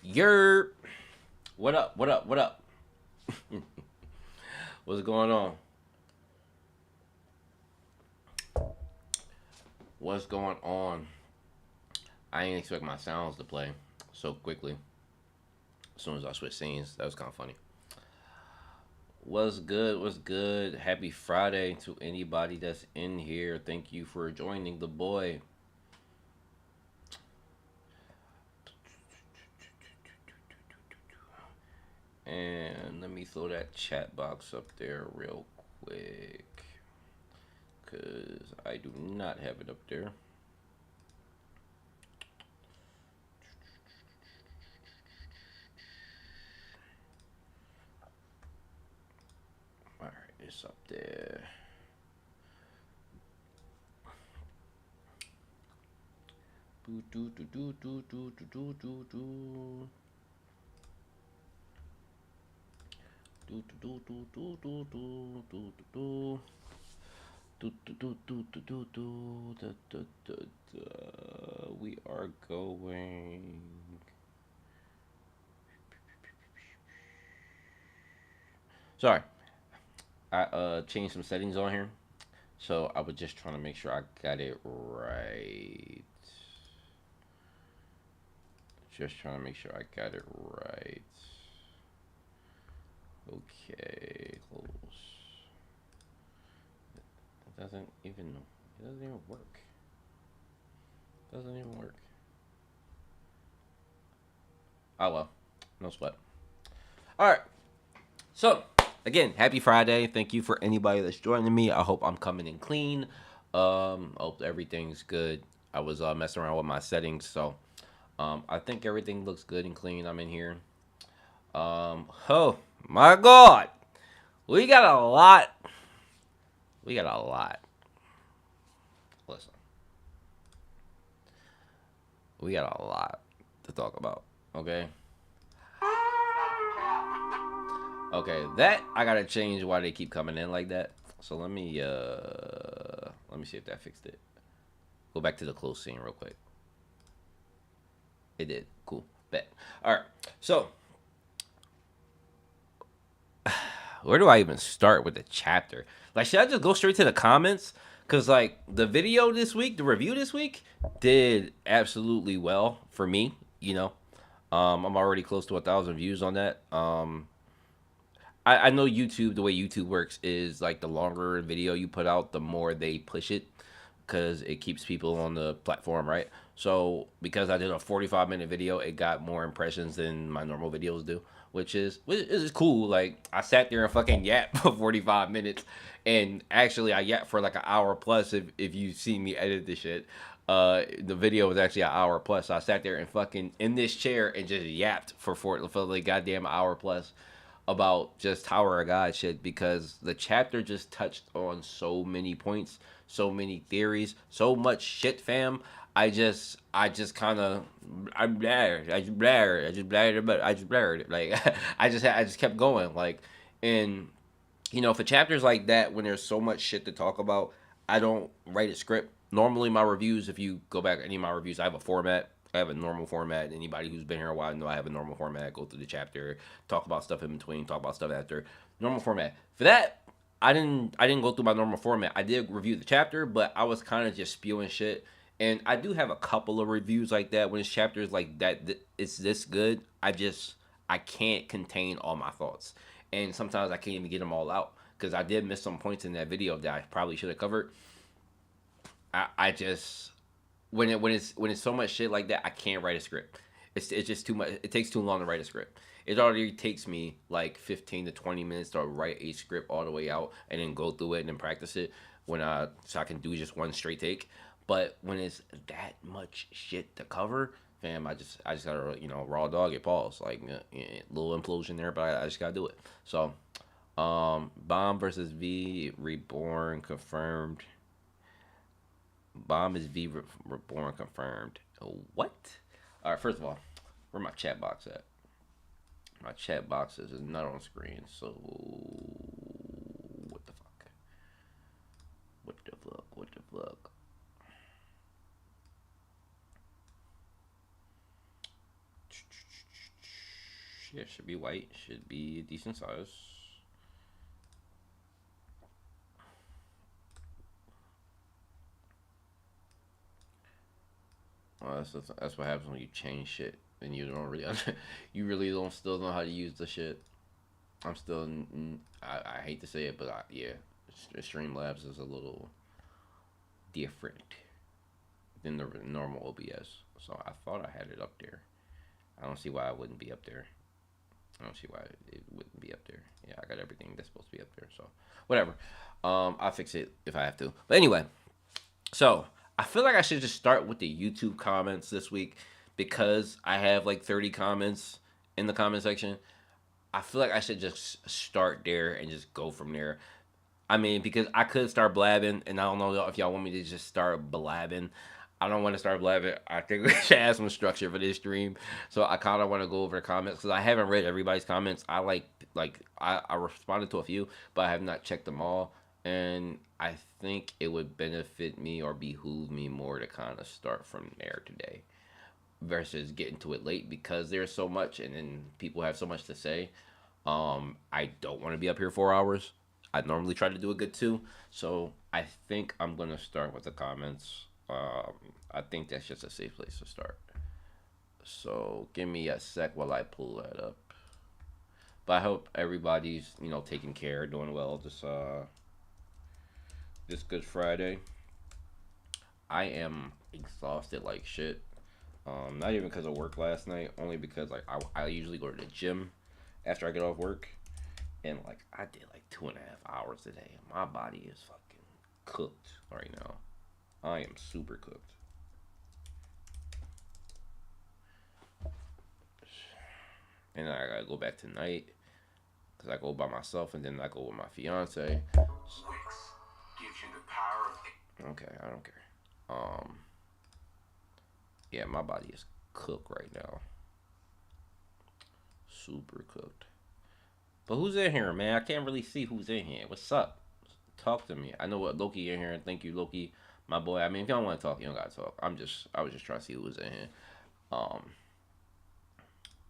Yerp. What up? What up? What up? What's going on? What's going on? I didn't expect my sounds to play so quickly. As soon as I switched scenes, that was kind of funny. What's good? What's good? Happy Friday to anybody that's in here. Thank you for joining the boy. And let me throw that chat box up there real quick. Because I do not have it up there. Alright, it's up there. Do do do do do do do do do. Do do do do do do do do do. Do, do, do, do, do, do, do, da, da, da, da. We are going. Sorry, I changed some settings on here, so I was just trying to make sure I got it right. Just trying to make sure I got it right. Okay, close. It doesn't even. It doesn't even work. Doesn't even work. Oh well, no sweat. All right. So again, happy Friday. Thank you for anybody that's joining me. I hope I'm coming in clean. I hope everything's good. I was messing around with my settings, so I think everything looks good and clean. I'm in here. Oh my God, we got a lot. We got a lot. Listen, we got a lot to talk about. Okay. Okay, that I gotta change why they keep coming in like that. So let me see if that fixed it. Go back to the close scene real quick. It did. Cool. Bet. All right. So where do I even start with the chapter? Like, should I just go straight to the comments? Cause like the video this week, the review this week did absolutely well for me. I'm already close to 1,000 views on that. I know YouTube. The way YouTube works is like the longer video you put out, the more they push it because it keeps people on the platform, right? So because I did a 45-minute video, it got more impressions than my normal videos do, which is cool. Like I sat there and fucking yapped for 45 minutes, and actually I yapped for like an hour plus. If you see me edit this shit, the video was actually an hour plus. So I sat there and fucking in this chair and just yapped for like goddamn hour plus about just Tower of God shit because the chapter just touched on so many points, so many theories, so much shit, fam. I just kind of, I blared, I just blared, I just blared, but I just blared. Like, I just kept going. Like, and for chapters like that, when there's so much shit to talk about, I don't write a script. Normally, my reviews, if you go back any of my reviews, I have a format. I have a normal format. Anybody who's been here a while know I have a normal format. Go through the chapter, talk about stuff in between, talk about stuff after. Normal format. For that, I didn't go through my normal format. I did review the chapter, but I was kind of just spewing shit. And I do have a couple of reviews like that when it's chapters like that. It's this good. I can't contain all my thoughts, and sometimes I can't even get them all out because I did miss some points in that video that I probably should have covered. I just when it's so much shit like that, I can't write a script. It's just too much. It takes too long to write a script. It already takes me like 15 to 20 minutes to write a script all the way out and then go through it and then practice it so I can do just one straight take. But when it's that much shit to cover, fam, I just gotta raw dog it. Pause. Like little implosion there, but I just gotta do it. So Bomb versus V Reborn confirmed. Bomb is V Reborn confirmed. What? All right. First of all, where my chat box at? My chat box is not on screen. So what the fuck? What the fuck? What the fuck? Yeah, should be white. Should be a decent size. That's what happens when you change shit and you don't really you really don't still know how to use the shit. I'm still I hate to say it, but yeah, Streamlabs is a little different than the normal OBS. So I thought I had it up there. I don't see why it wouldn't be up there. I don't see why it wouldn't be up there. Yeah, I got everything that's supposed to be up there. So whatever. I'll fix it if I have to. But anyway, so I feel like I should just start with the YouTube comments this week because I have like 30 comments in the comment section. I feel like I should just start there and just go from there. I mean, because I could start blabbing, and I don't know if y'all want me to just start blabbing. I don't want to start blabbing. I think we should have some structure for this stream. So I kind of want to go over the comments because I haven't read everybody's comments. I responded to a few, but I have not checked them all. And I think it would benefit me or behoove me more to kind of start from there today versus getting to it late because there's so much and then people have so much to say. I don't want to be up here 4 hours. I normally try to do a good 2, so I think I'm gonna start with the comments. I think that's just a safe place to start. So give me a sec while I pull that up. But I hope everybody's taking care, doing well. This Good Friday. I am exhausted like shit. Not even because of work last night, only because like I usually go to the gym after I get off work, and like I did like 2.5 hours today. My body is fucking cooked right now. I am super cooked. And then I gotta go back tonight because I go by myself, and then I go with my fiance. Okay, I don't care. Yeah, my body is cooked right now. Super cooked. But who's in here, man? I can't really see who's in here. What's up? Talk to me. I know what Loki in here, and thank you, Loki, my boy. I mean, if you don't want to talk, you don't gotta talk. I was just trying to see who was in here. Um,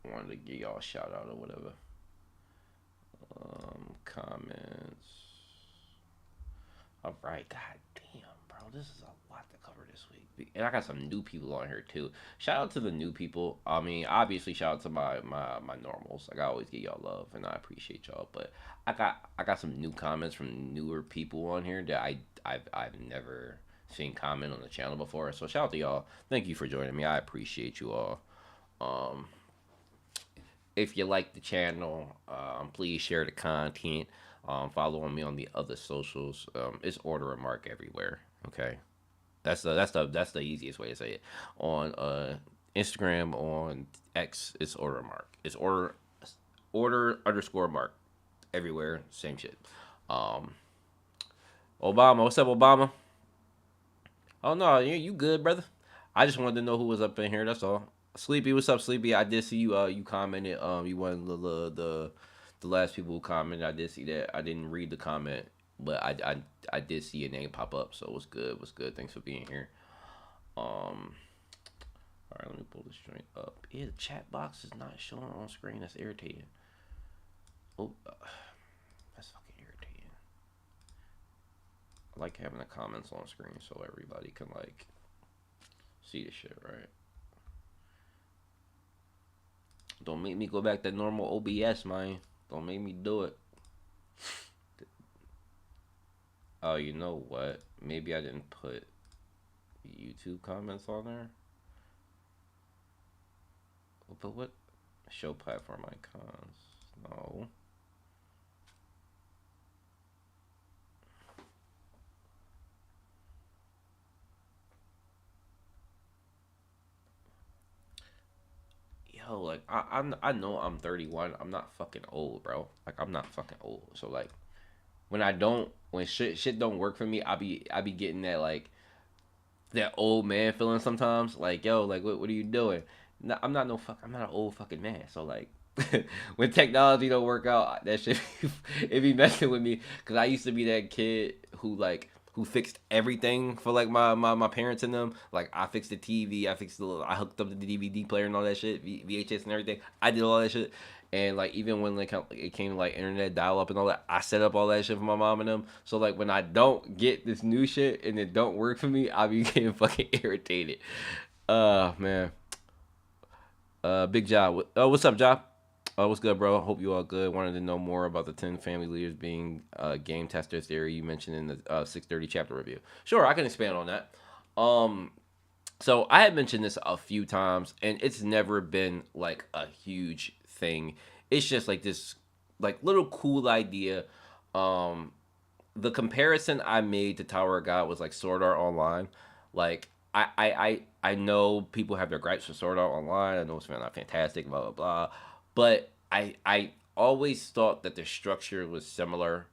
wanted to give y'all a shout out or whatever. Comments. All right, god damn, bro, this is a lot to cover this week, and I got some new people on here too. Shout out to the new people. I mean, obviously, shout out to my normals. Like I always give y'all love, and I appreciate y'all. But I got some new comments from newer people on here that I've never seen comment on the channel before. So shout out to y'all. Thank you for joining me. I appreciate you all. Um, if you like the channel, please share the content. Follow me on the other socials. It's Order a Mark everywhere. Okay, that's the easiest way to say it. On Instagram, on X, it's Order a Mark. It's order underscore Mark everywhere. Same shit. Um, Obama, what's up, Obama? Oh no, you good, brother? I just wanted to know who was up in here. That's all. Sleepy, what's up, Sleepy? I did see you. You commented. You one of the last people who commented. I did see that. I didn't read the comment, but I did see your name pop up. So what's good? What's good? Thanks for being here. All right, let me pull this joint up. Yeah, the chat box is not showing on screen. That's irritating. Oh, that's fucking irritating. I like having the comments on screen so everybody can like see the shit, right? Don't make me go back to normal OBS, man. Don't make me do it. Oh, you know what? Maybe I didn't put YouTube comments on there. But what? Show platform icons. No. Yo, like I know I'm 31. I'm not fucking old, bro. Like I'm not fucking old. So like when shit don't work for me, I be getting that old man feeling sometimes. Like yo, like what are you doing? No, I'm not an old fucking man. So like when technology don't work out, that shit it be messing with me. Cause I used to be that kid who like who fixed everything for like my parents and them. Like I fixed the TV, I hooked up the DVD player and all that shit, VHS and everything. I did all that shit. And like even when like it came to like internet dial up and all that, I set up all that shit for my mom and them. So like when I don't get this new shit and it don't work for me, I be getting fucking irritated. Man. Big Job. What's up, Job? What's good, bro? Hope you all good. Wanted to know more about the 10 family leaders being game testers theory you mentioned in the 630 chapter review. Sure, I can expand on that. Um, so I had mentioned this a few times, and it's never been like a huge thing. It's just like this, like little cool idea. Um, the comparison I made to Tower of God was like Sword Art Online. Like I know people have their gripes with Sword Art Online. I know it's not fantastic, blah blah blah. But I always thought that the structure was similar,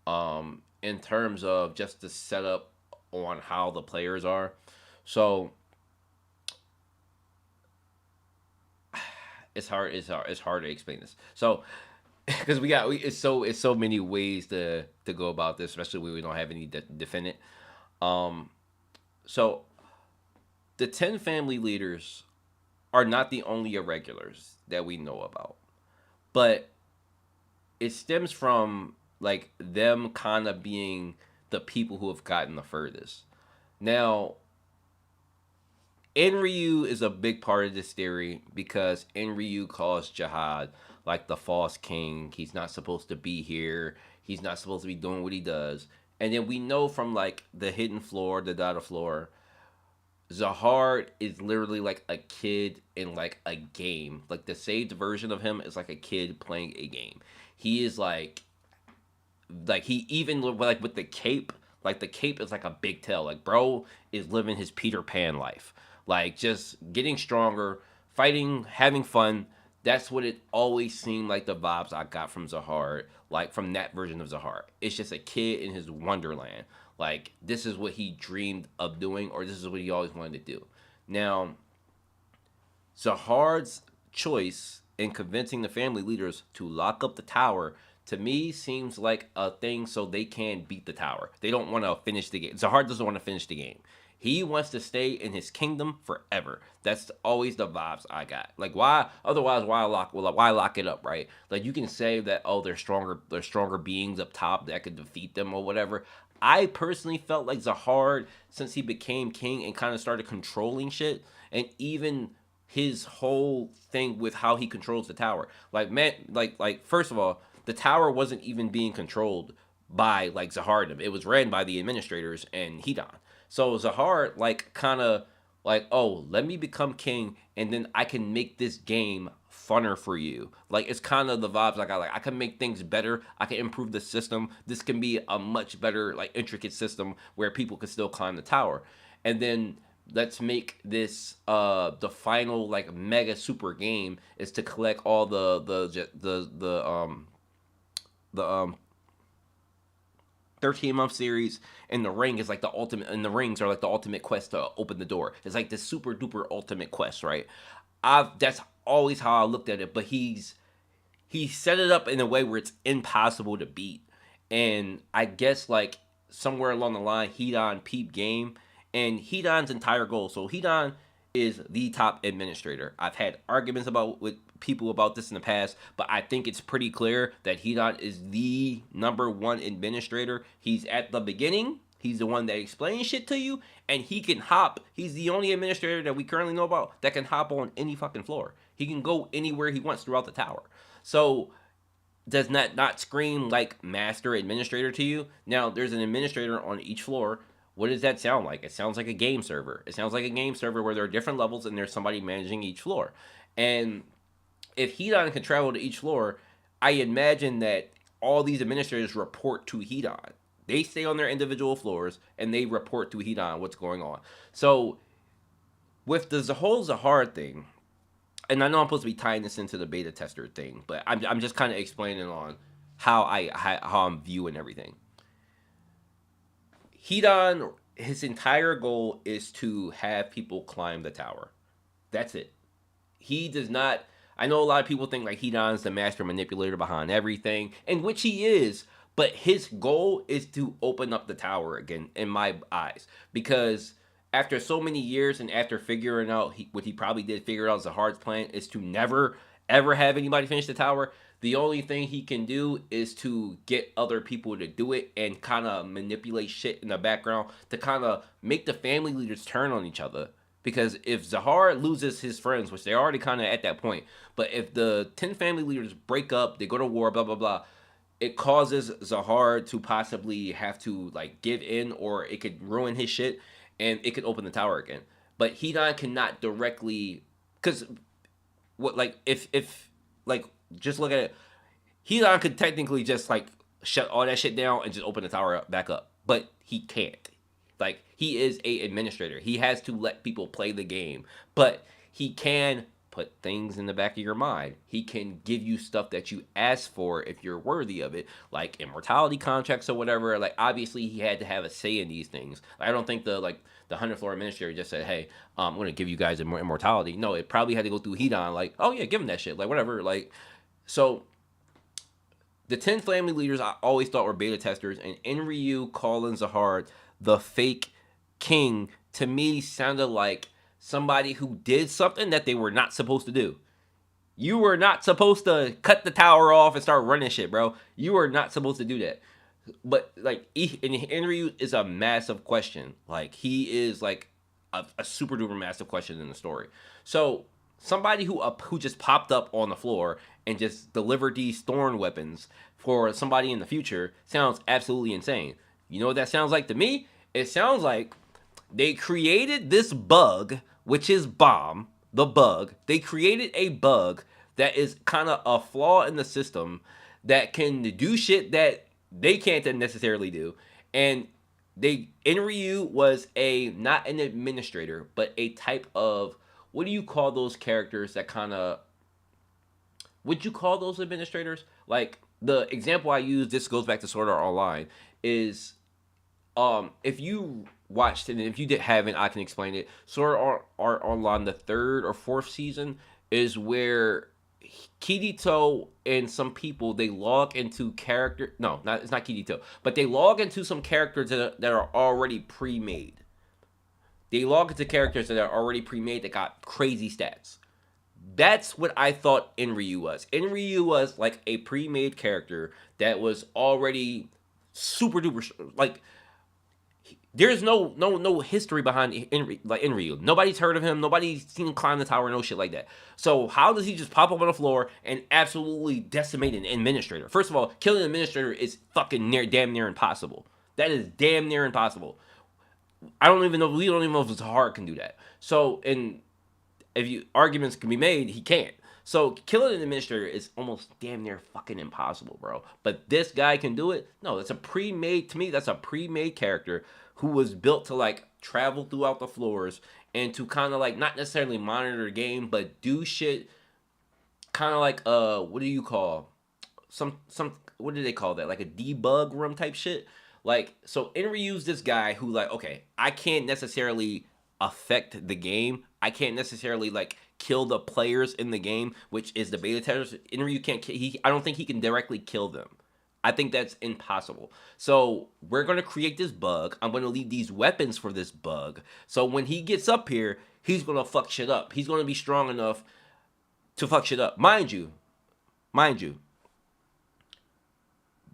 in terms of just the setup on how the players are. So it's hard to explain this. So because it's so many ways to go about this, especially when we don't have any definitive. Um, so the 10 family leaders are not the only irregulars that we know about, but it stems from like them kind of being the people who have gotten the furthest. Now, Enryu is a big part of this theory because Enryu calls Jihad like the false king. He's not supposed to be here. He's not supposed to be doing what he does. And then we know from like the hidden floor, the data floor, Zahard is literally like a kid in like a game. Like the saved version of him is like a kid playing a game. He is like he even like with the cape, like the cape is like a big tail. Like bro is living his Peter Pan life. Like just getting stronger, fighting, having fun. That's what it always seemed like the vibes I got from Zahard, like from that version of Zahard. It's just a kid in his wonderland. Like this is what he dreamed of doing, or this is what he always wanted to do. Now, Zahard's choice in convincing the family leaders to lock up the tower to me seems like a thing so they can beat the tower. They don't want to finish the game. Zahard doesn't want to finish the game. He wants to stay in his kingdom forever. That's always the vibes I got. Like why? Otherwise, why lock it up, right? Like you can say that there's stronger beings up top that could defeat them or whatever. I personally felt like Zahard, since he became king and kind of started controlling shit, and even his whole thing with how he controls the tower. Like man, like first of all, the tower wasn't even being controlled by like Zahard. It was ran by the administrators and Hedon. So Zahar like kind of like, oh, let me become king, and then I can make this game funner for you. Like it's kind of the vibes I got. Like I can make things better. I can improve the system. This can be a much better, like intricate system where people can still climb the tower. And then let's make this the final like mega super game is to collect all the 13-month series, and the ring is like the ultimate, and the rings are like the ultimate quest to open the door. It's like this super duper ultimate quest, right? I've That's always how I looked at it, but he set it up in a way where it's impossible to beat. And I guess like somewhere along the line, Hedon peep game, and Hedon's entire goal. So Hedon is the top administrator. I've had arguments about with people about this in the past, but I think it's pretty clear that Hedon is the number one administrator. He's at the beginning. He's the one that explains shit to you, and he can hop. He's the only administrator that we currently know about that can hop on any fucking floor. He can go anywhere he wants throughout the tower. So does that not scream like master administrator to you? Now, there's an administrator on each floor. What does that sound like? It sounds like a game server. It sounds like a game server where there are different levels and there's somebody managing each floor. And if Hedon can travel to each floor, I imagine that all these administrators report to Hedon. They stay on their individual floors and they report to Hedon what's going on. So with the whole Zahar thing, and I know I'm supposed to be tying this into the beta tester thing, but I'm just kind of explaining on how I'm viewing everything. Hedon, his entire goal is to have people climb the tower. That's it. He does not. I know a lot of people think like Hedon's the master manipulator behind everything, and which he is. But his goal is to open up the tower again, in my eyes, because after so many years and after figuring out what he probably did figure out Zahard's plan is to never ever have anybody finish the tower. The only thing he can do is to get other people to do it and kind of manipulate shit in the background to kind of make the family leaders turn on each other. Because if Zahar loses his friends, which they're already kind of at that point, but if the 10 family leaders break up, they go to war, blah, blah, blah, it causes Zahar to possibly have to like give in, or it could ruin his shit and it could open the tower again. But Hedon cannot directly, because what, like, if like, just look at it, Hedon could technically just like shut all that shit down and just open the tower back up, but he can't. Like, he is a administrator. He has to let people play the game, but he can put things in the back of your mind. He can give you stuff that you ask for if you're worthy of it, like immortality contracts or whatever. Like, obviously he had to have a say in these things. I don't think the 100th floor administrator just said, "Hey, I'm gonna give you guys immortality." No, it probably had to go through Hedon. Like, oh yeah, give him that shit. Like, whatever. Like, so the 10 family leaders I always thought were beta testers, and Enryu calling Zahard the fake king to me sounded like somebody who did something that they were not supposed to do. You were not supposed to cut the tower off and start running shit, bro. You were not supposed to do that. But like, Enryu is a massive question. Like, he is like a super duper massive question in the story. So somebody who just popped up on the floor and just delivered these thorn weapons for somebody in the future sounds absolutely insane. You know what that sounds like to me? It sounds like they created this bug, which is bomb, the bug. They created a bug that is kind of a flaw in the system that can do shit that they can't necessarily do. And Enryu was not an administrator, but a type of, what do you call those characters that kind of, would you call those administrators? Like, the example I use, this goes back to Sword Art Online, is if you watched it, and if you haven't, I can explain it. Sword Art Online, the 3rd or 4th season, is where Kirito and some people, they log into character. No, it's not Kirito, but they log into some characters that are already pre-made. They log into characters that are already pre-made that got crazy stats. That's what I thought Enryu was. Enryu was like a pre-made character that was already super duper, like, there's no history behind Enryu. Nobody's heard of him. Nobody's seen him climb the tower. No shit like that. So how does he just pop up on the floor and absolutely decimate an administrator? First of all, killing an administrator is fucking damn near impossible. That is damn near impossible. We don't even know if Zahar can do that. So, and if arguments can be made, he can't. So killing an administrator is almost damn near fucking impossible, bro. But this guy can do it. No, that's a pre-made, to me, that's a pre-made character who was built to like travel throughout the floors and to kind of like not necessarily monitor the game, but do shit kind of like what do you call some what do they call that? Like a debug room type shit. Like, so Enryu's this guy who, like, okay, I can't necessarily affect the game. I can't necessarily like kill the players in the game, which is the beta testers. Enryu can't. I don't think he can directly kill them. I think that's impossible. So we're gonna create this bug. I'm gonna leave these weapons for this bug. So when he gets up here, he's gonna fuck shit up. He's gonna be strong enough to fuck shit up. Mind you,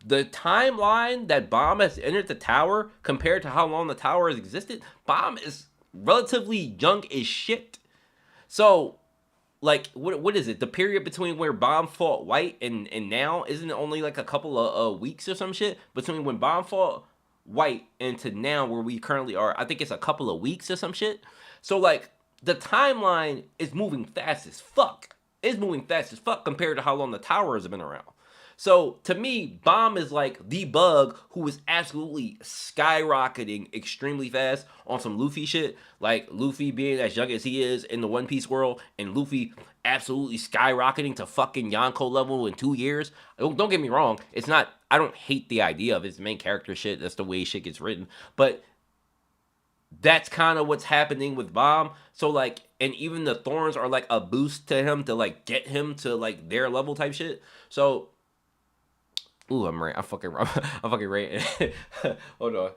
the timeline that Bomb has entered the tower compared to how long the tower has existed, Bomb is relatively young as shit. So, like, what is it? The period between where Bomb fought White and now, isn't it only like a couple of weeks or some shit? Between when Bomb fought White and to now where we currently are, I think it's a couple of weeks or some shit. So, like, the timeline is moving fast as fuck. It's moving fast as fuck compared to how long the tower has been around. So, to me, Bomb is like the bug who is absolutely skyrocketing extremely fast on some Luffy shit. Like, Luffy being as young as he is in the One Piece world, and Luffy absolutely skyrocketing to fucking Yonko level in 2 years. Don't get me wrong, it's not, I don't hate the idea of his main character shit. That's the way shit gets written. But that's kind of what's happening with Bomb. So, like, and even the thorns are like a boost to him to, like, get him to, like, their level type shit. So, Ooh, I'm fucking I'm fucking right. Hold on.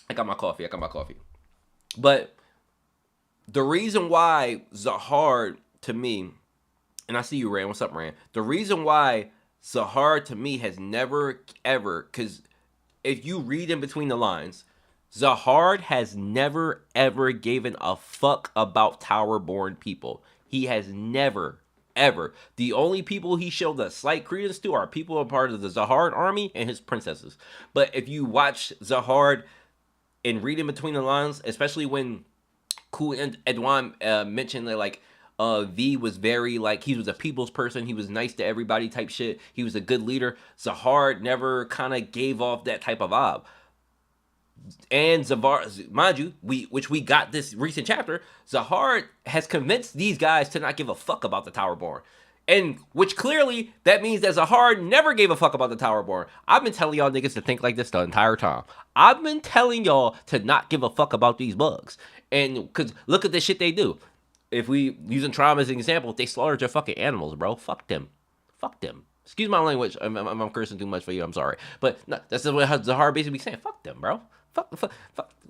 I got my coffee. I got my coffee. But the reason why Zahard to me, and I see you, Rand. What's up, Rand? The reason why Zahard to me has never ever, because if you read in between the lines, Zahard has never ever given a fuck about Tower-born people. He has never ever. The only people he showed a slight credence to are people a part of the Zahard army and his princesses. But if you watch Zahard and read in between the lines, especially when Cool and Edwan mentioned that like V was very like he was a people's person. He was nice to everybody type shit. He was a good leader. Zahard never kind of gave off that type of vibe. And Zavar, mind you, which we got this recent chapter, Zahard has convinced these guys to not give a fuck about the Towerborn. And which clearly that means that Zahard never gave a fuck about the Towerborn. I've been telling y'all niggas to think like this the entire time. I've been telling y'all to not give a fuck about these bugs. And cause look at the shit they do. If we using trauma as an example, they slaughtered your fucking animals, bro. Fuck them. Fuck them. Excuse my language. I'm cursing too much for you. I'm sorry, but no, that's what Zahar basically saying. Fuck them, bro. Fuck.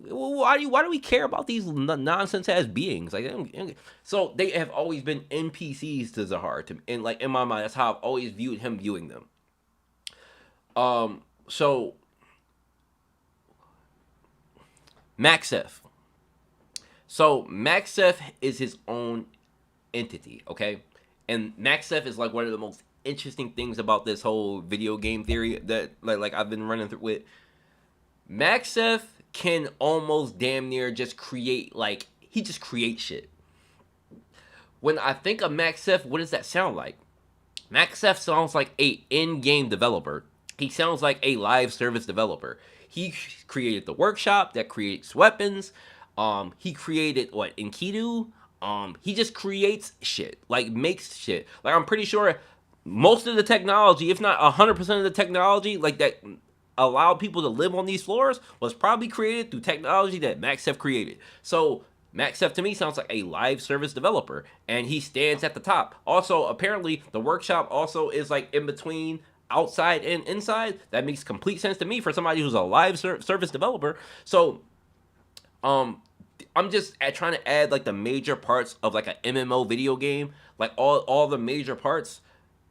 Why do we care about these nonsense ass beings? Like, so they have always been NPCs to Zahar. And like in my mind, that's how I've always viewed him viewing them. So Maxef. So Maxef is his own entity, okay? And Maxef is like one of the most interesting things about this whole video game theory that like I've been running through with. Maxef can almost damn near just create like he just creates shit. When I think of Maxef, what does that sound like? Maxef sounds like a in-game developer. He sounds like a live service developer. He created the workshop that creates weapons. He created what Enkidu. He just creates shit, like makes shit. Like I'm pretty sure most of the technology, if not 100% of the technology, like that allowed people to live on these floors, was probably created through technology that Maxef created. So Maxef to me sounds like a live service developer, and he stands at the top. Also, apparently, the workshop also is like in between outside and inside. That makes complete sense to me for somebody who's a live service developer. So, I'm just trying to add like the major parts of like an MMO video game, like all the major parts.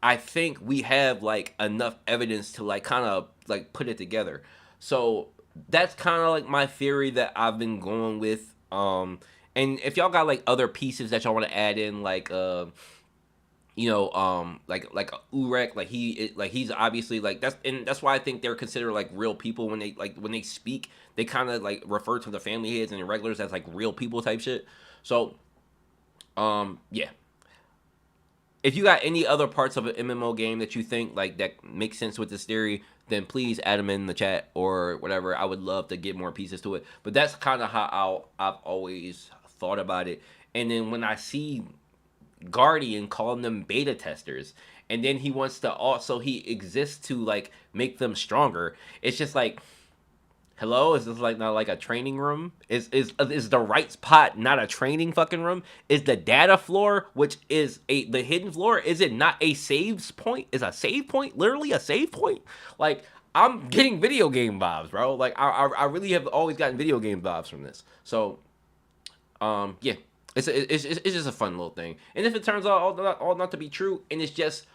I think we have like enough evidence to like kind of like put it together. So that's kind of like my theory that I've been going with. And if y'all got like other pieces that y'all want to add in, like like Urek, like he's obviously like that's, and that's why I think they're considered like real people when they speak, they kind of like refer to the family heads and the regulars as like real people type shit. So yeah, if you got any other parts of an MMO game that you think like that makes sense with this theory, then please add them in the chat or whatever. I would love to get more pieces to it. But that's kind of how I've always thought about it. And then when I see Guardian calling them beta testers, and then he wants to also he exists to like make them stronger. It's just like, hello, is this like not like a training room? Is the right spot not a training fucking room? Is the data floor, which is the hidden floor, is it not a saves point? Is a save point literally a save point? Like I'm getting video game vibes, bro. Like I really have always gotten video game vibes from this. So yeah, it's just a fun little thing. And if it turns out all not to be true, and it's just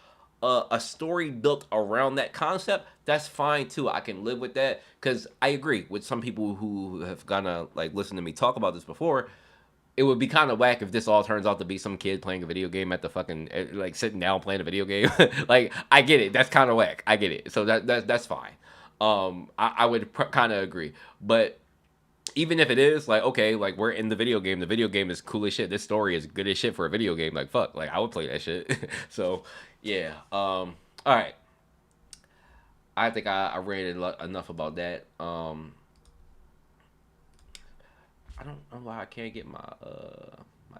a story built around that concept, that's fine too. I can live with that because I agree with some people who have gonna like listen to me talk about this before. It would be kind of whack if this all turns out to be some kid playing a video game at the fucking like sitting down playing a video game. Like I get it, that's kind of whack. I get it, so that's fine. I would kind of agree, but even if it is like okay, like we're in the video game. The video game is cool as shit. This story is good as shit for a video game. Like fuck, like I would play that shit. So yeah. All right. I think I ranted enough about that. I don't know why I can't get my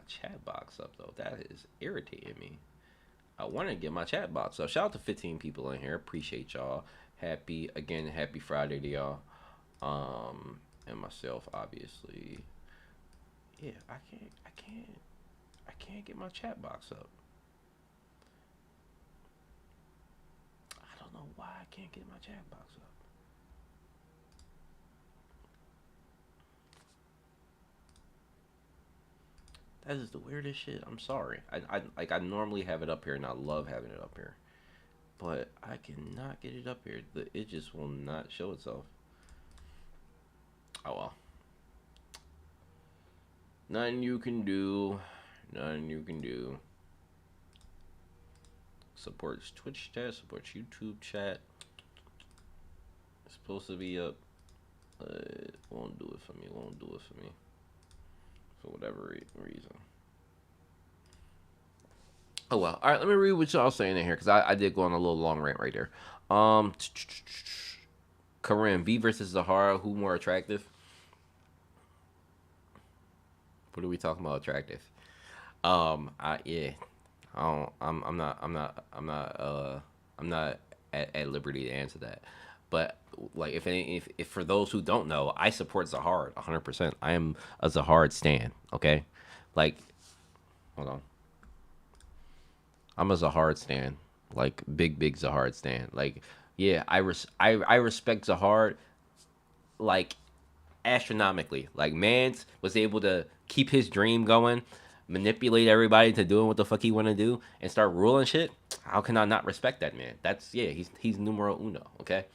chat box up though. That is irritating me. I want to get my chat box up. Shout out to 15 people in here. Appreciate y'all. Happy Friday to y'all. And myself obviously. Yeah, I can't get my chat box up. know why I can't get my chat box up. That is the weirdest shit. I'm sorry. I normally have it up here and I love having it up here, but I cannot get it up here. It just will not show itself. Oh well. Nothing you can do. Nothing you can do. Supports Twitch chat. Supports YouTube chat. It's supposed to be up. Won't do it for me. Won't do it for me. For whatever reason. Oh well. All right. Let me read what y'all saying in here because I did go on a little long rant right there. Corinne, V versus Zahara. Who more attractive? What are we talking about? Attractive. Yeah. I don't. I'm not at liberty to answer that. But like, if for those who don't know, I support Zahard 100%. I am a Zahard stan. Okay, like, hold on. I'm a Zahard stan. Like, big Zahard stan. Like, yeah, I respect Zahard like astronomically. Like, Mans was able to keep his dream going, manipulate everybody to doing what the fuck he want to do, and start ruling shit. How can I not respect that man? That's yeah, he's numero uno. Okay,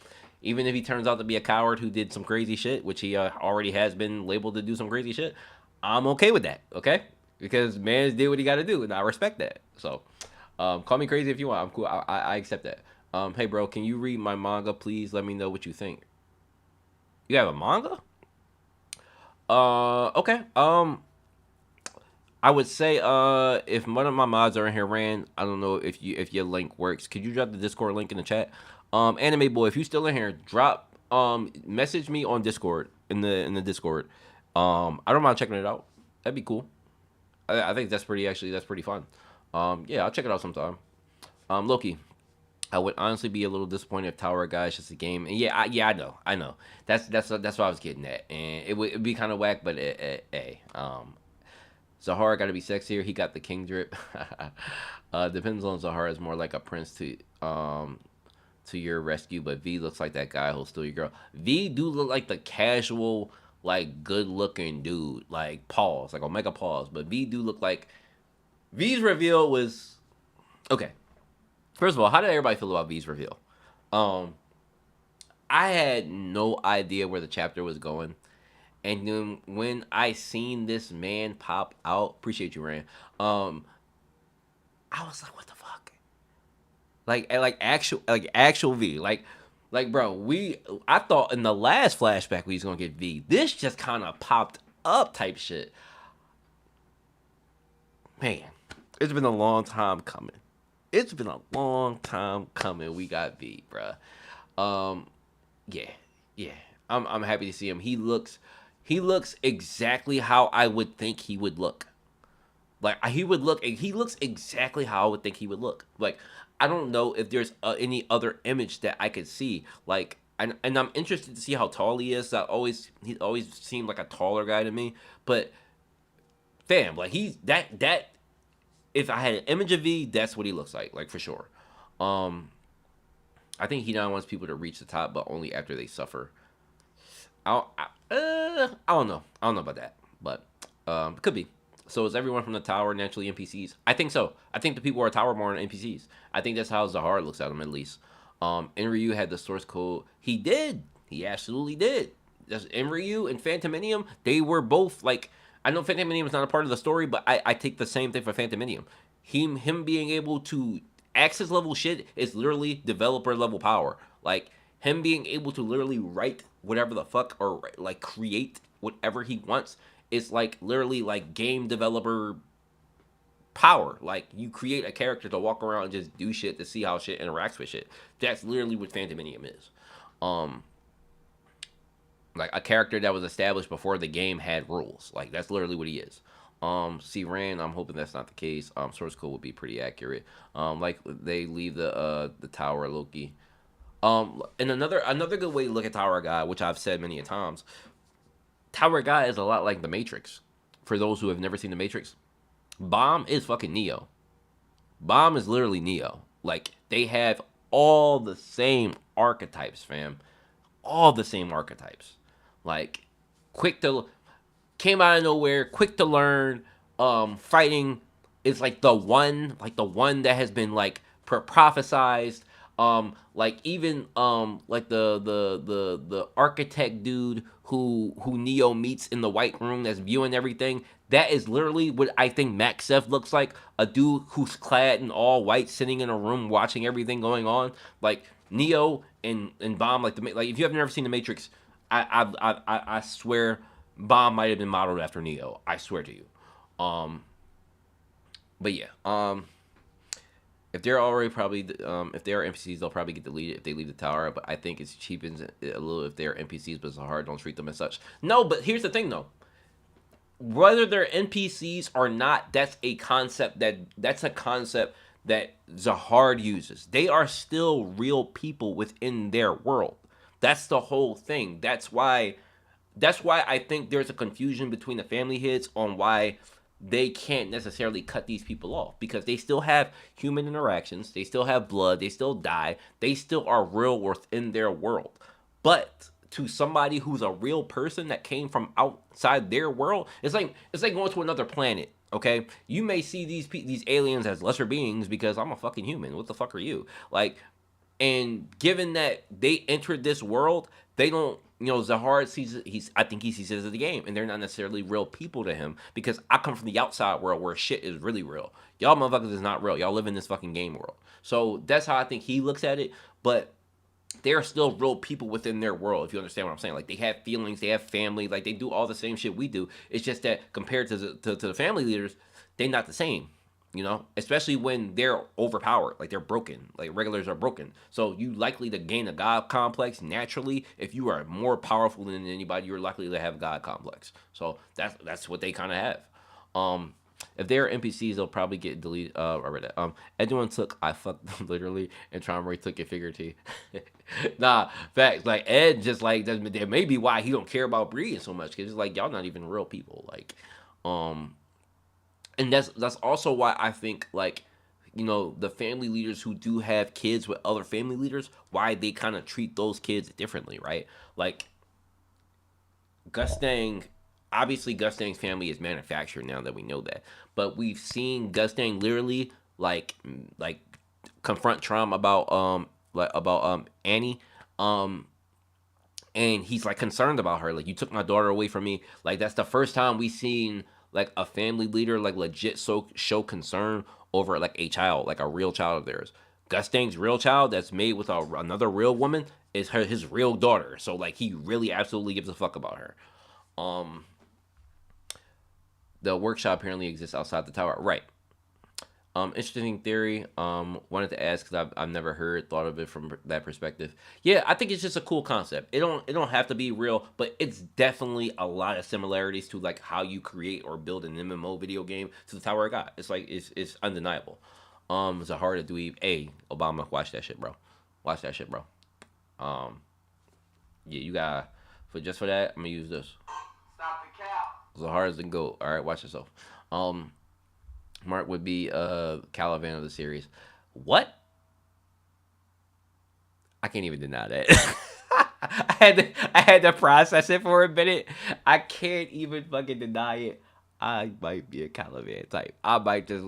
even if he turns out to be a coward who did some crazy shit, which he already has been labeled to do some crazy shit, I'm okay with that. Okay, because Mans did what he got to do, and I respect that. So, call me crazy if you want. I'm cool. I accept that. Hey bro, can you read my manga, please? Let me know what you think. You have a manga? Okay. I would say if one of my mods are in here, Rand, I don't know if your link works. Could you drop the Discord link in the chat? Anime boy, if you still in here, drop message me on Discord in the Discord. I don't mind checking it out. That'd be cool. I think that's pretty fun. Yeah, I'll check it out sometime. Loki, I would honestly be a little disappointed if Tower Guy is just a game. And yeah, I know. That's what I was getting at, and it'd be kind of whack, but Zahara got to be sexier. He got the king drip. Depends on Zahara is more like a prince to your rescue, but V looks like that guy who'll steal your girl. V do look like the casual, like good looking dude, like pause, like Omega pause. But V do look like V's reveal was okay. First of all, how did everybody feel about V's reveal? Um, I had no idea where the chapter was going. And then when I seen this man pop out, appreciate you, Rand. Um, I was like, what the fuck? Like actual V. Like bro, I thought in the last flashback we was gonna get V. This just kind of popped up type shit. Man, it's been a long time coming. It's been a long time coming. We got V, bruh. Um, yeah, yeah. I'm happy to see him. He looks exactly how I would think he would look. Like he looks exactly how I would think he would look. Like I don't know if there's any other image that I could see. Like and I'm interested to see how tall he is. He always seemed like a taller guy to me. But fam, like he's that. If I had an image of V, that's what he looks like for sure. Um, I think he now wants people to reach the top, but only after they suffer. I don't know. I don't know about that, but could be. So is everyone from the tower naturally NPCs? I think so. I think the people who are tower more than NPCs. I think that's how Zahar looks at them at least. Enryu had the source code. He did. He absolutely did. Just Enryu and Phantominium, they were both like. I know Phantominium is not a part of the story, but I take the same thing for Phantominium. Him being able to access level shit is literally developer level power. Like him being able to literally write whatever the fuck or like create whatever he wants is like literally like game developer power. Like you create a character to walk around and just do shit to see how shit interacts with shit. That's literally what Phantominium is. Um like a character that was established before the game had rules. Like that's literally what he is. See Rand, I'm hoping that's not the case. Source code would be pretty accurate. Like they leave the tower Loki. And another good way to look at Tower Guy, which I've said many a times, Tower Guy is a lot like the Matrix. For those who have never seen the Matrix, Bomb is fucking Neo. Bomb is literally Neo. Like they have all the same archetypes, fam. All the same archetypes. Like quick to came out of nowhere, quick to learn. Fighting is like the one that has been like prophesized. Like even like the architect dude who Neo meets in the white room that's viewing everything. That is literally what I think Maxef looks like. A dude who's clad in all white, sitting in a room watching everything going on. Like Neo and Bomb, like if you have never seen the Matrix, I swear Bomb might have been modeled after Neo. I swear to you. Um, but yeah. If they're already probably if they are NPCs, they'll probably get deleted if they leave the tower. But I think it's cheapens it a little if they're NPCs, but Zahar don't treat them as such. No, but here's the thing though. Whether they're NPCs or not, that's a concept that Zahard uses. They are still real people within their world. That's the whole thing. That's why I think there's a confusion between the family heads on why they can't necessarily cut these people off because they still have human interactions, they still have blood, they still die, they still are real within their world. But to somebody who's a real person that came from outside their world, it's like going to another planet. Okay, you may see these aliens as lesser beings because I'm a fucking human. What the fuck are you? Like, and given that they entered this world, they don't. Zahar sees he's. I think he sees it as a game, and they're not necessarily real people to him because I come from the outside world where shit is really real. Y'all motherfuckers is not real. Y'all live in this fucking game world. So that's how I think he looks at it. But they are still real people within their world. If you understand what I'm saying, like they have feelings, they have family, like they do all the same shit we do. It's just that compared to the family leaders, they're not the same. Especially when they're overpowered, like they're broken, like regulars are broken. So you likely to gain a god complex naturally. If you are more powerful than anybody, you're likely to have a god complex. So that's what they kind of have. Um, if they're NPCs, they'll probably get deleted. I read that. Everyone took I fucked them literally, and Tromray took it figuratively. Nah, facts. Like Ed, just like that may be why he don't care about breeding so much because it's like y'all not even real people. Like, um, and that's also why I think like the family leaders who do have kids with other family leaders, why they kind of treat those kids differently, right? Like Gustang, obviously Gustang's family is manufactured now that we know that, but we've seen Gustang literally like confront Trump about Annie, um and he's like concerned about her. Like, you took my daughter away from me. Like, that's the first time we seen like a family leader like legit show concern over like a child, like a real child of theirs. Gustang's real child that's made with another real woman is his real daughter. So like he really absolutely gives a fuck about her. Um, the workshop apparently exists outside the tower, right? Interesting theory. Wanted to ask because I've never thought of it from that perspective. Yeah, I think it's just a cool concept. It don't have to be real, but it's definitely a lot of similarities to like how you create or build an MMO video game to the Tower of God. It's like it's undeniable. It's a hard to do. Hey, Obama, watch that shit, bro. Watch that shit, bro. Um, yeah, you got for that. I'm gonna use this. Stop the cap. Zahar is the goat. All right, watch yourself. Um, Mark would be Caliban of the series. What? I can't even deny that. I had to process it for a minute. I can't even fucking deny it. I might be a Caliban type. I might just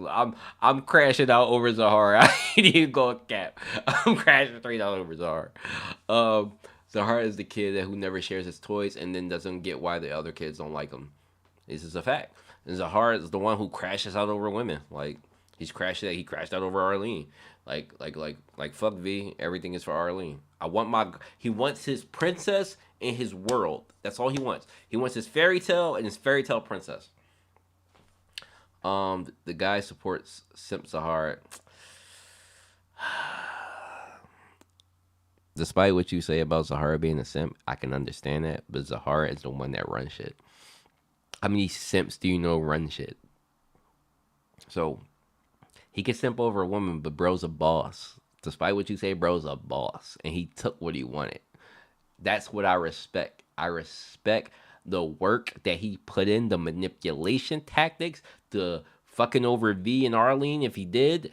I'm crashing out over Zahar. I ain't even going cap. I'm crashing straight out over Zahar. Um Zahar is the kid who never shares his toys and then doesn't get why the other kids don't like him. This is a fact. And Zahar is the one who crashes out over women. Like he crashed out over Arlene. Like fuck V. Everything is for Arlene. He wants his princess in his world. That's all he wants. He wants his fairy tale and his fairy tale princess. The guy supports Simp Zahar. Despite what you say about Zahara being a simp, I can understand that, but Zahara is the one that runs shit. How many simps do you know run shit? So he can simp over a woman, but bro's a boss. Despite what you say, bro's a boss, and he took what he wanted. That's what I respect. I respect the work that he put in, the manipulation tactics, the fucking over V and Arlene if he did.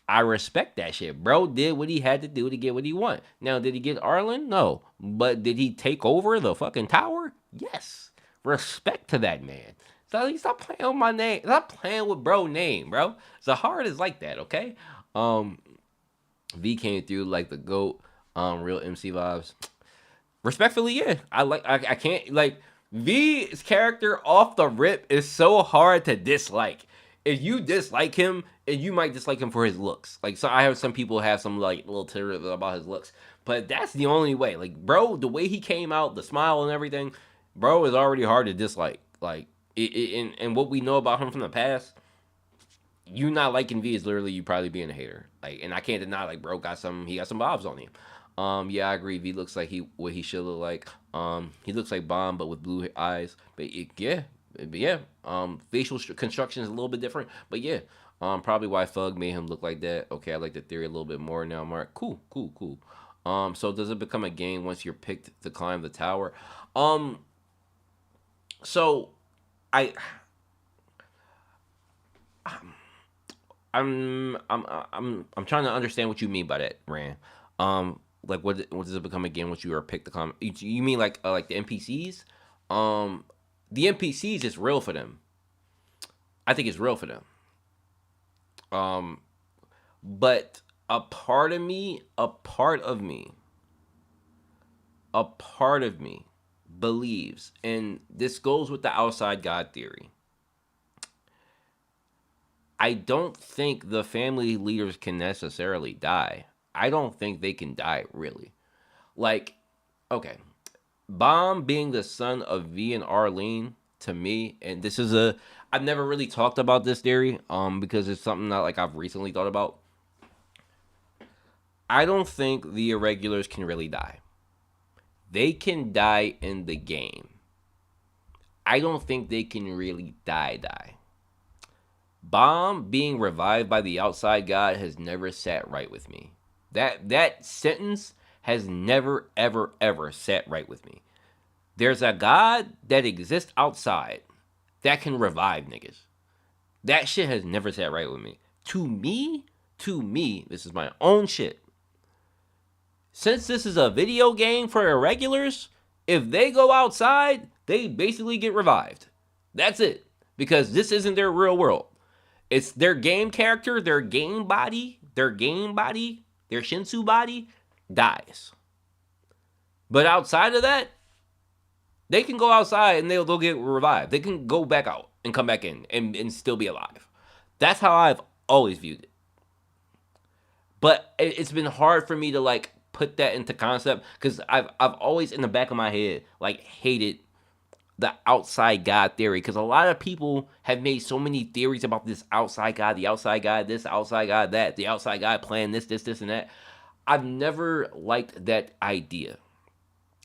I respect that shit. Bro did what he had to do to get what he want. Now, did he get Arlen? No. But did he take over the fucking tower? Yes. Respect to that man. So stop playing with my name. Stop playing with bro name, bro. Zahard is like that, okay? Um, V came through like the GOAT, real MC vibes. Respectfully, yeah. I can't like V's character off the rip is so hard to dislike. If you dislike him, and you might dislike him for his looks. Like, so I have some people have some like little titters about his looks, but that's the only way. Like, bro, the way he came out, the smile and everything, bro, is already hard to dislike. Like, and what we know about him from the past, you not liking V is literally you probably being a hater. Like, and I can't deny, like, bro got some, he got some bobs on him. Yeah, I agree. V looks like he what he should look like. He looks like Bomb, but with blue eyes. Yeah. Facial construction is a little bit different, but yeah. Probably why Thug made him look like that. Okay, I like the theory a little bit more now, Mark. Cool. So does it become a game once you're picked to climb the tower? Um, so I I'm trying to understand what you mean by that, Rand. Like what does it become again once you are picked to come? You mean like the NPCs? Um, the NPCs is real for them. I think it's real for them. Um, but a part of me believes, and this goes with the outside God theory. I don't think the family leaders can necessarily die. I don't think they can die really. Like, okay, Bomb being the son of V and Arlene to me, and this is a I've never really talked about this theory, because it's something that like I've recently thought about. I don't think the irregulars can really die. They can die in the game. I don't think they can really die. Bomb being revived by the outside God has never sat right with me. That sentence has never ever sat right with me. There's a God that exists outside that can revive niggas. That shit has never sat right with me. To me, this is my own shit. Since this is a video game for irregulars, if they go outside, they basically get revived. That's it. Because this isn't their real world. It's their game character, their their Shinsu body dies. But outside of that, they can go outside and they'll get revived. They can go back out and come back in and still be alive. That's how I've always viewed it. But it's been hard for me to like put that into concept because I've always in the back of my head like hated the outside God theory because a lot of people have made so many theories about this outside God, the outside God, this outside God, that, the outside God playing this, and that. I've never liked that idea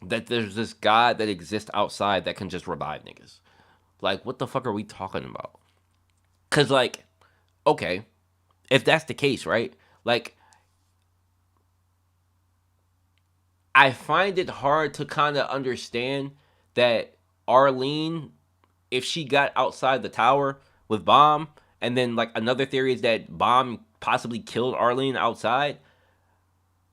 that there's this God that exists outside that can just revive niggas. Like, what the fuck are we talking about? Because, like, okay, if that's the case, right? Like, I find it hard to kind of understand that Arlene, if she got outside the tower with Bomb, and then like another theory is that Bomb possibly killed Arlene outside,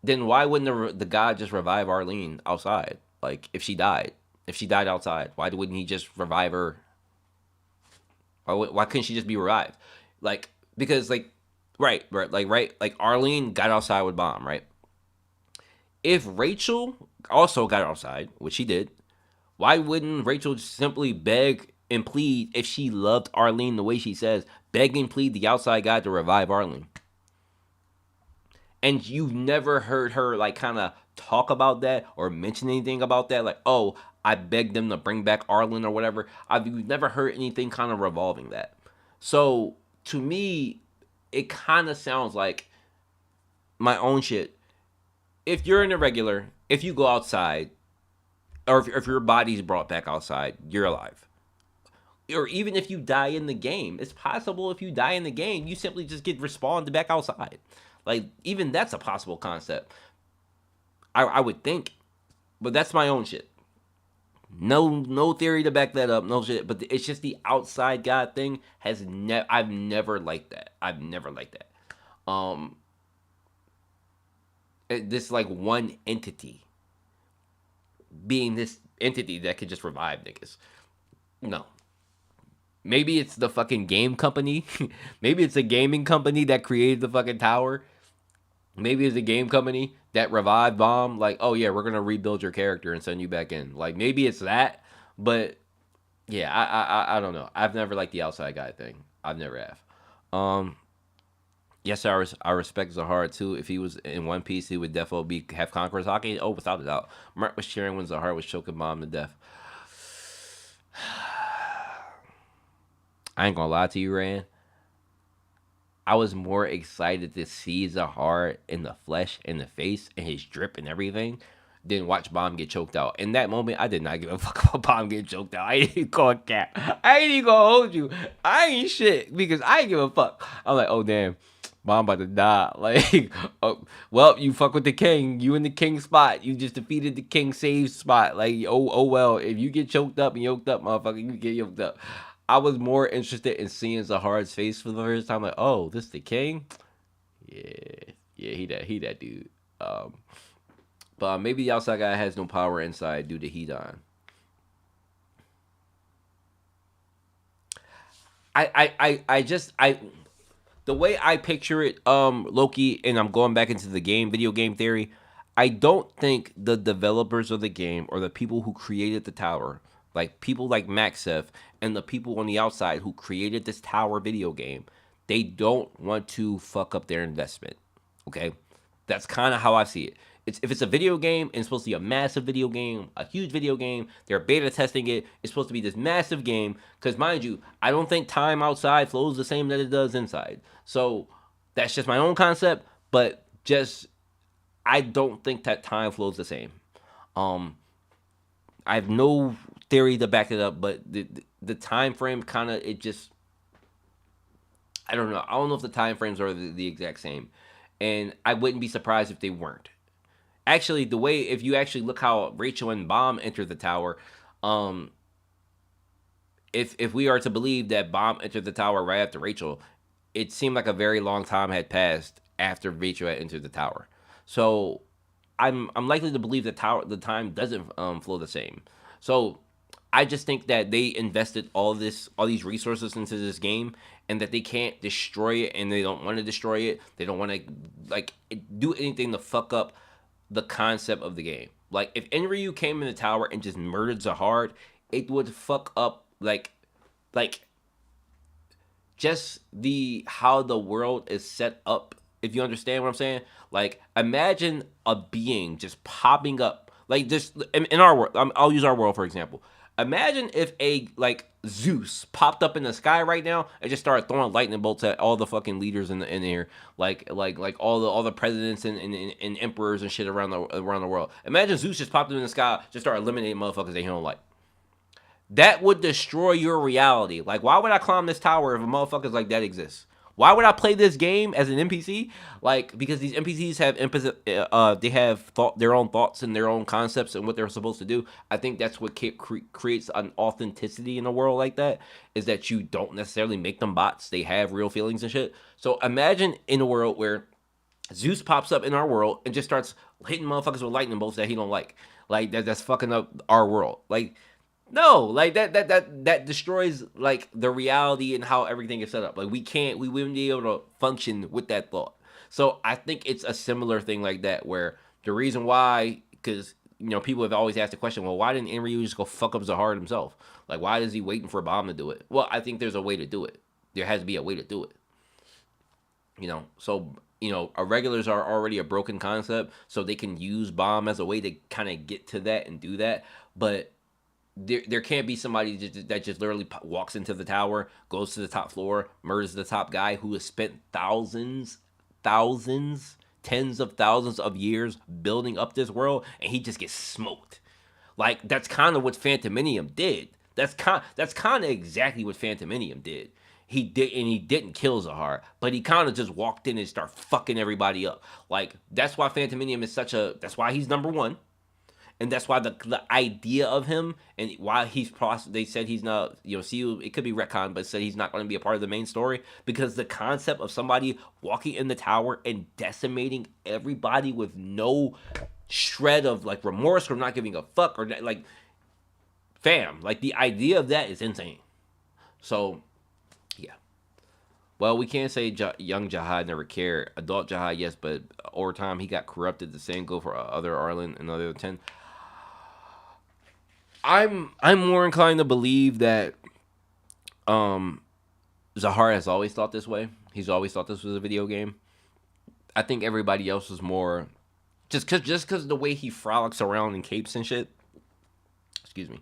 then why wouldn't the god just revive Arlene outside? Like if she died outside, why wouldn't he just revive her? Or why couldn't she just be revived? Like because like right, like Arlene got outside with Bomb, right? If Rachel also got outside, which she did, why wouldn't Rachel simply beg and plead if she loved Arlene the way she says, beg and plead the outside guy to revive Arlene? And you've never heard her like kind of talk about that or mention anything about that, like, oh, I begged them to bring back Arlen or whatever. I've never heard anything kind of revolving that. So to me, it kind of sounds like my own shit. If you're an irregular, if you go outside, or if your body's brought back outside, you're alive. Or even if you die in the game, it's possible if you die in the game, you simply just get respawned back outside. Like, even that's a possible concept. I would think. But that's my own shit. No theory to back that up, no shit. But it's just the outside God thing I've never liked that. I've never liked that. um this like one entity being this entity that could just revive niggas. No. Maybe it's the fucking game company. Maybe it's a gaming company that created the fucking tower. Maybe it's a game company that revived Bomb. Like, oh yeah, we're gonna rebuild your character and send you back in. Like maybe it's that. But yeah, I don't know. I've never liked the outside guy thing. I've never have. Um, yes, I respect Zahara too. If he was in One Piece, he would definitely have Conqueror's Haki. Oh, without a doubt. Mark was cheering when Zahara was choking Bomb to death. I ain't gonna lie to you, Rand. I was more excited to see Zahar in the flesh, in the face, and his drip and everything than watch Bomb get choked out. In that moment, I did not give a fuck about Bomb getting choked out. I ain't even going cap. I ain't even gonna hold you. I ain't shit because I ain't give a fuck. I'm like, oh damn, Bomb about to die. Like, oh, well, you fuck with the king. You in the king spot. You just defeated the king save spot. Like, oh well, if you get choked up and yoked up, motherfucker, you get yoked up. I was more interested in seeing Zahar's face for the first time. Like, oh, this the king? Yeah, yeah, he that dude. Um, but maybe the outside guy has no power inside due to heat on. I the way I picture it, Loki, and I'm going back into the video game theory. I don't think the developers of the game or the people who created the tower, like people like Maxef and the people on the outside who created this tower video game, they don't want to fuck up their investment. Okay, that's kind of how I see it. If it's a video game and it's supposed to be a massive video game, a huge video game, they're beta testing it. It's supposed to be this massive game. Because mind you, I don't think time outside flows the same that it does inside. So that's just my own concept. But just I don't think that time flows the same. Um, I have no theory to back it up, but the time frame kind of it just I don't know. I don't know if the time frames are the exact same, and I wouldn't be surprised if they weren't. Actually, the way if you actually look how Rachel and Bomb entered the tower, um, if we are to believe that Bomb entered the tower right after Rachel, it seemed like a very long time had passed after Rachel had entered the tower. So I'm likely to believe the time doesn't flow the same. So I just think that they invested all these resources into this game, and that they can't destroy it, and they don't want to destroy it. They don't want to like do anything to fuck up the concept of the game. Like if Enryu came in the tower and just murdered Zahard, it would fuck up like just the how the world is set up. If you understand what I'm saying, like imagine a being just popping up, like just in our world. I'll use our world for example. Imagine if a like Zeus popped up in the sky right now and just started throwing lightning bolts at all the fucking leaders in here, like all the presidents and emperors and shit around the world. Imagine Zeus just popped up in the sky, just started eliminating motherfuckers that he don't like. That would destroy your reality. Like, why would I climb this tower if a motherfuckers like that exists? Why would I play this game as an NPC? Like, because these NPCs have they have their own thoughts and their own concepts and what they're supposed to do. I think that's what creates an authenticity in a world like that. Is that you don't necessarily make them bots; they have real feelings and shit. So imagine in a world where Zeus pops up in our world and just starts hitting motherfuckers with lightning bolts that he don't like. Like that's fucking up our world. Like no, like that destroys like the reality and how everything is set up. Like we wouldn't be able to function with that thought. So I think it's a similar thing like that where the reason why, because people have always asked the question, well, why didn't Enryu just go fuck up Zahar himself? Like why is he waiting for a bomb to do it? Well, I think there's a way to do it. There has to be a way to do it. So irregulars are already a broken concept, so they can use bomb as a way to kind of get to that and do that, but there can't be somebody that just literally walks into the tower, goes to the top floor, murders the top guy who has spent thousands, tens of thousands of years building up this world, and he just gets smoked. Like that's kind of what Phantominium did. That's kind of exactly what Phantominium did. He didn't kill Zahar, but he kind of just walked in and started fucking everybody up. Like that's why Phantominium is that's why he's number one. and that's why the idea of him and why they said he's not, see, it could be retcon, but said he's not going to be a part of the main story because the concept of somebody walking in the tower and decimating everybody with no shred of like remorse or not giving a fuck or like, fam, like the idea of that is insane. So yeah. Well, we can't say young Jihad never cared. Adult Jihad, yes, but over time he got corrupted. The same go for other Arlen and other 10. I'm more inclined to believe that Zahar has always thought this way. He's always thought this was a video game. I think everybody else was more just cause of the way he frolics around in capes and shit. Excuse me.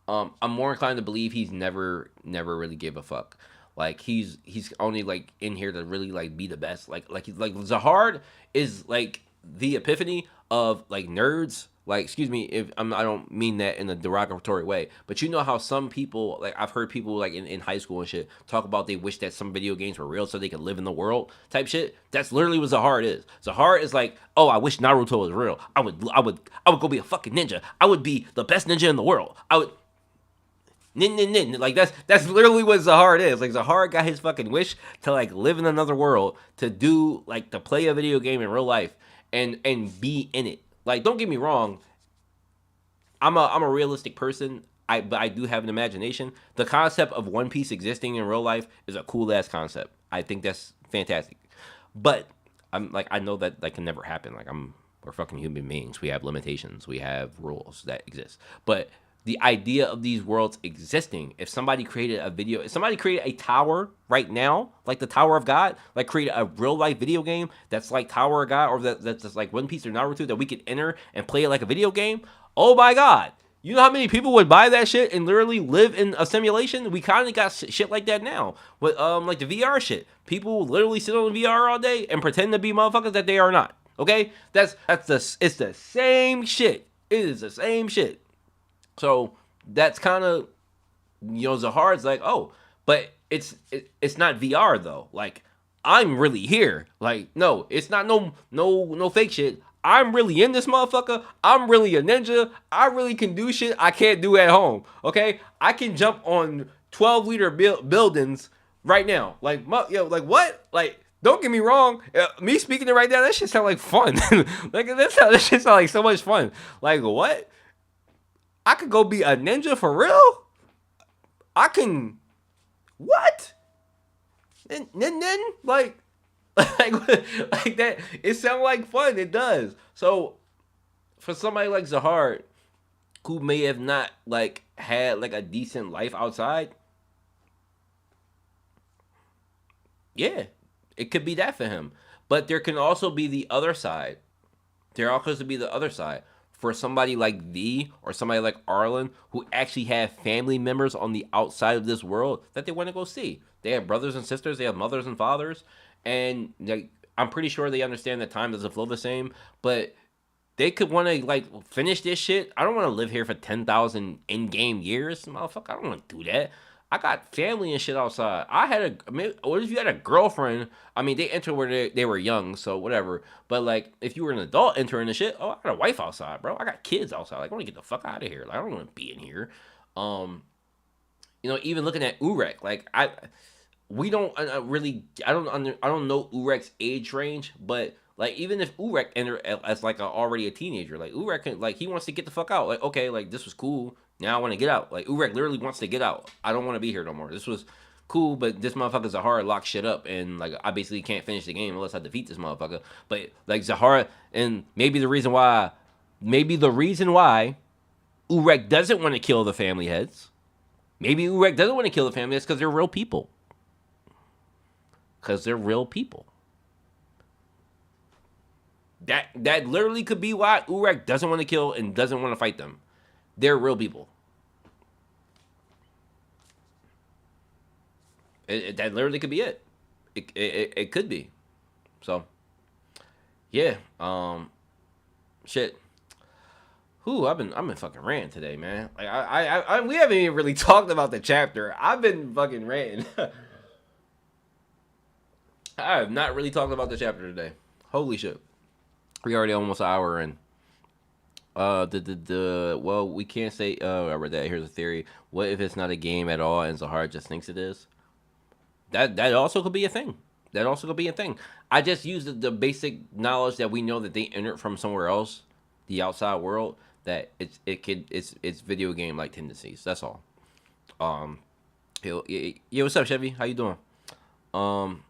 I'm more inclined to believe he's never really gave a fuck. Like he's only like in here to really like be the best. Like Zahard is like the epiphany of like nerds. Like, excuse me if I don't mean that in a derogatory way, but you know how some people, like I've heard people like in high school and shit talk about they wish that some video games were real so they could live in the world type shit. That's literally what Zahard is. Zahard is like, oh, I wish Naruto was real. I would go be a fucking ninja. I would be the best ninja in the world. I would nin. Like that's literally what Zahard is. Like Zahard got his fucking wish to like live in another world, to do like to play a video game in real life and be in it. Like, don't get me wrong, I'm a realistic person. But I do have an imagination. The concept of One Piece existing in real life is a cool ass concept. I think that's fantastic. But I'm like, I know that can never happen. Like we're fucking human beings. We have limitations. We have rules that exist. But the idea of these worlds existing, if somebody created a tower right now, like the Tower of God, like created a real life video game that's like Tower of God, or that's just like One Piece or Naruto that we could enter and play it like a video game. Oh my God. You know how many people would buy that shit and literally live in a simulation? We kind of got shit like that now. With like the VR shit. People literally sit on VR all day and pretend to be motherfuckers that they are not. Okay? It's the same shit. It is the same shit. So that's kind of, Zahard's like, oh, but it's not VR though. Like, I'm really here. Like, no, it's not no fake shit. I'm really in this motherfucker. I'm really a ninja. I really can do shit I can't do at home. Okay, I can jump on 12-liter buildings right now. Like, like what? Like, don't get me wrong. Me speaking it right now, that shit sound like fun. Like that shit sound like so much fun. Like what? I could go be a ninja for real? I can. What? Then like like that. It sounds like fun. It does. So for somebody like Zahard, who may have not like had like a decent life outside, yeah, it could be that for him. But there can also be the other side. There also could be the other side for somebody like thee or somebody like Arlen who actually have family members on the outside of this world that they want to go see. They have brothers and sisters, they have mothers and fathers, and like I'm pretty sure they understand that time doesn't flow the same, but they could want to like finish this shit. I don't want to live here for 10,000 in-game years, motherfucker. I don't want to do that. I got family and shit outside. What if you had a girlfriend? I mean, they entered where they were young, so whatever. But like, if you were an adult entering the shit, oh, I got a wife outside, bro. I got kids outside. Like, I want to get the fuck out of here. Like, I don't want to be in here. Even looking at Urek, like we don't really. I don't know Urek's age range, but like even if Urek entered as like already a teenager, like Urek can, like he wants to get the fuck out. Like okay, like this was cool. Now I want to get out. Like Urek literally wants to get out. I don't want to be here no more. This was cool, but this motherfucker's Zahara lock shit up, and like I basically can't finish the game unless I defeat this motherfucker. But like Zahara, and maybe the reason why Urek doesn't want to kill the family heads. Maybe Urek doesn't want to kill the family heads because they're real people. Because they're real people. That literally could be why Urek doesn't want to kill and doesn't want to fight them. They're real people. That literally could be it. It could be. So, yeah. Shit. I've been fucking ranting today, man. Like we haven't even really talked about the chapter. I've been fucking ranting. I have not really talked about the chapter today. Holy shit. We already almost an hour in. Well, we can't say. I read that. Here's a theory. What if it's not a game at all and Zahar just thinks it is? That also could be a thing. That also could be a thing. I just use the basic knowledge that we know that they entered from somewhere else, the outside world. That it's video game like tendencies. That's all. Um, yo, what's up, Chevy? How you doing? Um,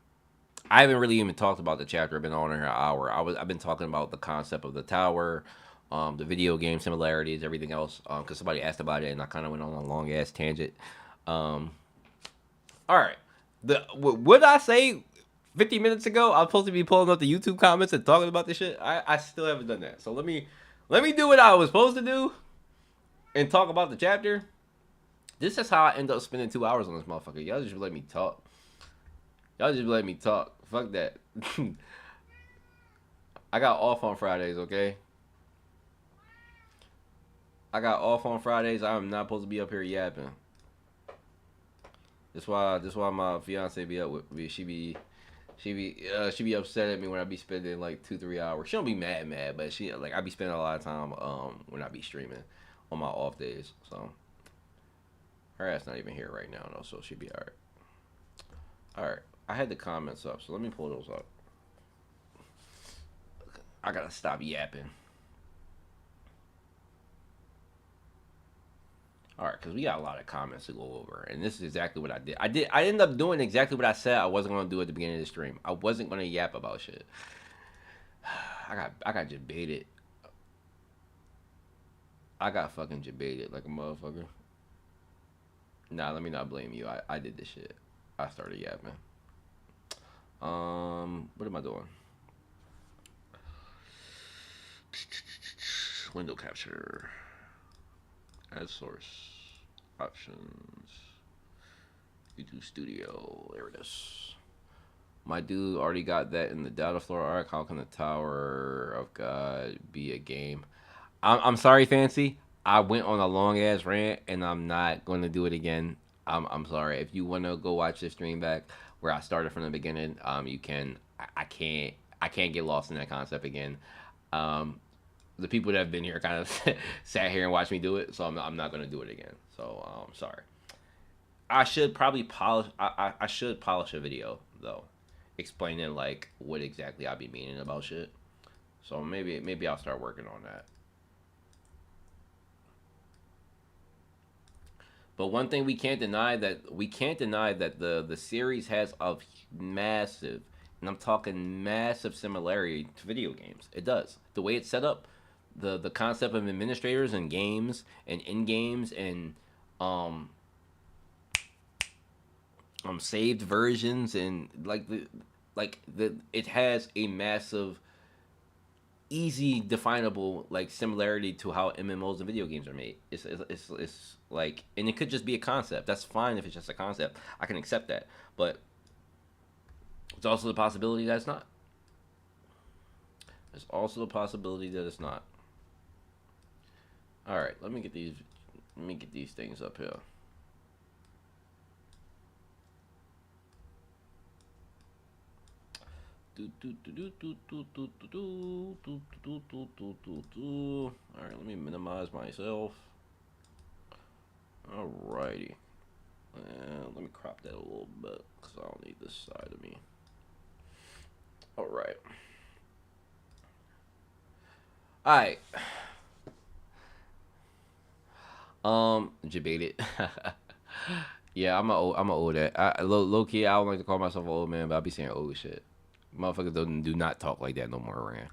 I haven't really even talked about the chapter. I've been on here an hour. I've been talking about the concept of the tower, the video game similarities, everything else. Because somebody asked about it, and I kind of went on a long ass tangent. Um, all right. What I say 50 minutes ago? I'm supposed to be pulling up the YouTube comments and talking about this shit. I still haven't done that. So let me do what I was supposed to do and talk about the chapter. This is how I end up spending 2 hours on this motherfucker. Y'all just let me talk. Y'all just let me talk. Fuck that. I got off on Fridays, okay? I got off on Fridays. I'm not supposed to be up here yapping. That's why my fiance be up with me. She be upset at me when I be spending like 2-3 hours. She don't be mad, but she like I be spending a lot of time when I be streaming on my off days. So her ass not even here right now though, so she be alright. Alright. I had the comments up, so let me pull those up. I gotta stop yapping. All right, because we got a lot of comments to go over, and this is exactly what I did. I ended up doing exactly what I said I wasn't gonna do at the beginning of the stream. I wasn't gonna yap about shit. I got debated. I got fucking debated like a motherfucker. Nah, let me not blame you. I did this shit. I started yapping. What am I doing? Window capture. Add source. Options. YouTube Studio. There it is. My dude already got that in the data floor arc. How can the Tower of God be a game? I'm sorry, Fancy. I went on a long ass rant, and I'm not going to do it again. I'm sorry. If you want to go watch this stream back where I started from the beginning, you can. I can't get lost in that concept again. The people that have been here kind of sat here and watched me do it, so I'm not going to do it again. So sorry. I should probably polish. I should polish a video though, explaining like what exactly I be meaning about shit. So maybe I'll start working on that. But one thing we can't deny that the series has a massive, and I'm talking massive similarity to video games. It does. The way it's set up, the concept of administrators and games and in games and um saved versions and like the it has a massive easy definable like similarity to how MMOs and video games are made. It's like, and it could just be a concept. That's fine if it's just a concept. I can accept that. But it's also the possibility that it's not. There's also the possibility that it's not. All right, let me get these things up here. All right, let me minimize myself. Alrighty. Let me crop that a little bit because I don't need this side of me. Alright. Alright. Debated. Yeah, I'm a old low key. I don't like to call myself an old man, but I be saying old shit. Motherfuckers do not talk like that no more around.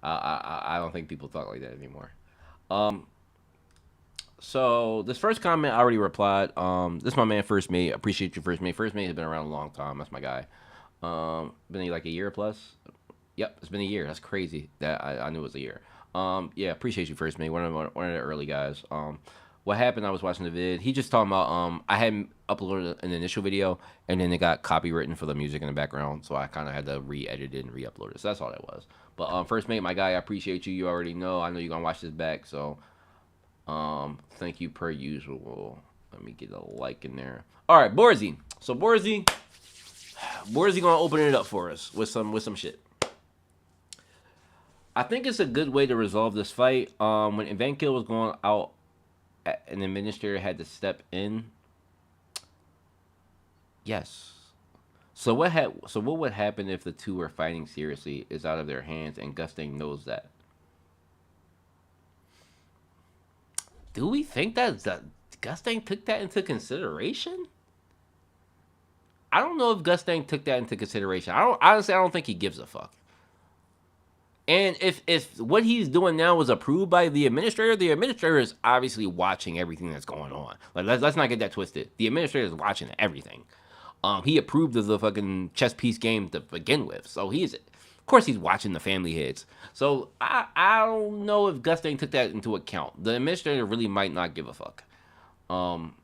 I don't think people talk like that anymore. So this first comment I already replied. This is my man First Mate. Appreciate you, First Mate. First Mate has been around a long time. That's my guy. Been like a year plus. Yep, it's been a year. That's crazy. That I knew it was a year. Yeah, appreciate you, First Mate. One of the early guys. What happened? I was watching the vid. He just talking about I hadn't uploaded an initial video, and then it got copywritten for the music in the background, so I kind of had to re-edit it and re-upload it. So that's all that was. But First Mate, my guy, I appreciate you. You already know. I know you're gonna watch this back, so thank you per usual. Let me get a like in there. All right, Borzy. So Borzy gonna open it up for us with some shit. I think it's a good way to resolve this fight. When Evankill was going out, and the administrator had to step in. Yes. So what would happen if the two were fighting seriously is out of their hands and Gusting knows that? Do we think that Gusting took that into consideration? I don't know if Gusting took that into consideration. I don't think he gives a fuck. And if what he's doing now was approved by the administrator is obviously watching everything that's going on. Like let's not get that twisted. The administrator is watching everything. He approved of the fucking chess piece game to begin with, so of course, he's watching the family heads. So I don't know if Gusting took that into account. The administrator really might not give a fuck. Um,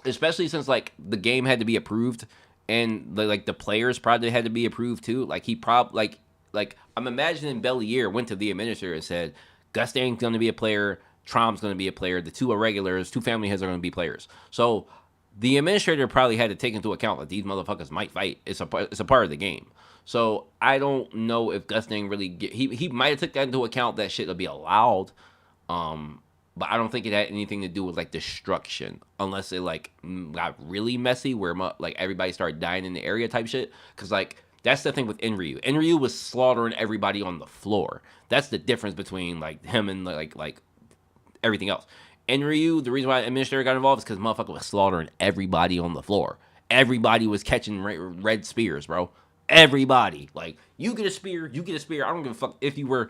Especially since like the game had to be approved and like the players probably had to be approved too. Like he probably like I'm imagining Bellier went to the administrator and said, Gustang's going to be a player, Trom's going to be a player, the two irregulars, two family heads are going to be players. So the administrator probably had to take into account that these motherfuckers might fight. It's a part of the game. So I don't know if Gusting really he might have took that into account that shit will be allowed. Um, but I don't think it had anything to do with like destruction, unless it like got really messy where like everybody started dying in the area type shit. Because like that's the thing with Enryu. Enryu was slaughtering everybody on the floor. That's the difference between like him and like everything else. Enryu, the reason why the administrator got involved is because motherfucker was slaughtering everybody on the floor. Everybody was catching red spears, bro. Everybody. Like, you get a spear, you get a spear. I don't give a fuck if you were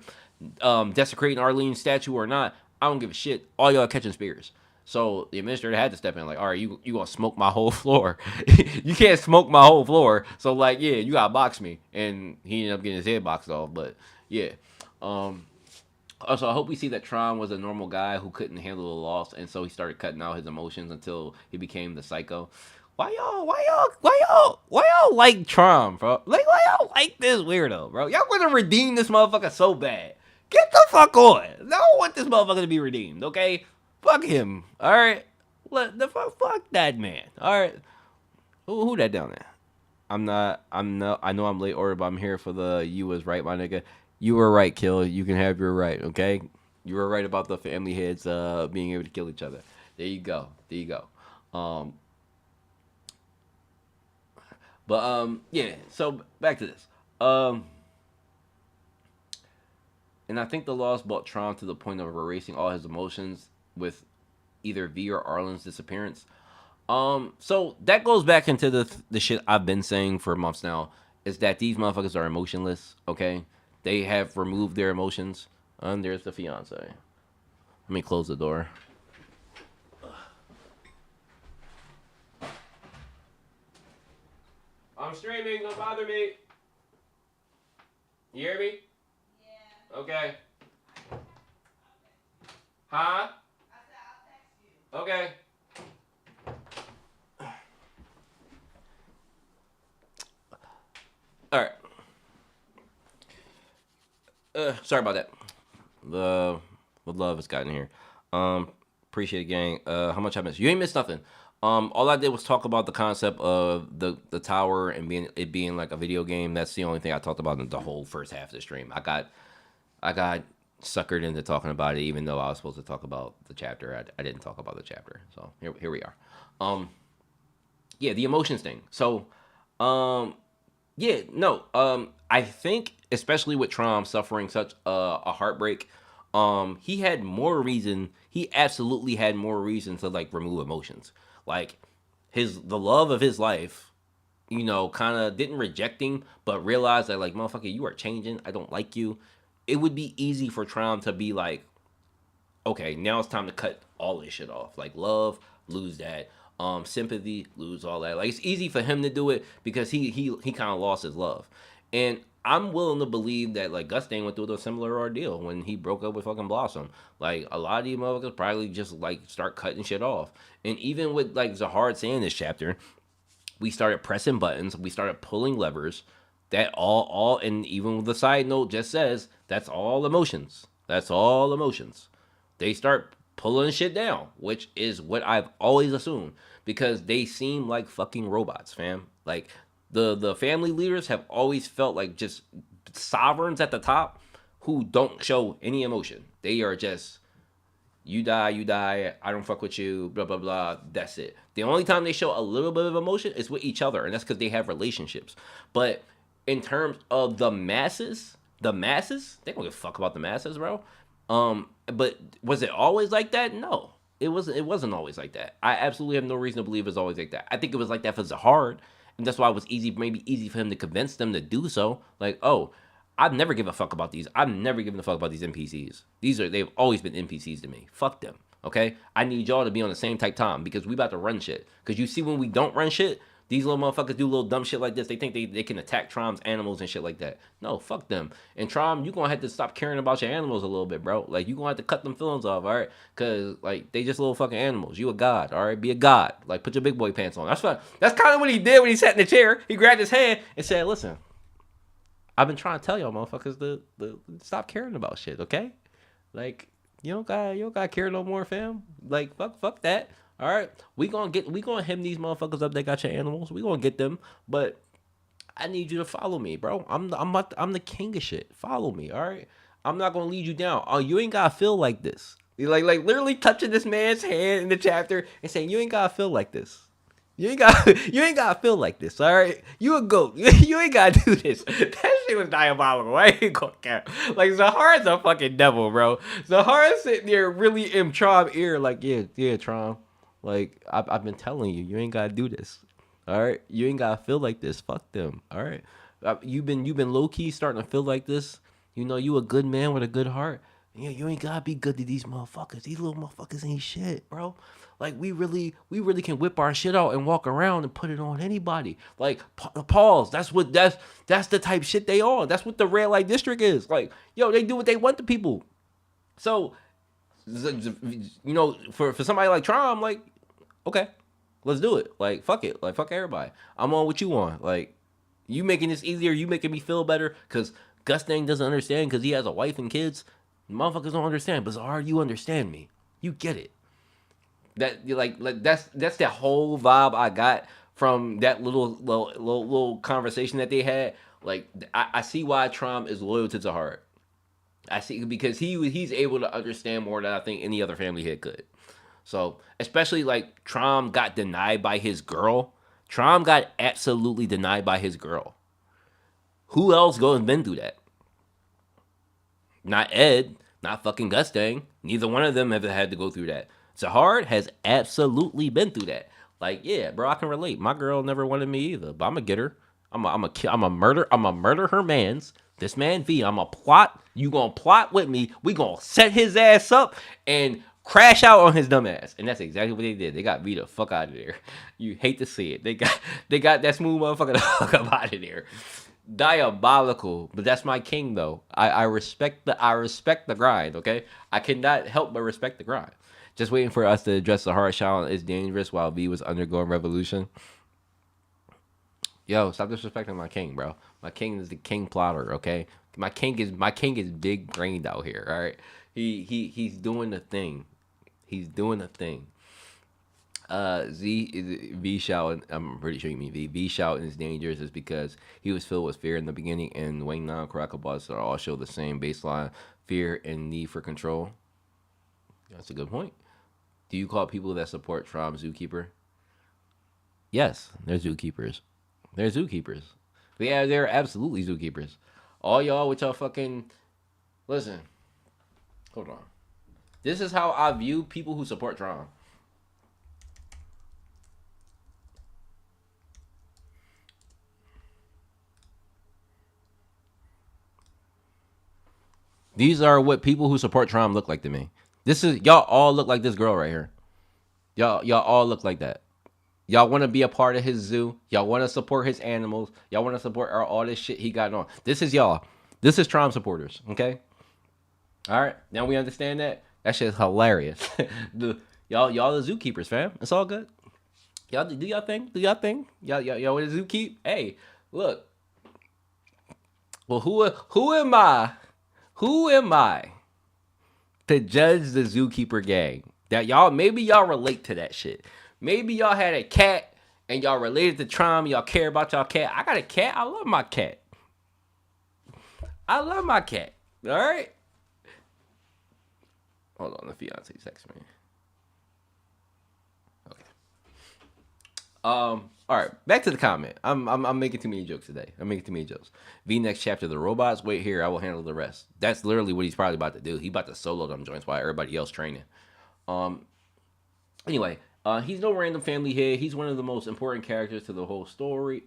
desecrating Arlene's statue or not. I don't give a shit. All y'all catching spears. So the administrator had to step in, like, all right, you gonna smoke my whole floor. You can't smoke my whole floor. So like, yeah, you gotta box me. And he ended up getting his head boxed off. But yeah. Also, I hope we see that Tron was a normal guy who couldn't handle the loss, and so he started cutting out his emotions until he became the psycho. Why y'all like Tron, bro? Like, why y'all like this weirdo, bro? Y'all want to redeem this motherfucker so bad. Get the fuck on. I don't want this motherfucker to be redeemed, okay? Fuck him, all right? Fuck that man, all right? Who that down there? I know I'm late order, but I'm here for the you was right, my nigga. You were right, Kill. You can have your right, okay? You were right about the family heads being able to kill each other. There you go. There you go. Um, yeah. So back to this. And I think the loss brought Tron to the point of erasing all his emotions with either V or Arlen's disappearance. So that goes back into the shit I've been saying for months now. Is that these motherfuckers are emotionless? Okay, they have removed their emotions. And there's the fiance. Let me close the door. I'm streaming. Don't bother me. You hear me? Yeah. Okay. Huh? Okay. All right. Sorry about that. The love has gotten here. Appreciate it, gang. How much I missed? You ain't missed nothing. All I did was talk about the concept of the tower and being like a video game. That's the only thing I talked about in the whole first half of the stream. I got suckered into talking about it, even though I was supposed to talk about the chapter. I didn't talk about the chapter. So here we are. Yeah, the emotions thing. So, yeah, no. I think especially with Trom suffering such a heartbreak, he had more reason. He absolutely had more reason to like remove emotions. Like the love of his life, kind of didn't reject him, but realized that like motherfucker, you are changing. I don't like you. It would be easy for Trom to be like, okay, now it's time to cut all this shit off. Like love, lose that. Sympathy, lose all that. Like it's easy for him to do it because he kind of lost his love. And I'm willing to believe that like Gustain went through a similar ordeal when he broke up with fucking Blossom. Like a lot of these motherfuckers probably just like start cutting shit off. And even with like Zahard saying this chapter, we started pressing buttons, we started pulling levers. That all and even with the side note just says that's all emotions. That's all emotions. They start pulling shit down, which is what I've always assumed because they seem like fucking robots, fam. Like the family leaders have always felt like just sovereigns at the top who don't show any emotion. They are just you die, you die. I don't fuck with you. Blah blah blah. That's it. The only time they show a little bit of emotion is with each other, and that's because they have relationships. But in terms of the masses, they don't give a fuck about the masses, bro. But was it always like that? No, it wasn't. It wasn't always like that. I absolutely have no reason to believe it was always like that. I think it was like that for Zahard, and that's why it was easy, maybe easy for him to convince them to do so. Like, oh, I've never given a fuck about these. I've never given a fuck about these NPCs. They've always been NPCs to me. Fuck them. Okay? I need y'all to be on the same type time because we about to run shit. Because you see when we don't run shit, these little motherfuckers do little dumb shit like this. They think they can attack Trom's animals and shit like that. No, fuck them. And Trom, you gonna have to stop caring about your animals a little bit, bro. Like, you gonna have to cut them feelings off, all right? Because, like, they just little fucking animals. You a god, all right? Be a god. Like, put your big boy pants on. That's fine. That's kind of what he did when he sat in the chair. He grabbed his hand and said, listen, I've been trying to tell y'all motherfuckers to stop caring about shit, okay? Like, you don't gotta care no more, fam. Like, fuck that. All right, we gonna hem these motherfuckers up. They got your animals. We gonna get them, but I need you to follow me, bro. I'm the king of shit. Follow me, all right. I'm not gonna lead you down. Oh, you ain't gotta feel like this. Like literally touching this man's hand in the chapter and saying you ain't gotta feel like this. You ain't gotta feel like this, all right? You a goat. You ain't gotta do this. That shit was diabolical. I ain't gonna cap. Like Zahar's a fucking devil, bro. Zahar's sitting there really in Trom's ear, like, yeah, Trom. Like I've been telling you, you ain't gotta do this. All right, you ain't gotta feel like this. Fuck them. All right, you've been low key starting to feel like this. You know you a good man with a good heart. Yeah, you ain't gotta be good to these motherfuckers. These little motherfuckers ain't shit, bro. Like we really can whip our shit out and walk around and put it on anybody. Like pause. That's the type shit they on. That's what the red light district is. Like yo, they do what they want to people. So you know, for somebody like Trom, like okay, let's do it. Like fuck it. Like fuck everybody. I'm on what you want. Like you making this easier. You making me feel better because Gustang doesn't understand because he has a wife and kids. Motherfuckers don't understand. But Zahar, you understand me. You get it. That like that's the whole vibe I got from that little conversation that they had. Like I see why Trom is loyal to Zahar. I see because he's able to understand more than I think any other family head could. So especially like Trom got denied by his girl. Trom got absolutely denied by his girl. Who else goes been through that? Not Ed, not fucking Gustang. Neither one of them ever had to go through that. Zahard has absolutely been through that. Like, yeah, bro, I can relate. My girl never wanted me either, but I'm gonna get her. I'm a murder her man's. This man V. I'm a plot. You gonna plot with me? We gonna set his ass up and crash out on his dumb ass. And that's exactly what they did. They got V the fuck out of there. You hate to see it. They got that smooth motherfucker the fuck up out of there. Diabolical, but that's my king though. I respect the grind. Okay, I cannot help but respect the grind. Just waiting for us to address the hard challenge is dangerous while V was undergoing revolution. Yo, stop disrespecting my king, bro. My king is the king plotter. Okay, my king is big brained out here. All right, he's doing the thing. He's doing the thing. V shouting. I'm pretty sure you mean V. V shouting is dangerous is because he was filled with fear in the beginning, and Wayne Non Caracabas all show the same baseline fear and need for control. That's a good point. Do you call people that support Trom zookeeper? Yes, they're zookeepers. They're zookeepers. Yeah, they're absolutely zookeepers. All y'all with y'all fucking listen. Hold on. This is how I view people who support Trom. These are what people who support Trom look like to me. This is y'all all look like this girl right here. Y'all all look like that. Y'all want to be a part of his zoo. Y'all want to support his animals. Y'all want to support all this shit he got on. This is y'all. This is Trom supporters. Okay. All right. Now we understand that. That shit's hilarious. y'all the zookeepers, fam. It's all good. Y'all do y'all thing. Do y'all thing. Y'all with a zookeep. Hey, look. Well, who am I? Who am I to judge the zookeeper gang? That y'all maybe y'all relate to that shit. Maybe y'all had a cat and y'all related to Trom. Y'all care about y'all cat. I got a cat. I love my cat. I love my cat. All right. Hold on, the fiance text me. Okay. All right, back to the comment. I'm making too many jokes today. I'm making too many jokes. V next chapter, the robots. Wait here, I will handle the rest. That's literally what he's probably about to do. He about to solo them joints while everybody else training. Um. Anyway, he's no random family head. He's one of the most important characters to the whole story.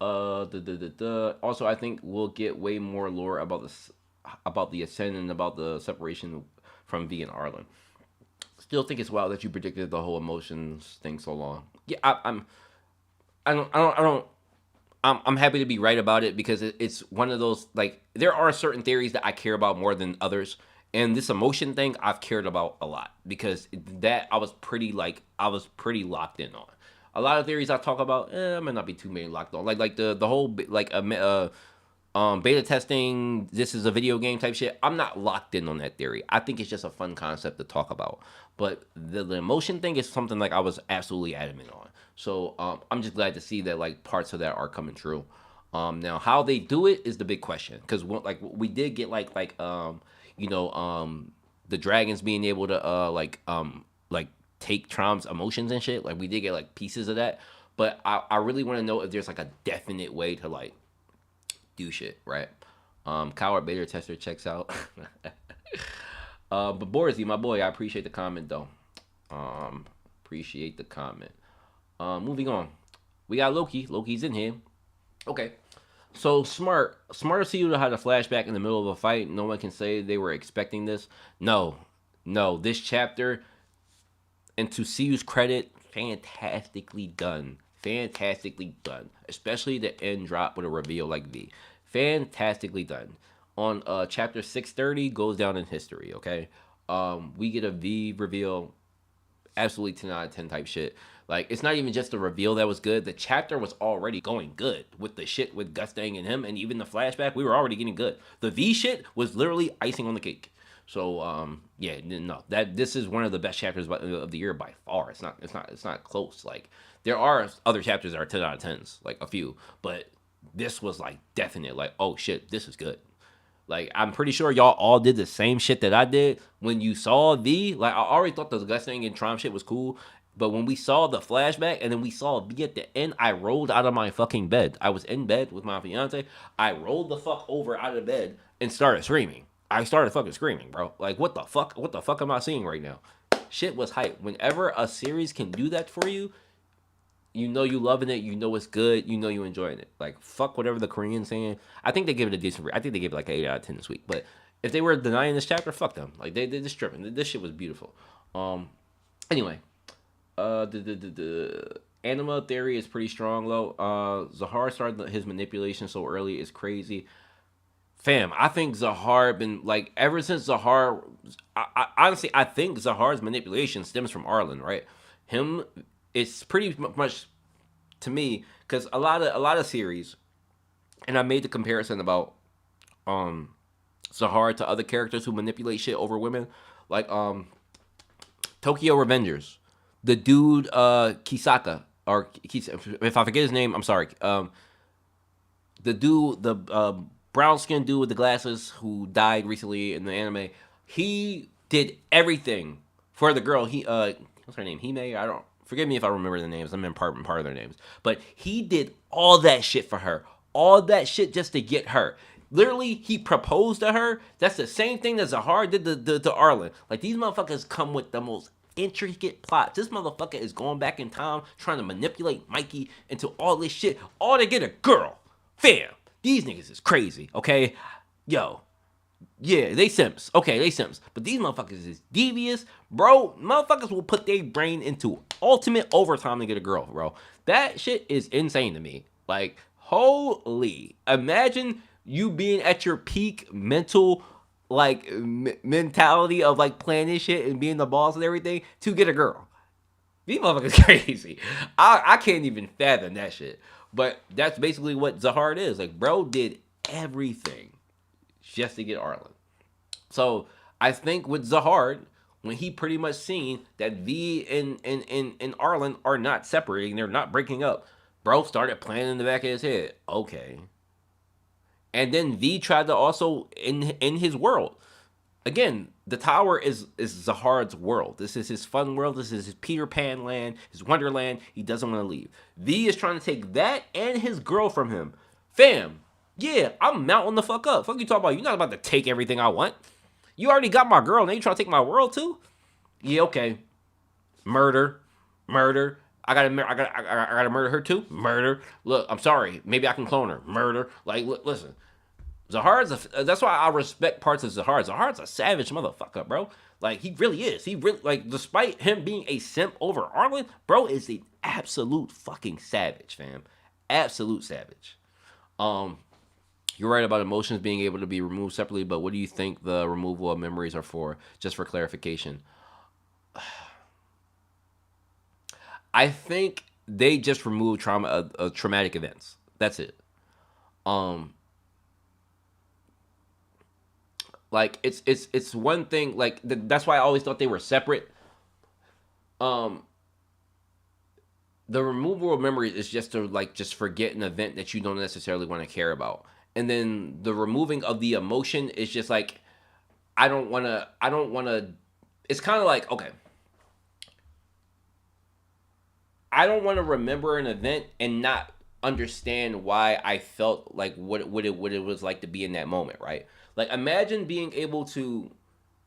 Also, I think we'll get way more lore about this, about the ascent and about the separation from V and Arlen. Still think it's wild that you predicted the whole emotions thing so long. Yeah, I don't. I'm happy to be right about it because it's one of those like there are certain theories that I care about more than others, and this emotion thing I've cared about a lot because that I was pretty locked in on. A lot of theories I talk about, I might not be too many locked on. Like the whole beta testing. This is a video game type shit. I'm not locked in on that theory. I think it's just a fun concept to talk about. But the emotion thing is something like I was absolutely adamant on. So I'm just glad to see that like parts of that are coming true. Now how they do it is the big question because like we did get you know the dragons being able to like take Trom's emotions and shit. Like we did get like pieces of that, but I really want to know if there's like a definite way to like do shit, right? Coward beta tester checks out. But Borzy, my boy, I appreciate the comment though. Appreciate the comment. Moving on. We got Loki. Loki's in here. Okay. So smart of CU had a flashback in the middle of a fight. No one can say they were expecting this. No, no. This chapter, and to CU's credit, fantastically done. Fantastically done. Especially the end drop with a reveal like V. Fantastically done. On chapter 630 goes down in history, okay? We get a V reveal, absolutely 10 out of 10 type shit. Like, it's not even just the reveal that was good. The chapter was already going good with the shit with Gustang and him, and even the flashback, we were already getting good. The V shit was literally icing on the cake. So, yeah, no, that this is one of the best chapters of the year by far. It's not close. Like, there are other chapters that are 10 out of 10s, like a few, but this was like definite. Like, oh shit, this is good. Like, I'm pretty sure y'all all did the same shit that I did when you saw V. Like, I already thought the Gusting and Trom shit was cool. But when we saw the flashback and then we saw V at the end, I rolled out of my fucking bed. I was in bed with my fiance. I rolled the fuck over out of bed and started screaming. I started fucking screaming, bro. Like, what the fuck? What the fuck am I seeing right now? Shit was hype. Whenever a series can do that for you, you know you loving it, you know it's good, you know you enjoying it. Like fuck whatever the Koreans saying. I think they give it a decent. I think they gave it like an 8 out of 10 this week. But if they were denying this chapter, fuck them. Like they just tripping. This shit was beautiful. Anyway, the anima theory is pretty strong though. Zahar started his manipulation so early is crazy. Fam, I think Zahar been like ever since Zahar. Honestly, I think Zahar's manipulation stems from Arlen, right? Him, it's pretty much to me because a lot of series, and I made the comparison about um Zahar to other characters who manipulate shit over women, like Tokyo Revengers, the dude Kisaka or if I forget his name, I'm sorry. The dude, the brown skinned dude with the glasses who died recently in the anime, he did everything for the girl. He what's her name? Hime. I don't forgive me if I remember the names. I'm in part of their names, but he did all that shit for her. All that shit just to get her. Literally, he proposed to her. That's the same thing that Zahar did to Arlen. Like these motherfuckers come with the most intricate plots. This motherfucker is going back in time trying to manipulate Mikey into all this shit, all to get a girl. Fam, these niggas is crazy, okay? Yo, yeah, they simps. Okay, they simps. But these motherfuckers is devious. Bro, motherfuckers will put their brain into ultimate overtime to get a girl, bro. That shit is insane to me. Like, holy. Imagine you being at your peak mental, like, mentality of, like, planning shit and being the boss and everything to get a girl. These motherfuckers crazy. I can't even fathom that shit. But that's basically what Zahar is. Like, bro did everything just to get Arlen. So I think with Zahar, when he pretty much seen that V and Arlen are not separating, they're not breaking up, bro started planning in the back of his head. Okay, And then V tried to also in his world. Again, the tower is Zahard's world. This is his fun world. This is his Peter Pan land, his Wonderland. He doesn't want to leave. V is trying to take that and his girl from him. Fam, yeah, I'm mounting the fuck up. Fuck you talking about? You're not about to take everything I want. You already got my girl. Now you trying to take my world too? Yeah, okay. Murder, murder. I gotta murder her too. Murder. Look, I'm sorry. Maybe I can clone her. Murder. Like, listen. That's why I respect parts of Zahar. Zahar's a savage motherfucker, bro. Like, he really is. He really, like, despite him being a simp over Arlen, bro is an absolute fucking savage, fam. Absolute savage. Um, you're right about emotions being able to be removed separately, but what do you think the removal of memories are for? Just for clarification, I think they just remove traumatic events. That's it. Um, like it's one thing. Like that's why I always thought they were separate. Um, the removal of memories is just to like just forget an event that you don't necessarily want to care about, and then the removing of the emotion is just like I don't want to. I don't want to. It's kind of like okay, I don't want to remember an event and not understand why I felt like what it was like to be in that moment, right? Like imagine being able to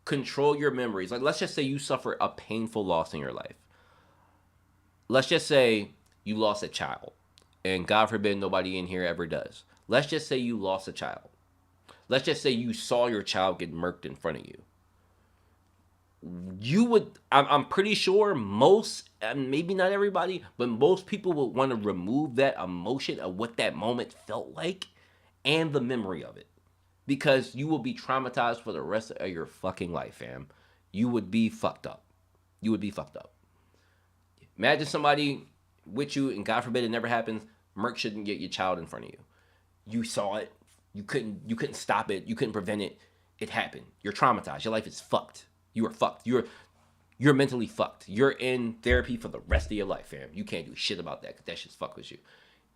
control your memories. Like let's just say you suffer a painful loss in your life. Let's just say you lost a child. And God forbid nobody in here ever does. Let's just say you lost a child. Let's just say you saw your child get murked in front of you. You would I'm pretty sure most maybe not everybody, but most people would want to remove that emotion of what that moment felt like and the memory of it because you will be traumatized for the rest of your fucking life, fam. You would be fucked up. You would be fucked up. Imagine somebody with you and God forbid it never happens, Merc shouldn't get your child in front of you. You saw it, you couldn't stop it, you couldn't prevent it. It happened. You're traumatized. Your life is fucked. You are fucked. You're mentally fucked. You're in therapy for the rest of your life, fam. You can't do shit about that because that shit's fucked with you.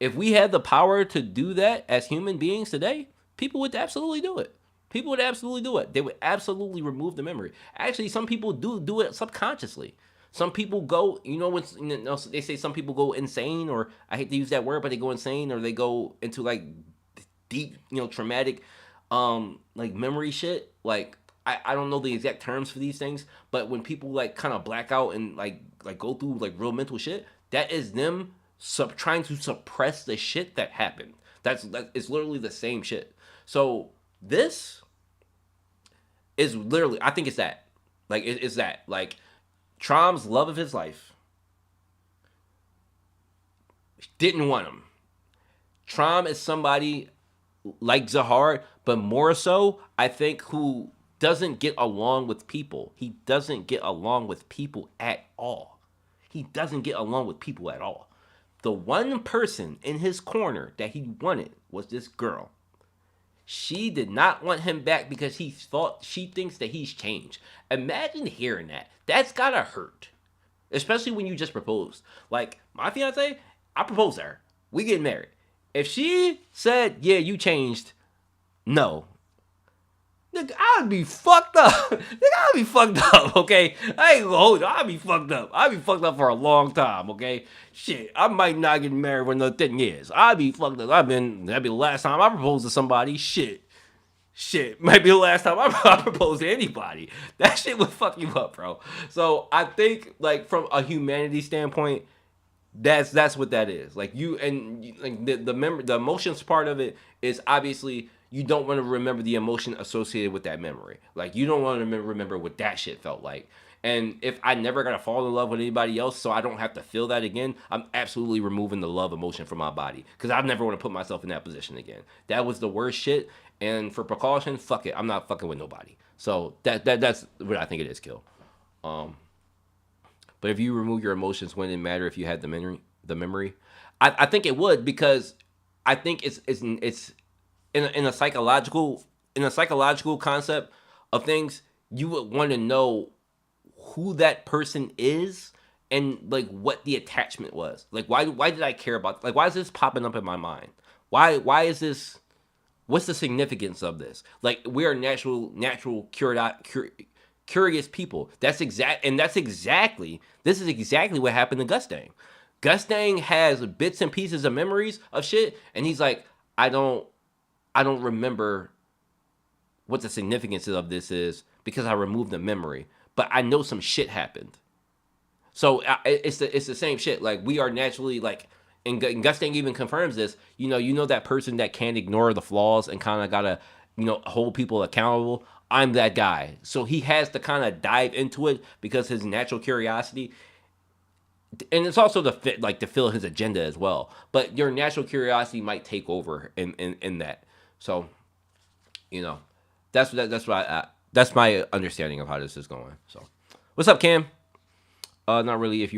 If we had the power to do that as human beings today, people would absolutely do it. People would absolutely do it. They would absolutely remove the memory. Actually, some people do it subconsciously. Some people go, when they say some people go insane, or I hate to use that word, but they go insane, or they go into like deep, traumatic, like memory shit. Like I don't know the exact terms for these things, but when people like kind of black out and like go through like real mental shit, that is them trying to suppress the shit that happened. It's literally the same shit. So this is literally, I think it's that. Like it's that. Like Trom's love of his life didn't want him. Trom is somebody like Zahar, but more so, I think, who doesn't get along with people. He doesn't get along with people at all. He doesn't get along with people at all. The one person in his corner that he wanted was this girl. She did not want him back because she thinks that he's changed. Imagine hearing that. That's gotta hurt. Especially when you just proposed. Like, my fiance, I proposed to her. We get married. If she said, yeah, you changed, no. Nigga, I'd be fucked up. Nigga, I'd be fucked up, okay? I ain't gonna hold you. I'd be fucked up. I'd be fucked up for a long time, okay? Shit, I might not get married when the thing is. I'd be fucked up. That'd be the last time I proposed to somebody. Shit, might be the last time I propose to anybody. That shit would fuck you up, bro. So I think, like, from a humanity standpoint, that's what that is. Like like the emotions part of it is obviously you don't want to remember the emotion associated with that memory. Like you don't want to remember what that shit felt like. And if I never gotta fall in love with anybody else, so I don't have to feel that again, I'm absolutely removing the love emotion from my body because I never want to put myself in that position again. That was the worst shit. And for precaution, fuck it, I'm not fucking with nobody. So that's what I think it is, Kill. Um, but if you remove your emotions, wouldn't it matter if you had the memory? The memory, I think it would because I think it's in a psychological concept of things. You would want to know who that person is and like what the attachment was. Like why did I care about? Like why is this popping up in my mind? Why is this? What's the significance of this? Like, we are curious people. This is exactly what happened to Gustang. Gustang has bits and pieces of memories of shit, and he's like, I don't remember what the significance of this is because I removed the memory, but I know some shit happened. So it's the same shit. Like, we are naturally like, and Gustang even confirms this. You know that person that can't ignore the flaws and kind of gotta hold people accountable. I'm that guy. So he has to kind of dive into it because his natural curiosity, and it's also to fit like to fill his agenda as well. But your natural curiosity might take over in that. So that's my understanding of how this is going. So, what's up, Cam? Not really. If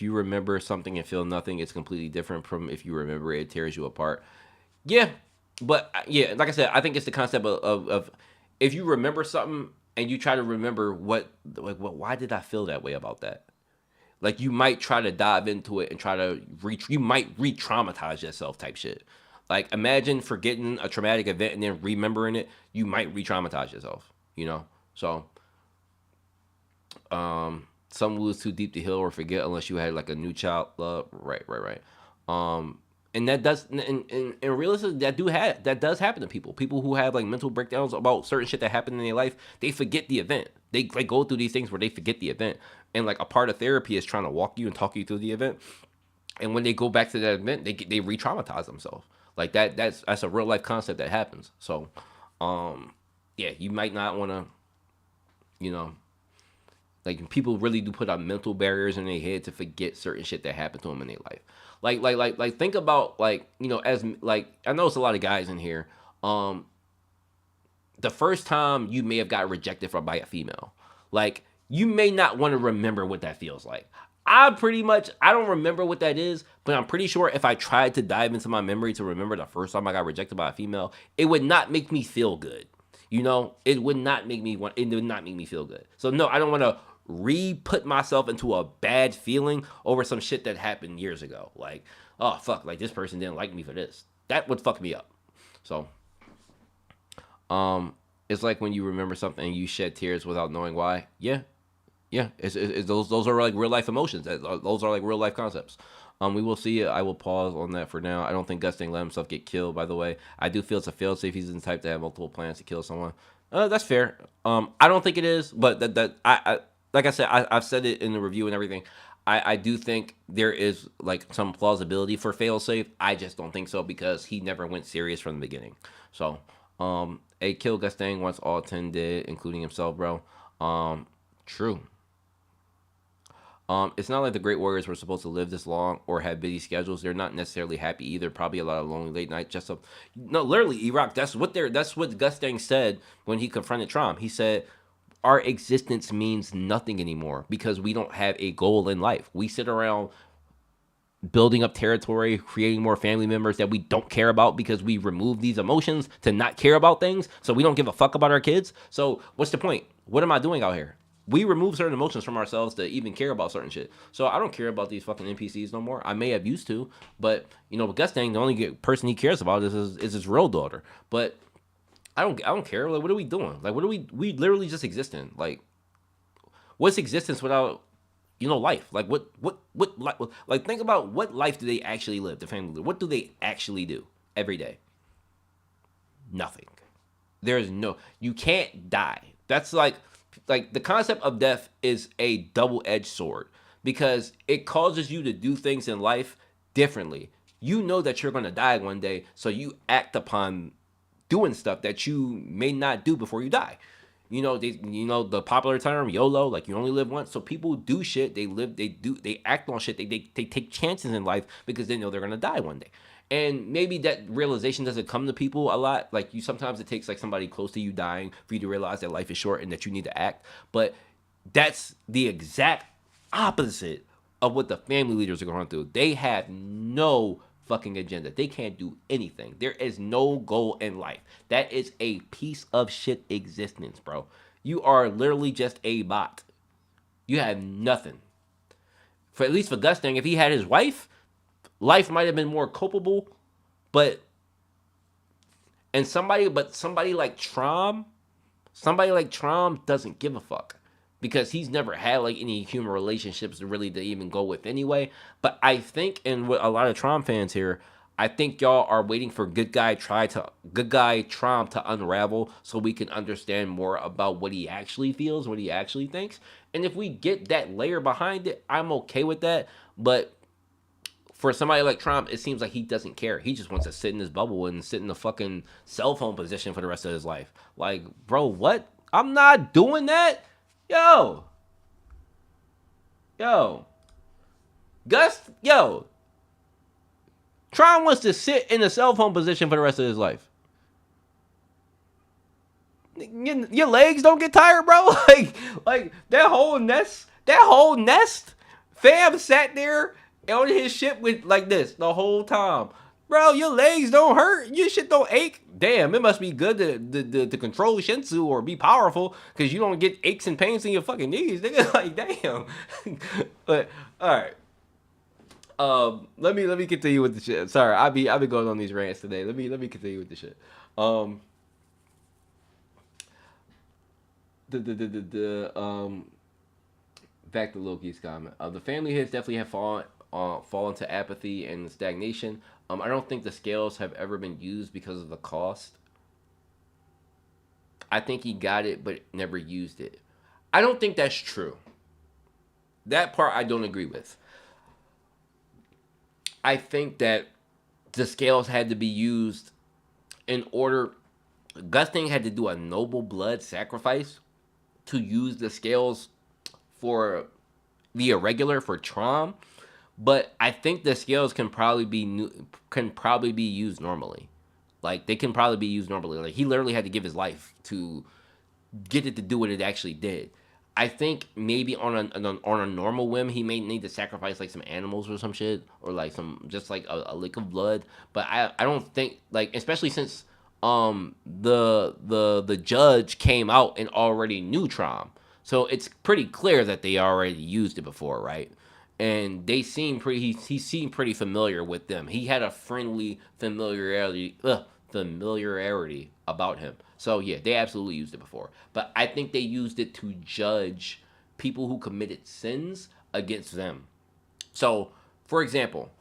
you remember something and feel nothing, it's completely different from if you remember it, it tears you apart. Yeah, but yeah, like I said, I think it's the concept of if you remember something and you try to remember why did I feel that way about that? Like, you might try to dive into it and try to you might re-traumatize yourself type shit. Like, imagine forgetting a traumatic event and then remembering it. You might re-traumatize yourself. So some lose too deep to heal or forget unless you had like a new child love. Right. And that does, and realistically, that does happen to people. People who have like mental breakdowns about certain shit that happened in their life, they forget the event. They like go through these things where they forget the event, and like a part of therapy is trying to walk you and talk you through the event. And when they go back to that event, they re-traumatize themselves. Like that's a real life concept that happens. So, yeah, you might not want to, you know, like, people really do put on mental barriers in their head to forget certain shit that happened to them in their life. Like think about, like, as like, I know it's a lot of guys in here. The first time you may have got rejected from by a female, like, you may not want to remember what that feels like. I don't remember what that is, but I'm pretty sure if I tried to dive into my memory to remember the first time I got rejected by a female, it would not make me feel good. It would not make me feel good. So no, I don't want to re-put myself into a bad feeling over some shit that happened years ago. Like, oh fuck, like, this person didn't like me for this. That would fuck me up. So, it's like when you remember something and you shed tears without knowing why. Yeah. It's those are like real life emotions. Those are like real life concepts. We will see. I will pause on that for now. I don't think Gusting let himself get killed. By the way, I do feel it's a failsafe. He's the type to have multiple plans to kill someone. That's fair. I don't think it is, but I like I said, I've said it in the review and everything. I do think there is like some plausibility for failsafe. I just don't think so because he never went serious from the beginning. So, a kill Gusting once all 10 did, including himself, bro. True. It's not like the Great Warriors were supposed to live this long or have busy schedules. They're not necessarily happy either. Probably a lot of lonely late nights. No, literally, Iraq. That's what Gustang said when he confronted Trump. He said, "Our existence means nothing anymore because we don't have a goal in life. We sit around building up territory, creating more family members that we don't care about because we remove these emotions to not care about things. So we don't give a fuck about our kids. So what's the point? What am I doing out here?" We remove certain emotions from ourselves to even care about certain shit. So I don't care about these fucking NPCs no more. I may have used to, but with Gustang, the only person he cares about is his real daughter. But I don't care. Like, what are we doing? Like, we literally just existing. Like, what's existence without life? Like, what like, think about what life do they actually live? The family live. What do they actually do every day? Nothing. There's no. You can't die. That's like the concept of death is a double-edged sword because it causes you to do things in life differently. You know that you're going to die one day, so you act upon doing stuff that you may not do before you die. The popular term YOLO, like, you only live once. So people do shit, they act on shit, they take chances in life because they know they're going to die one day. And maybe that realization doesn't come to people a lot. Like, sometimes it takes like somebody close to you dying for you to realize that life is short and that you need to act. But that's the exact opposite of what the family leaders are going through. They have no fucking agenda. They can't do anything. There is no goal in life. That is a piece of shit existence, bro. You are literally just a bot. You have nothing. For at least for Gustang, if he had his wife, life might have been more culpable, but And somebody like Trom doesn't give a fuck because he's never had like any human relationships really to even go with anyway. But I think, and with a lot of Trom fans here, I think y'all are waiting for good guy Trom to unravel so we can understand more about what he actually feels, what he actually thinks. And if we get that layer behind it, I'm okay with that. But for somebody like Trump, it seems like he doesn't care. He just wants to sit in his bubble and sit in the fucking cell phone position for the rest of his life. Like, bro, what? I'm not doing that. Yo, yo, yo. Trump wants to sit in the cell phone position for the rest of his life. Your legs don't get tired, bro. Like that whole nest, fam sat there on his ship with like this the whole time. Bro, your legs don't hurt. Your shit don't ache. Damn, it must be good to control Shinsu or be powerful because you don't get aches and pains in your fucking knees, nigga. Like, damn. But all right. Let me continue with the shit. Sorry, I be going on these rants today. Let me continue with the shit. Um, the back to Loki's comment. The family has definitely have fallen to apathy and stagnation. I don't think the scales have ever been used because of the cost. I think he got it but never used it. I don't think that's true. That part I don't agree with. I think that the scales had to be used in order. Gusting had to do a noble blood sacrifice to use the scales for the irregular for Trom, but I think the scales can probably be used normally. Like they can probably be used normally. Like he literally had to give his life to get it to do what it actually did. I think maybe on a normal whim, he may need to sacrifice like some animals or some shit, or like some just like a lick of blood. But I don't think like especially since the judge came out and already knew Trom, so it's pretty clear that they already used it before, right? And they seem pretty. He seemed pretty familiar with them. He had a friendly familiarity about him. So yeah, they absolutely used it before. But I think they used it to judge people who committed sins against them. So, for example,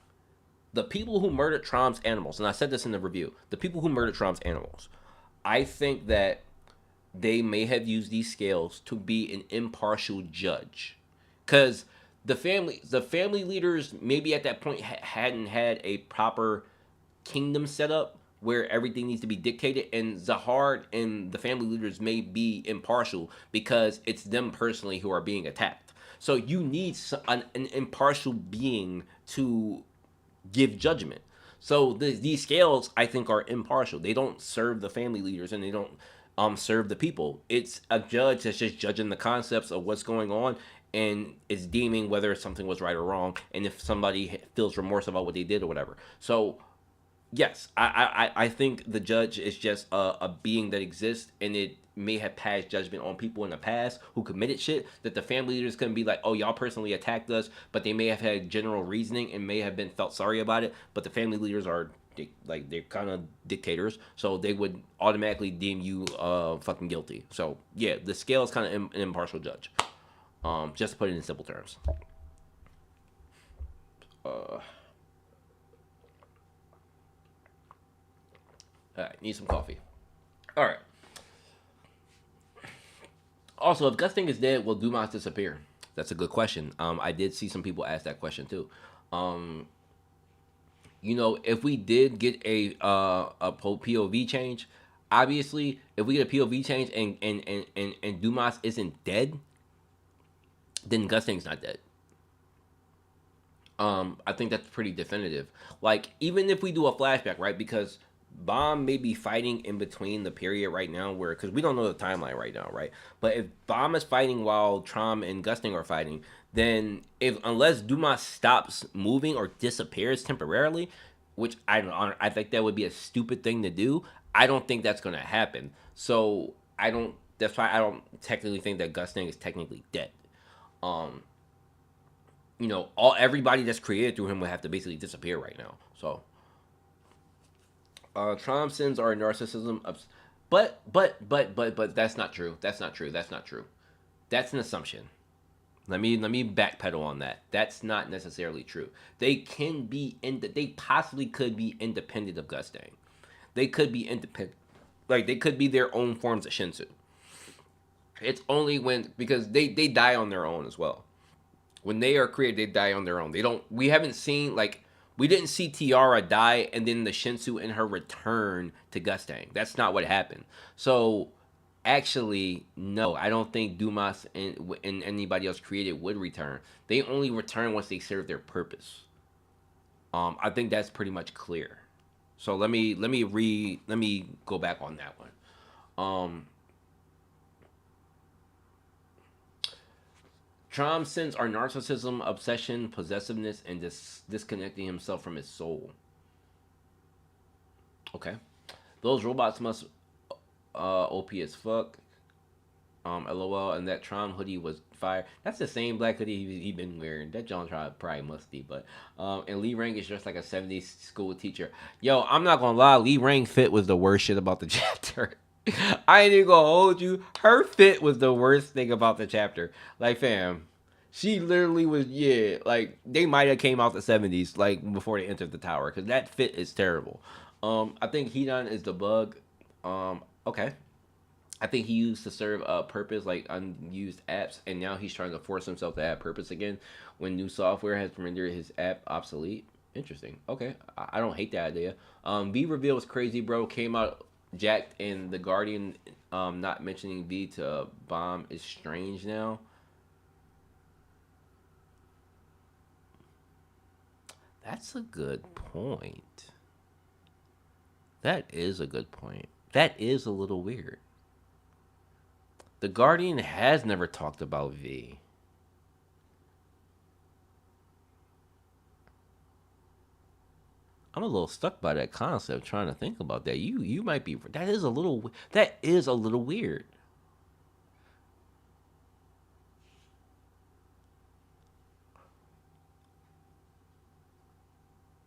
the people who murdered Trom's animals, and I said this in the review, the people who murdered Trom's animals, I think that they may have used these scales to be an impartial judge. Because the family leaders maybe at that point hadn't had a proper kingdom set up where everything needs to be dictated, and Zahard and the family leaders may be impartial because it's them personally who are being attacked. So you need an impartial being to give judgment. So these scales, I think, are impartial. They don't serve the family leaders and they don't serve the people. It's a judge that's just judging the concepts of what's going on and is deeming whether something was right or wrong, and if somebody feels remorse about what they did or whatever. So yes, I think the judge is just a being that exists, and it may have passed judgment on people in the past who committed shit that the family leaders couldn't be like, oh, y'all personally attacked us, but they may have had general reasoning and may have been felt sorry about it. But the family leaders are like they're kind of dictators, so they would automatically deem you fucking guilty. So yeah, the scale is kind of an impartial judge. Just to put it in simple terms. All right, need some coffee. All right. Also, if Gusting is dead, will Dumas disappear? That's a good question. I did see some people ask that question too. Um, if we did get a POV change, obviously, if we get a POV change and Dumas isn't dead, then Gusting's not dead. I think that's pretty definitive. Like, even if we do a flashback, right? Because Bomb may be fighting in between the period right now where, because we don't know the timeline right now, right? But if Bomb is fighting while Trom and Gusting are fighting, then unless Dumas stops moving or disappears temporarily, which I think that would be a stupid thing to do. I don't think that's gonna happen. So I don't. That's why I don't technically think that Gusting is technically dead. Um, all everybody that's created through him would have to basically disappear right now. So Thompsons are narcissism. But that's not true. That's not true. That's not true. That's an assumption. Let me backpedal on that. That's not necessarily true. They can be they possibly could be independent of Gustang. They could be independent. Like they could be their own forms of Shinsu. It's only when because they die on their own as well. When they are created, they die on their own. They don't. We haven't seen like we didn't see Tiara die and then the Shinsu in her return to Gustang. That's not what happened. So actually, no, I don't think Dumas and anybody else created would return. They only return once they serve their purpose. I think that's pretty much clear. So let me go back on that one. Traum sins are narcissism, obsession, possessiveness, and disconnecting himself from his soul. Okay. Those robots must OP as fuck. LOL, and that Tron hoodie was fire. That's the same black hoodie he been wearing. That John probably must be, but and Lee Rang is just like a '70s school teacher. Yo, I'm not gonna lie, Lee Rang fit was the worst shit about the chapter. I ain't even gonna hold you. Her fit was the worst thing about the chapter. Like, fam, she literally was like they might have came out the '70s like before they entered the tower because that fit is terrible. I think Hedon is the bug. Okay. I think he used to serve a purpose like unused apps, and now he's trying to force himself to add purpose again when new software has rendered his app obsolete. Interesting. Okay, I don't hate that idea. V reveal was crazy, bro. Came out jacked, and the Guardian not mentioning V to bomb is strange now. That's a good point. That is a good point. That is a little weird. The Guardian has never talked about V. I'm a little stuck by that concept trying to think about that. You might be that is a little weird.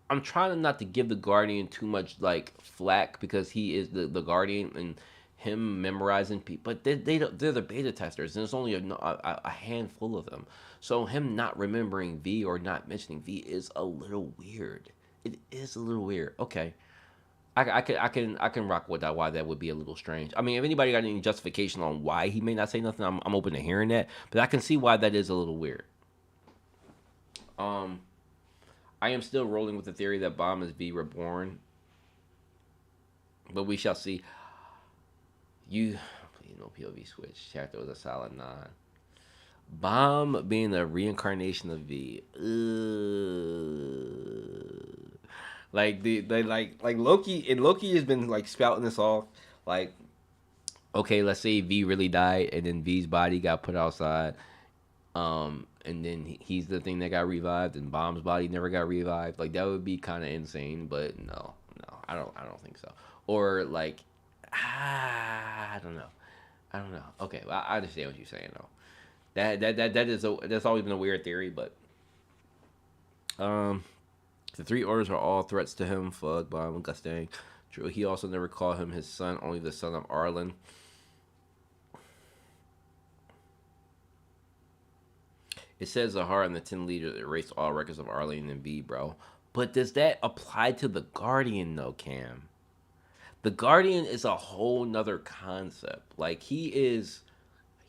I'm trying not to give the Guardian too much like flack because he is the Guardian and him memorizing people, but they're the beta testers and there's only a handful of them. So him not remembering V or not mentioning V is a little weird. It is a little weird. Okay, I can rock with that. Why that would be a little strange. I mean, if anybody got any justification on why he may not say nothing, I'm open to hearing that. But I can see why that is a little weird. Um, I am still rolling with the theory that Bomb is V reborn, but we shall see. You know, POV switch chapter was a solid 9. Bomb being the reincarnation of V. Ugh. Like they like Loki and Loki has been like spouting this off. Like, okay, let's say V really died and then V's body got put outside. And then he's the thing that got revived and Bomb's body never got revived. Like that would be kind of insane, but no, I don't think so. Or like, I don't know. I don't know. Okay, well, I understand what you're saying though. That's always been a weird theory, but um, the three orders are all threats to him. Fug, Bomb, and Gustang. True. He also never called him his son, only the son of Arlen. It says Zahar and the 10 leaders erased all records of Arlene and V, bro. But does that apply to the Guardian, though, Cam? The Guardian is a whole nother concept. Like, he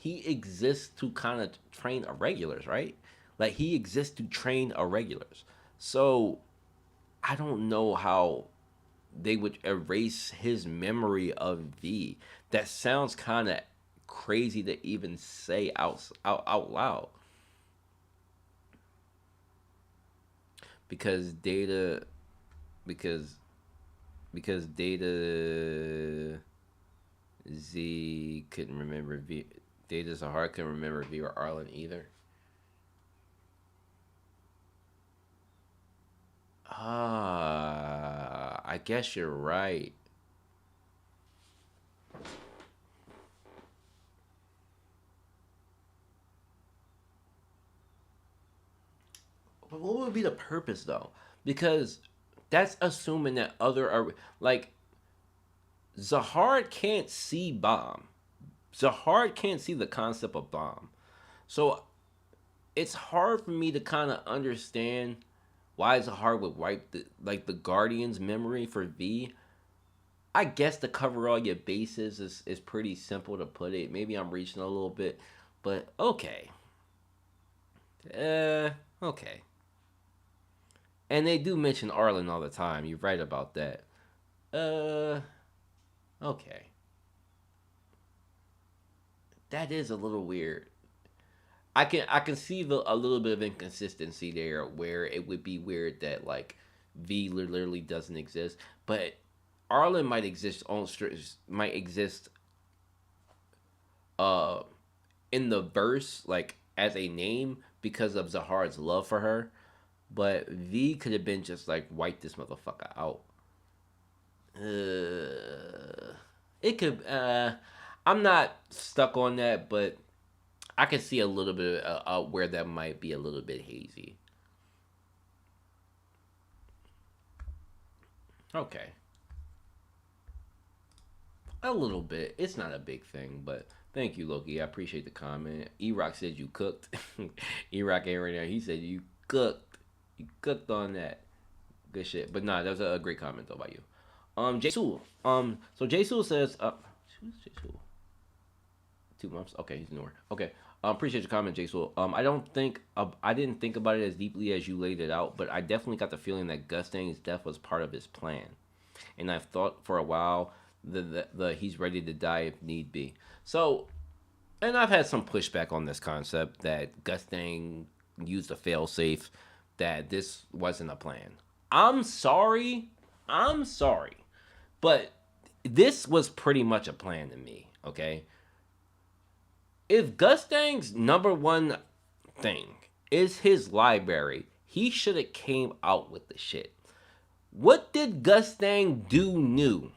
exists to kind of train irregulars, right? Like, he exists to train irregulars. So, I don't know how they would erase his memory of V. That sounds kind of crazy to even say out loud. Because data because data Z couldn't remember V. Data Zahar couldn't remember V or Arlen either. I guess you're right. But what would be the purpose though? Because that's assuming that other are like Zahard can't see bomb. Zahard can't see the concept of bomb. So it's hard for me to kind of understand why Zahard would wipe the Guardian's memory for V. I guess to cover all your bases is pretty simple to put it. Maybe I'm reaching a little bit, but okay. Okay. And they do mention Arlen all the time. You're right about that. Uh, okay. That is a little weird. I can see a little bit of inconsistency there, where it would be weird that like V literally doesn't exist, but Arlen might exist uh in the verse like as a name because of Zahard's love for her, but V could have been just like wipe this motherfucker out. It could. I'm not stuck on that, but I can see a little bit where that might be a little bit hazy. Okay, a little bit. It's not a big thing, but thank you, Loki. I appreciate the comment. E-Rock said you cooked. E-Rock ain't right now. He said you cooked. You cooked on that. Good shit. But nah, that was a great comment though by you. Jay Sewell. So Jay Sewell says, who's Jay Sewell? 2 months. Okay, he's newer. Okay. Appreciate your comment, Jay Sewell. I didn't think about it as deeply as you laid it out, but I definitely got the feeling that Gustang's death was part of his plan, and I've thought for a while the he's ready to die if need be. So, and I've had some pushback on this concept that Gustang used a failsafe, that this wasn't a plan. I'm sorry. I'm sorry. But this was pretty much a plan to me, okay? If Gustang's number one thing is his library, he should have came out with the shit. What did Gustang do new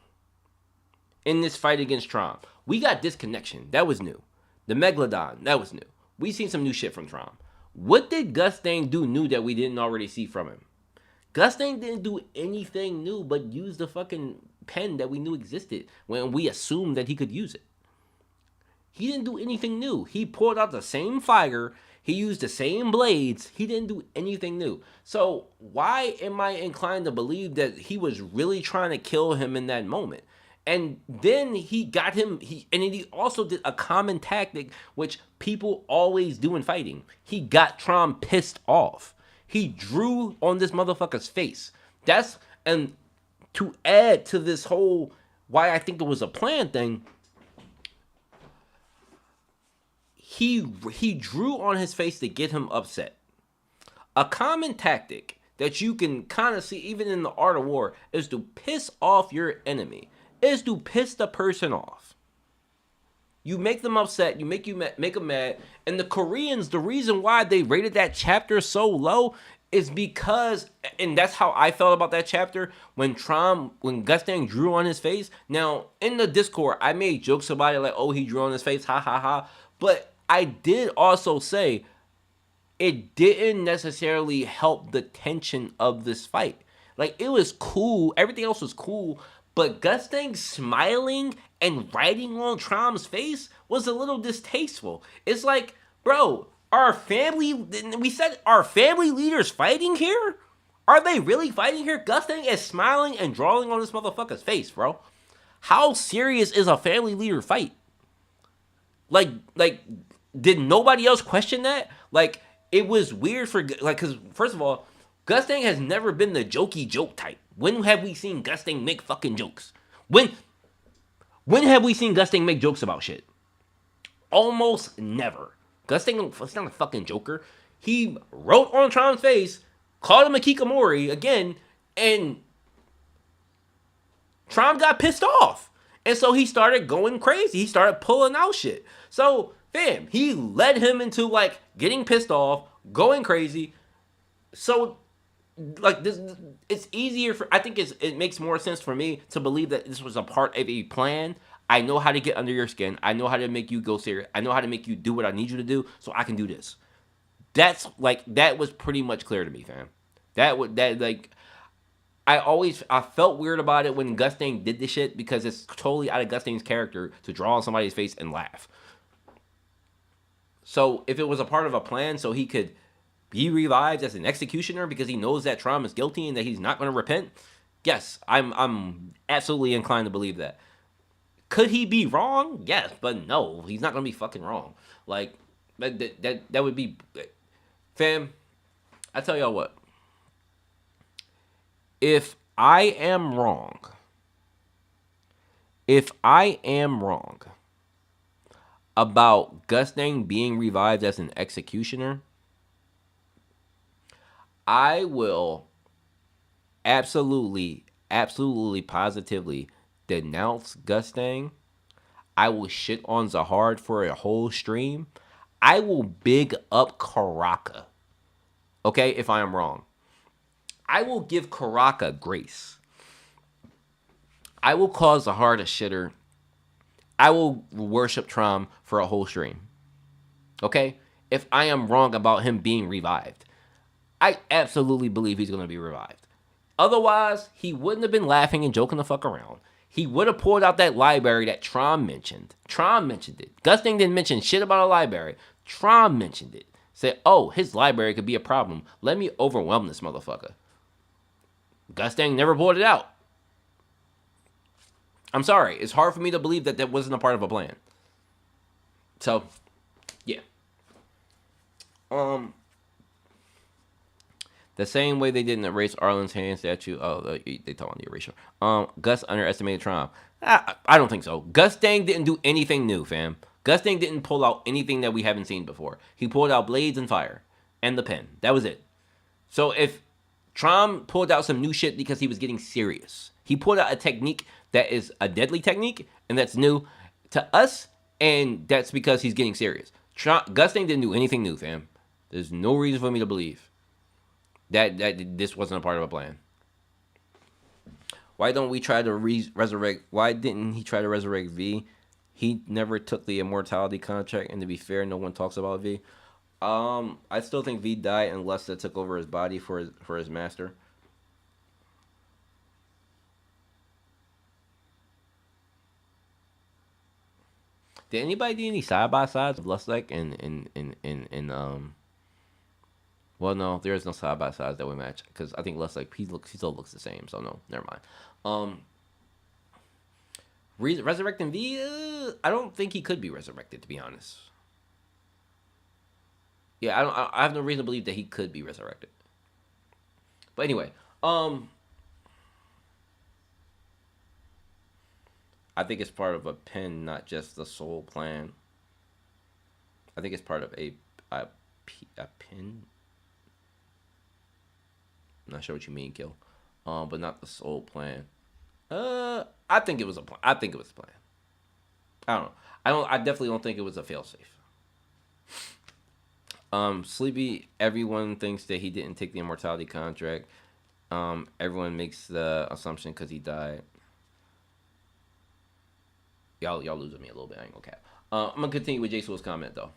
in this fight against Trom? We got disconnection. That was new. The Megalodon. That was new. We seen some new shit from Trom. What did Gustang do new that we didn't already see from him? Gustang didn't do anything new but use the fucking pen that we knew existed when we assumed that he could use it. He didn't do anything new. He pulled out the same fire. He used the same blades. He didn't do anything new. So why am I inclined to believe that he was really trying to kill him in that moment? And then he got him, and then he also did a common tactic, which people always do in fighting. He got Tron pissed off. He drew on this motherfucker's face. And to add to this whole, why I think it was a plan thing, he drew on his face to get him upset. A common tactic that you can kind of see even in the art of war is to piss off your enemy. Is to piss the person off. You make them upset. You make them mad. And the Koreans, the reason why they rated that chapter so low is because, and that's how I felt about that chapter when Gustang drew on his face. Now in the Discord, I made jokes about it like, oh, he drew on his face, ha ha ha. But I did also say it didn't necessarily help the tension of this fight. Like, it was cool. Everything else was cool. But Gustang smiling and writing on Trom's face was a little distasteful. It's like, bro, we said our family leaders fighting here? Are they really fighting here? Gustang is smiling and drawing on this motherfucker's face, bro. How serious is a family leader fight? Like, did nobody else question that? Like, it was weird because first of all, Gustang has never been the jokey joke type. When have we seen Gustang make fucking jokes? When have we seen Gustang make jokes about shit? Almost never. Gustang is not a fucking joker. He wrote on Tron's face, called him a Kikamori again, and Tron got pissed off. And so he started going crazy. He started pulling out shit. So, fam, he led him into like getting pissed off, going crazy. So, like, this, it's easier for, I think it makes more sense for me to believe that this was a part of a plan. I know how to get under your skin. I know how to make you go serious. I know how to make you do what I need you to do, so I can do this. That was pretty much clear to me, fam. I felt weird about it when Gusting did this shit because it's totally out of Gusting's character to draw on somebody's face and laugh. So if it was a part of a plan so he could be revived as an executioner because he knows that Trom is guilty and that he's not going to repent, yes, I'm absolutely inclined to believe that. Could he be wrong? Yes, but no, he's not going to be fucking wrong. Like that would be, fam. I tell y'all what. If I am wrong, if I am wrong about Gusting being revived as an executioner, I will absolutely, positively denounce Gusting. I will shit on Zahard for a whole stream. I will big up Karaka. Okay, if I am wrong. I will give Karaka grace. I will call Zahard a shitter. I will worship Trom for a whole stream. Okay? If I am wrong about him being revived, I absolutely believe he's going to be revived. Otherwise, he wouldn't have been laughing and joking the fuck around. He would have pulled out that library that Trom mentioned. Trom mentioned it. Gusting didn't mention shit about a library. Trom mentioned it. Said, oh, his library could be a problem. Let me overwhelm this motherfucker. Gusting never pulled it out. I'm sorry. It's hard for me to believe that that wasn't a part of a plan. So, yeah. The same way they didn't erase Arlen's hand statue. Oh, they talk on the erasure. Gus underestimated Trom. I don't think so. Gusting didn't do anything new, fam. Gusting didn't pull out anything that we haven't seen before. He pulled out blades and fire. And the pen. That was it. So if Trom pulled out some new shit because he was getting serious. He pulled out a technique that is a deadly technique, and that's new to us, and that's because he's getting serious. Gusting didn't do anything new, fam. There's no reason for me to believe that this wasn't a part of a plan. Why don't we try to resurrect? Why didn't he try to resurrect V? He never took the immortality contract, and to be fair, no one talks about V. I still think V died unless that took over his body for his master. Did anybody do any side by sides of Lustek and well, no, there is no side by sides that would match because I think Lustek he still looks the same. So no, never mind. Resurrecting V, I don't think he could be resurrected, to be honest. Yeah, I have no reason to believe that he could be resurrected. But anyway, I think it's part of a pen, not just the soul plan. I think it's part of a pin. I'm not sure what you mean, Kill. But not the soul plan. I think it was a plan. I think it was a plan. I don't know. I definitely don't think it was a failsafe. Sleepy. Everyone thinks that he didn't take the immortality contract. Everyone makes the assumption because he died. Y'all losing me a little bit. I ain't gonna cap. I'm gonna continue with Jason's comment though.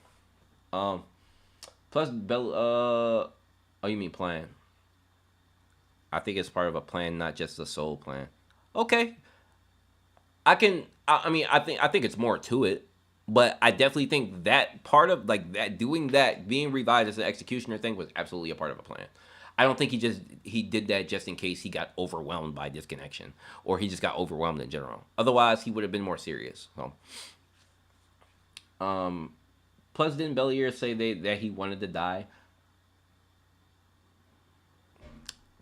Plus oh, you mean plan? I think it's part of a plan, not just a soul plan. Okay. I think it's more to it, but I definitely think that part of like that doing that being revived as an executioner thing was absolutely a part of a plan. I don't think he did that just in case he got overwhelmed by disconnection or he just got overwhelmed in general. Otherwise, he would have been more serious. So, plus, didn't Bellier say that he wanted to die?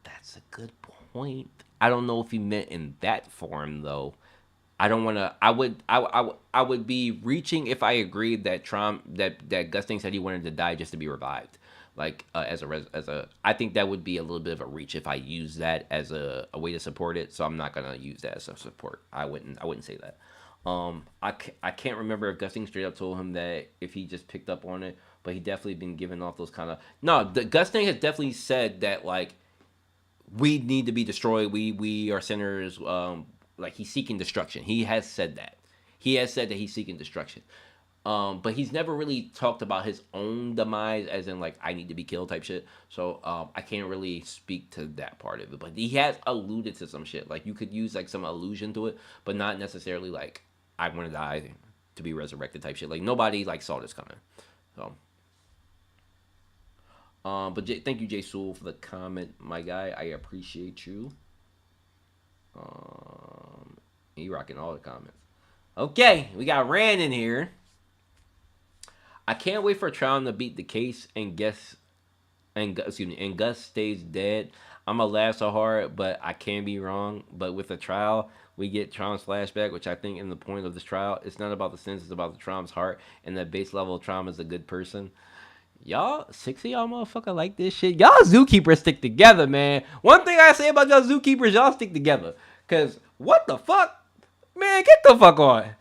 That's a good point. I don't know if he meant in that form though. I don't want to. I would be reaching if I agreed that that Gusting said he wanted to die just to be revived. Like as a I think that would be a little bit of a reach if I use that as a way to support it. So I'm not gonna use that as a support. I wouldn't say that. I can't remember if Gusting straight up told him that if he just picked up on it, but he definitely been giving off those kind of Gusting has definitely said that like we need to be destroyed. We are sinners. Like he's seeking destruction. He has said that. He has said that he's seeking destruction. But he's never really talked about his own demise, as in like I need to be killed type shit. So I can't really speak to that part of it. But he has alluded to some shit. Like you could use like some allusion to it, but not necessarily like I want to die to be resurrected type shit. Like nobody like saw this coming. So. But thank you, Jay Sewell, for the comment, my guy. I appreciate you. You rocking all the comments. Okay, we got Rand in here. I can't wait for Tron to beat the case and Gus stays dead. I'm gonna laugh so hard, but I can be wrong. But with the trial, we get Tron's flashback, which I think in the point of this trial, it's not about the sins, it's about the Tron's heart, and that base level of Tron is a good person. Y'all, 6 of y'all motherfucker like this shit. Y'all zookeepers stick together, man. One thing I say about y'all zookeepers, y'all stick together. Cause what the fuck? Man, get the fuck on.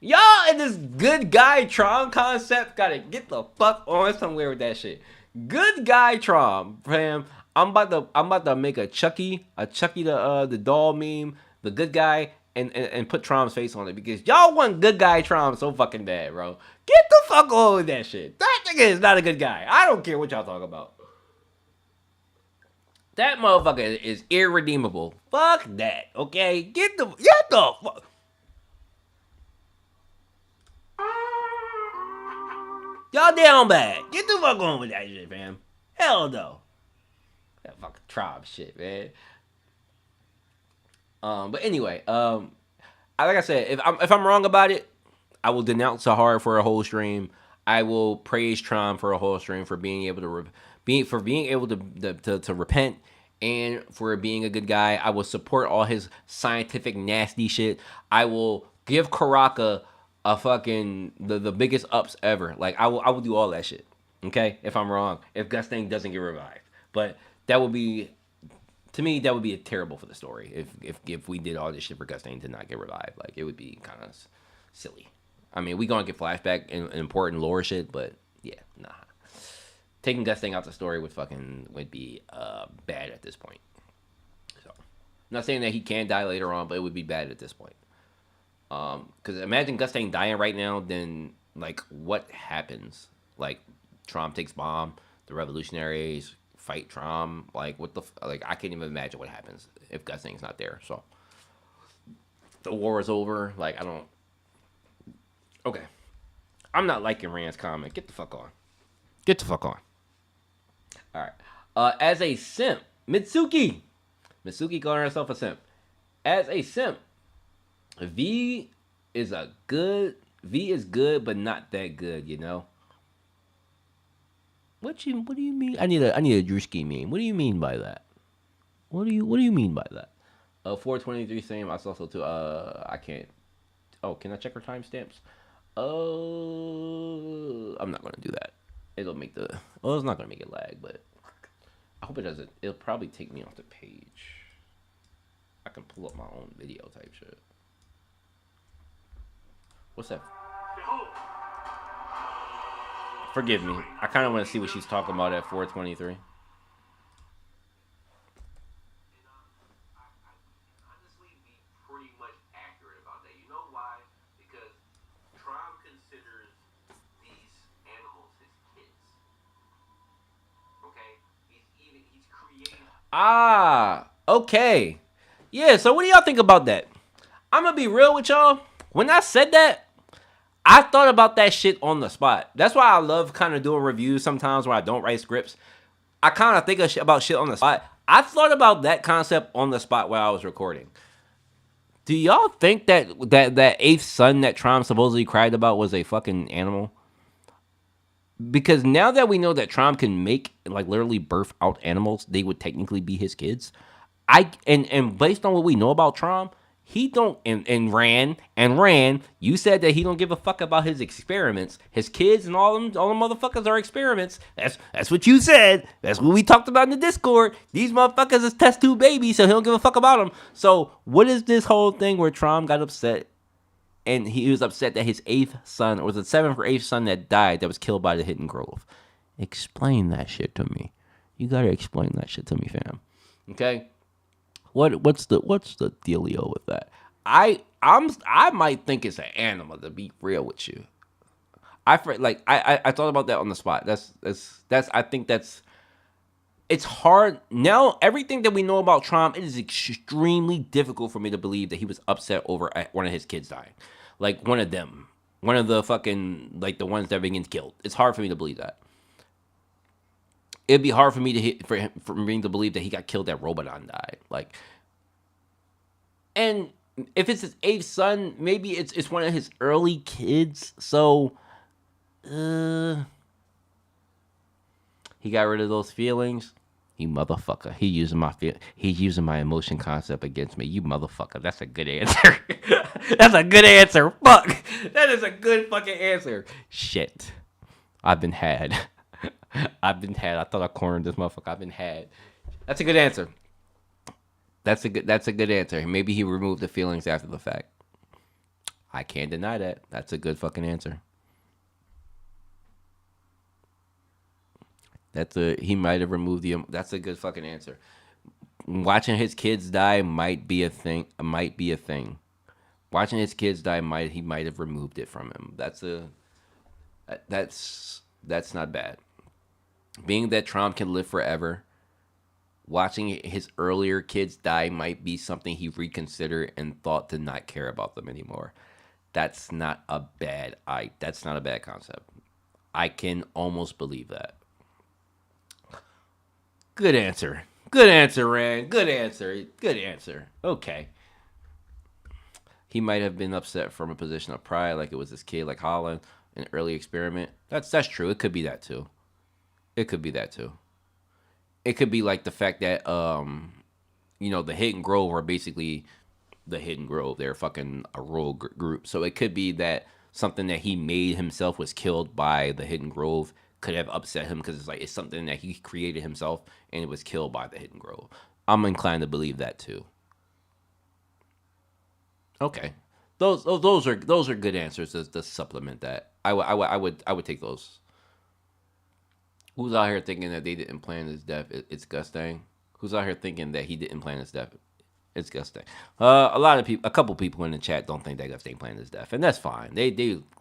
Y'all in this good guy Tron concept gotta get the fuck on somewhere with that shit. Good guy Tron, fam. I'm about to make a Chucky the doll meme, the good guy, and put Trom's face on it because y'all want good guy Tron so fucking bad, bro. Get the fuck on with that shit. That nigga is not a good guy. I don't care what y'all talk about. That motherfucker is irredeemable. Fuck that, okay? Get the fuck. Y'all down bad. Get the fuck on with that shit, fam. Hell no. That fucking tribe shit, man. But anyway, like I said, if I'm wrong about it, I will denounce Sahar for a whole stream. I will praise Tron for a whole stream for being able to being able to repent and for being a good guy. I will support all his scientific nasty shit. I will give Karaka a fucking the biggest ups ever. Like I will do all that shit. Okay, if I'm wrong, if Gustang doesn't get revived, but that would be, to me, that would be terrible for the story if we did all this shit for Gustang to not get revived. Like it would be kind of silly. I mean, we gonna get flashback and important lore shit, but yeah, nah. Taking Gustang out the story would be bad at this point. So, I'm not saying that he can die later on, but it would be bad at this point. Because imagine Gustang dying right now, then like what happens? Like Trom takes bomb, the revolutionaries fight Trom. Like what the like I can't even imagine what happens if Gustang's not there. So the war is over. Like I don't. Okay, I'm not liking Rand's comment. Get the fuck on. Get the fuck on. All right. As a simp, Mitsuki calling herself a simp. As a simp, V is good, but not that good. You know. What do you mean? I need a Drewski meme. What do you mean by that? What do you mean by that? 423 same. I saw so too. I can't. Oh, can I check her timestamps? I'm not gonna do that. It'll make the. Well, it's not gonna make it lag, but I hope it doesn't. It'll probably take me off the page. I can pull up my own video type shit. What's that? Forgive me. I kind of want to see what she's talking about at 423. Ah, okay. Yeah, so what do y'all think about that? I'm gonna be real with y'all. When I said that, I thought about that shit on the spot. That's why I love kind of doing reviews sometimes where I don't write scripts. I kind of think about shit on the spot. I thought about that concept on the spot while I was recording. Do y'all think that eighth son that Trom supposedly cried about was a fucking animal? Because now that we know that Trom can make, like, literally birth out animals, they would technically be his kids. And based on what we know about Trom, he don't and Ran, you said that he don't give a fuck about his experiments. His kids and all them motherfuckers are experiments. That's what you said. That's what we talked about in the Discord. These motherfuckers is test tube babies, so he don't give a fuck about them. So what is this whole thing where Trom got upset? And he was upset that his eighth son, or was it seventh or eighth son that died, that was killed by the Hidden Grove? Explain that shit to me. You gotta explain that shit to me, fam. Okay? What's the dealio with that? I might think it's an animal, to be real with you. I thought about that on the spot. That's I think that's it's hard now. Everything that we know about Trump, it is extremely difficult for me to believe that he was upset over one of his kids dying, like one of them, one of the fucking like the ones that are being killed. It's hard for me to believe that. It'd be hard for me to for me to believe that he got killed that Robodon died. Like, and if it's his eighth son, maybe it's one of his early kids. So, uh, he got rid of those feelings. You motherfucker. He's using my emotion concept against me. You motherfucker. That's a good answer. That's a good answer. Fuck. That is a good fucking answer. Shit. I've been had. I've been had. I thought I cornered this motherfucker. I've been had. That's a good answer. That's a good answer. Maybe he removed the feelings after the fact. I can't deny that. That's a good fucking answer. He might have removed the. That's a good fucking answer. Watching his kids die might be a thing. Might be a thing. Watching his kids die he might have removed it from him. That's not bad. Being that Trump can live forever, watching his earlier kids die might be something he reconsidered and thought to not care about them anymore. That's not a bad that's not a bad concept. I can almost believe that. Good answer. Good answer, Rand. Good answer. Good answer. Okay. He might have been upset from a position of pride, like it was his kid, like Holland, an early experiment. That's true. It could be that too. It could be that too. It could be like the fact that the Hidden Grove are basically the Hidden Grove. They're fucking a rogue group. So it could be that something that he made himself was killed by the Hidden Grove could have upset him because it's something that he created himself and it was killed by the Hidden Grove. I'm inclined to believe that too. Okay, those are good answers to supplement that. I would take those. Who's out here thinking that they didn't plan his death? It's Gustang. Who's out here thinking that he didn't plan his death? It's Gustang. A couple people in the chat don't think that Gustang planned his death, and that's fine. They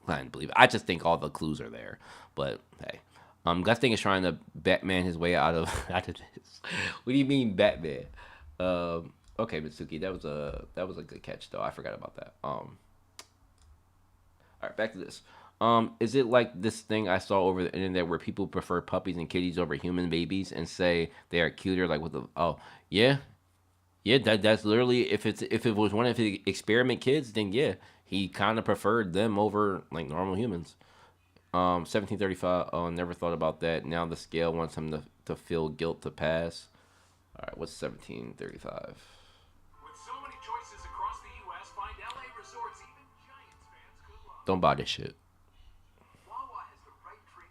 plan to believe it. I just think all the clues are there. But hey, Gusting is trying to Batman his way out of out of this. What do you mean Batman? Okay, Mitsuki, that was a good catch though. I forgot about that. All right, back to this. Is it like this thing I saw over the internet where people prefer puppies and kitties over human babies and say they are cuter? Like with the yeah, yeah. That's literally if it was one of his experiment kids, then yeah, he kind of preferred them over like normal humans. 1735. Oh, never thought about that. Now the scale wants him to feel guilt to pass. All right, what's 1735? Don't buy this shit.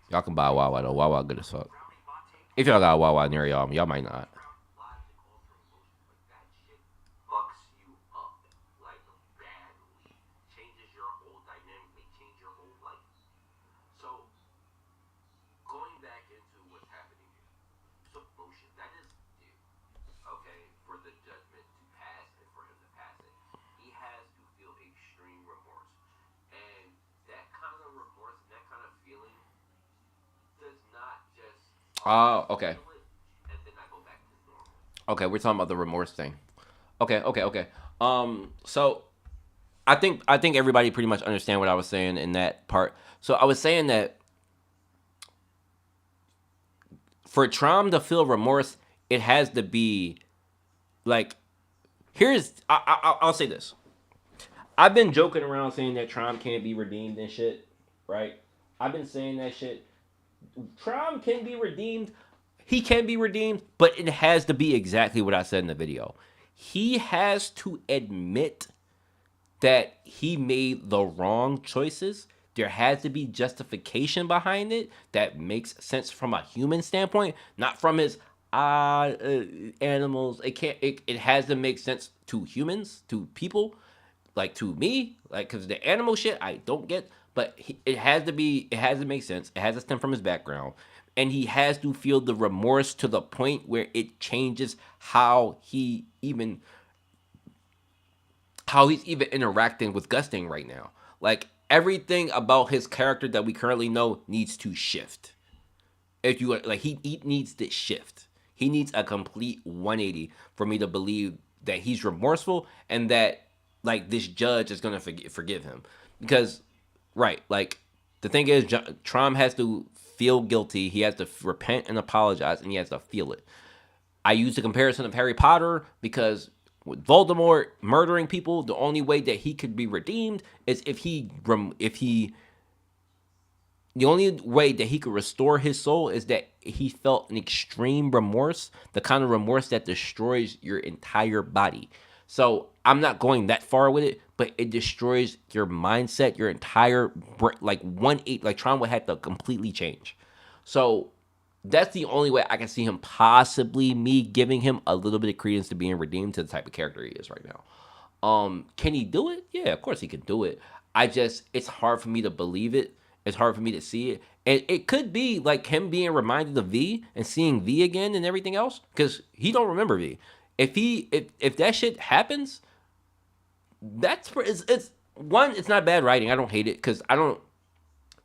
Y'all can buy Wawa though. Wawa good as fuck. If y'all got a Wawa near y'all might not. Oh, okay. Okay, we're talking about the remorse thing. Okay. So I think everybody pretty much understand what I was saying in that part. So I was saying that for Trom to feel remorse, it has to be like I'll say this. I've been joking around saying that Trom can't be redeemed and shit, right? I've been saying that shit. Trom can be redeemed. He can be redeemed, but it has to be exactly what I said in the video. He has to admit that he made the wrong choices. There has to be justification behind it that makes sense from a human standpoint, not from his animals. It has to make sense to humans, to people, like to me, like because the animal shit I don't get, but it has to make sense. It has to stem from his background, and he has to feel the remorse to the point where it changes how he's even interacting with Gusting right now. Like everything about his character that we currently know needs to shift. If you like, he needs to shift. He needs a complete 180 for me to believe that he's remorseful and that like this judge is gonna forgive him. Because right, like the thing is, Trom has to feel guilty. He has to repent and apologize, and he has to feel it. I use the comparison of Harry Potter because with Voldemort murdering people, the only way that he could be redeemed is if he the only way that he could restore his soul is that he felt an extreme remorse, the kind of remorse that destroys your entire body. So I'm not going that far with it, but it destroys your mindset, your entire like 180. Like Tron would have to completely change. So that's the only way I can see him possibly me giving him a little bit of credence to being redeemed to the type of character he is right now. Can he do it? Yeah, of course he can do it. It's hard for me to believe it. It's hard for me to see it. And it could be like him being reminded of V and seeing V again and everything else because he don't remember V. If that shit happens, it's one. It's not bad writing. I don't hate it because I don't.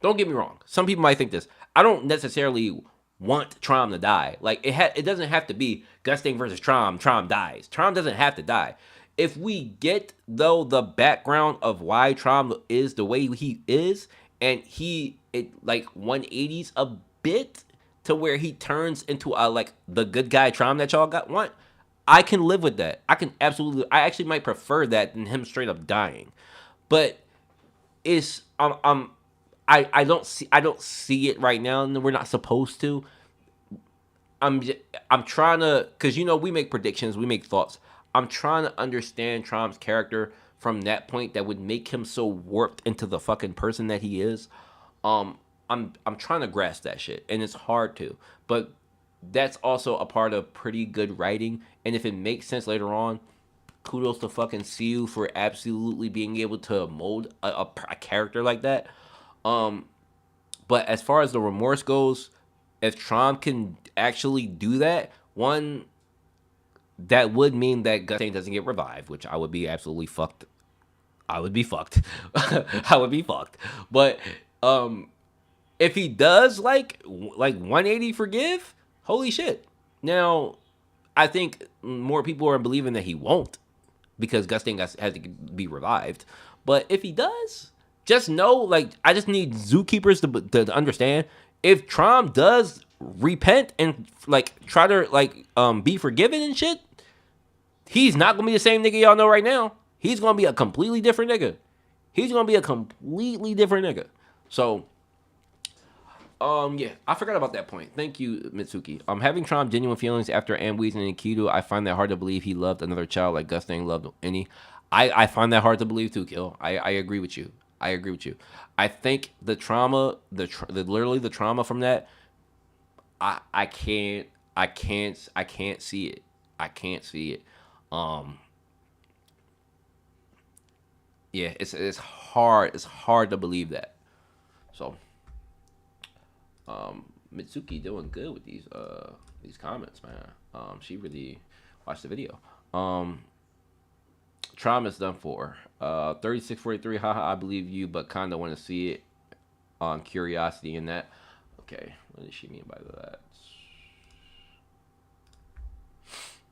Don't get me wrong. Some people might think this. I don't necessarily want Trom to die. Like it doesn't have to be Gusting versus Trom. Trom dies. Trom doesn't have to die. If we get though the background of why Trom is the way he is, and it like 180s a bit to where he turns into a like the good guy Trom that y'all want, I can live with that. I actually might prefer that than him straight up dying. But it's I don't see it right now, and we're not supposed to. I'm trying to, because we make predictions, we make thoughts. I'm trying to understand Trom's character from that point that would make him so warped into the fucking person that he is. I'm trying to grasp that shit, and it's hard to. But that's also a part of pretty good writing, and if it makes sense later on, kudos to fucking CU for absolutely being able to mold a character like that. But as far as the remorse goes, if Trom can actually do that, one, that would mean that Gustain doesn't get revived, which I would be absolutely fucked. I would be fucked. I would be fucked. But if he does like 180 forgive, holy shit. Now, I think more people are believing that he won't because Gustain has to be revived. But if he does, just know, like, I just need zookeepers to understand, if Trom does repent and like try to like be forgiven and shit, he's not gonna be the same nigga y'all know right now. He's gonna be a completely different nigga. So yeah, I forgot about that point. Thank you, Mitsuki. Having Trom genuine feelings after Amweez and Enkidu, I find that hard to believe he loved another child like Gustain loved any. I find that hard to believe too, Kill. I agree with you. I think the trauma, literally the trauma from that, I can't see it. I can't see it. Yeah, it's hard. It's hard to believe that. So, Mitsuki doing good with these comments, man. She really watched the video. Trauma is done for. 3643, haha, I believe you, but kinda want to see it on curiosity in that. Okay, what does she mean by that?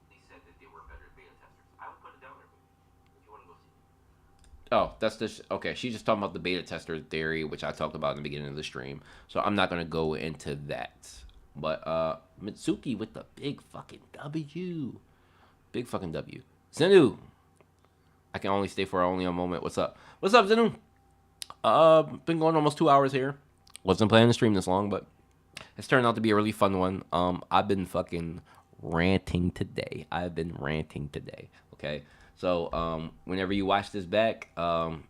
They said that they were better beta testers. I would put it down there if you want to go see. Oh, that's this. Okay, she's just talking about the beta tester theory, which I talked about in the beginning of the stream. So I'm not gonna go into that. But Mitsuki with the big fucking W. Big fucking W. Zenu. I can only stay for only a moment. What's up? What's up, Zenu? Been going almost 2 hours here. Wasn't planning to stream this long, but it's turned out to be a really fun one. I've been fucking ranting today. Okay, so whenever you watch this back,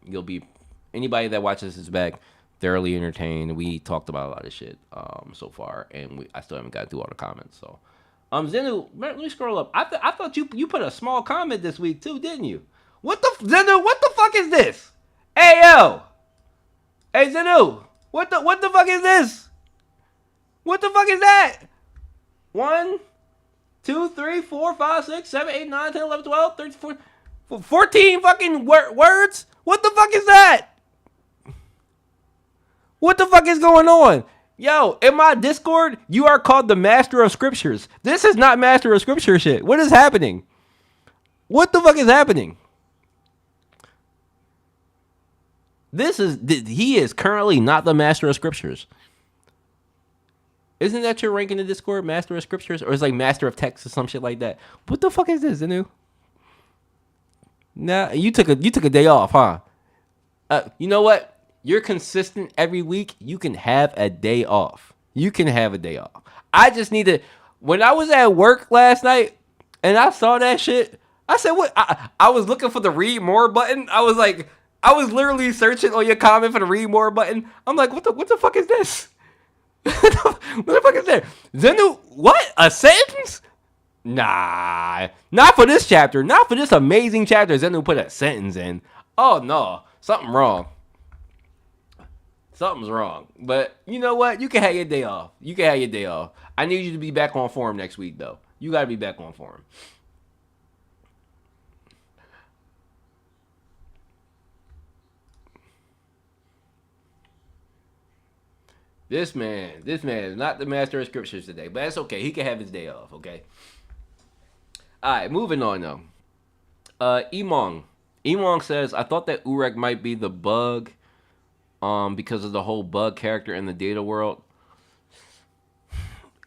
you'll be, anybody that watches this back, thoroughly entertained. We talked about a lot of shit so far, and I still haven't got through all the comments. So, Zenu, let me scroll up. I thought you put a small comment this week too, didn't you? What the fuck is this? Hey yo, hey Zenu, what the fuck is this? What the fuck is that? 1, 2, 3, 4, 5, 6, 7, 8, 9, 10, 11, 12, 13, 14 fucking words? What the fuck is that? What the fuck is going on? Yo, in my Discord, you are called the Master of Scriptures. This is not Master of Scripture shit. What is happening? What the fuck is happening? He is currently not the Master of Scriptures. Isn't that your rank in the Discord, Master of Scriptures, or is like Master of Text or some shit like that? What the fuck is this, Zenu? Nah, you took a day off, huh? You know what? You're consistent every week. You can have a day off. You can have a day off. I just need to. When I was at work last night and I saw that shit, I said, "What?" I was looking for the read more button. I was literally searching on your comment for the read more button. I'm like, what the fuck is this? What the fuck is that? Zenu, what? A sentence? Nah, not for this chapter. Not for this amazing chapter. Zenu put a sentence in. Oh no, something wrong. Something's wrong. But you know what? You can have your day off. You can have your day off. I need you to be back on form next week, though. You got to be back on form. This man is not the Master of Scriptures today, but that's okay. He can have his day off, okay? All right, moving on, though. Emong. Emong says, I thought that Urek might be the bug because of the whole bug character in the data world.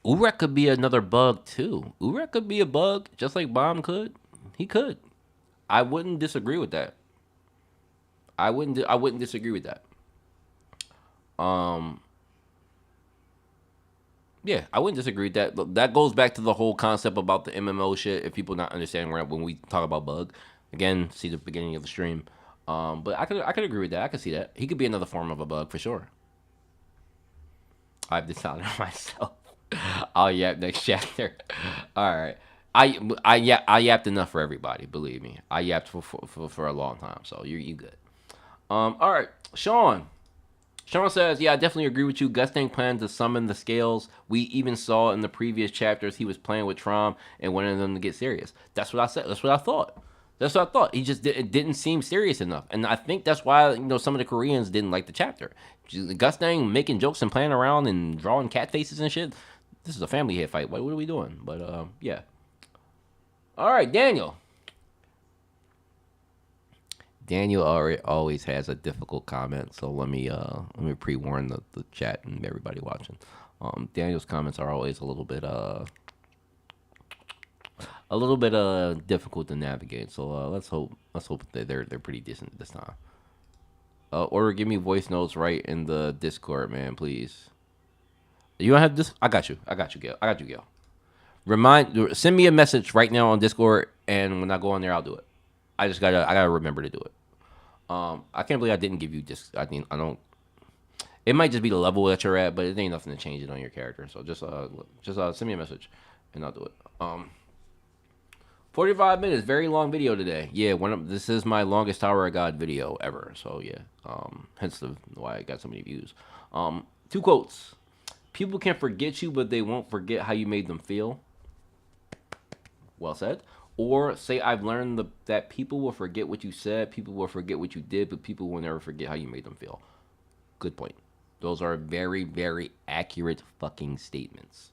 Urek could be another bug, too. Urek could be a bug, just like Bomb could. He could. I wouldn't disagree with that. I wouldn't disagree with that. Yeah, I wouldn't disagree with that. That goes back to the whole concept about the MMO shit. If people not understanding when we talk about bug, again, see the beginning of the stream. But I could agree with that. I could see that he could be another form of a bug for sure. I've decided myself. I'll yap next chapter. All right. I yapped enough for everybody. Believe me, I yapped for a long time. So you good. All right, Sean. Sean says, yeah, I definitely agree with you. Gustang planned to summon the scales. We even saw in the previous chapters he was playing with Trom and wanted them to get serious. That's what I said. That's what I thought. That's what I thought. It didn't seem serious enough. And I think that's why, some of the Koreans didn't like the chapter. Gustang making jokes and playing around and drawing cat faces and shit. This is a family hit fight. What are we doing? But, yeah. All right, Daniel. Daniel always has a difficult comment, so let me pre-warn the chat and everybody watching. Daniel's comments are always a little bit difficult to navigate. So let's hope that they're pretty decent this time. Or give me voice notes right in the Discord, man, please. You don't have this? I got you, Gail. Send me a message right now on Discord, and when I go on there, I'll do it. I gotta remember to do it. I can't believe I didn't give you this. I don't. It might just be the level that you're at, but it ain't nothing to change it on your character. So just send me a message, and I'll do it. 45 minutes, very long video today. Yeah, this is my longest Tower of God video ever. So yeah, hence why I got so many views. 2 quotes. People can forget you, but they won't forget how you made them feel. Well said. Or say, I've learned that people will forget what you said, people will forget what you did, but people will never forget how you made them feel. Good point. Those are very, very accurate fucking statements.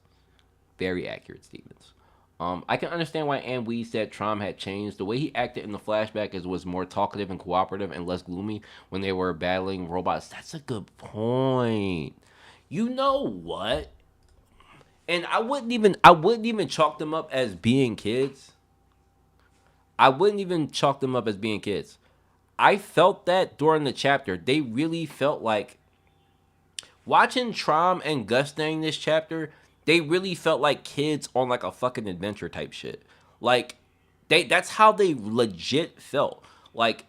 Very accurate statements. I can understand why Ann Wee said Trom had changed. The way he acted in the flashback was more talkative and cooperative and less gloomy when they were battling robots. That's a good point. You know what? And I wouldn't even chalk them up as being kids. I felt that during the chapter. They really felt like watching Trom and Gustang this chapter, they really felt like kids on like a fucking adventure type shit. Like that's how they legit felt. Like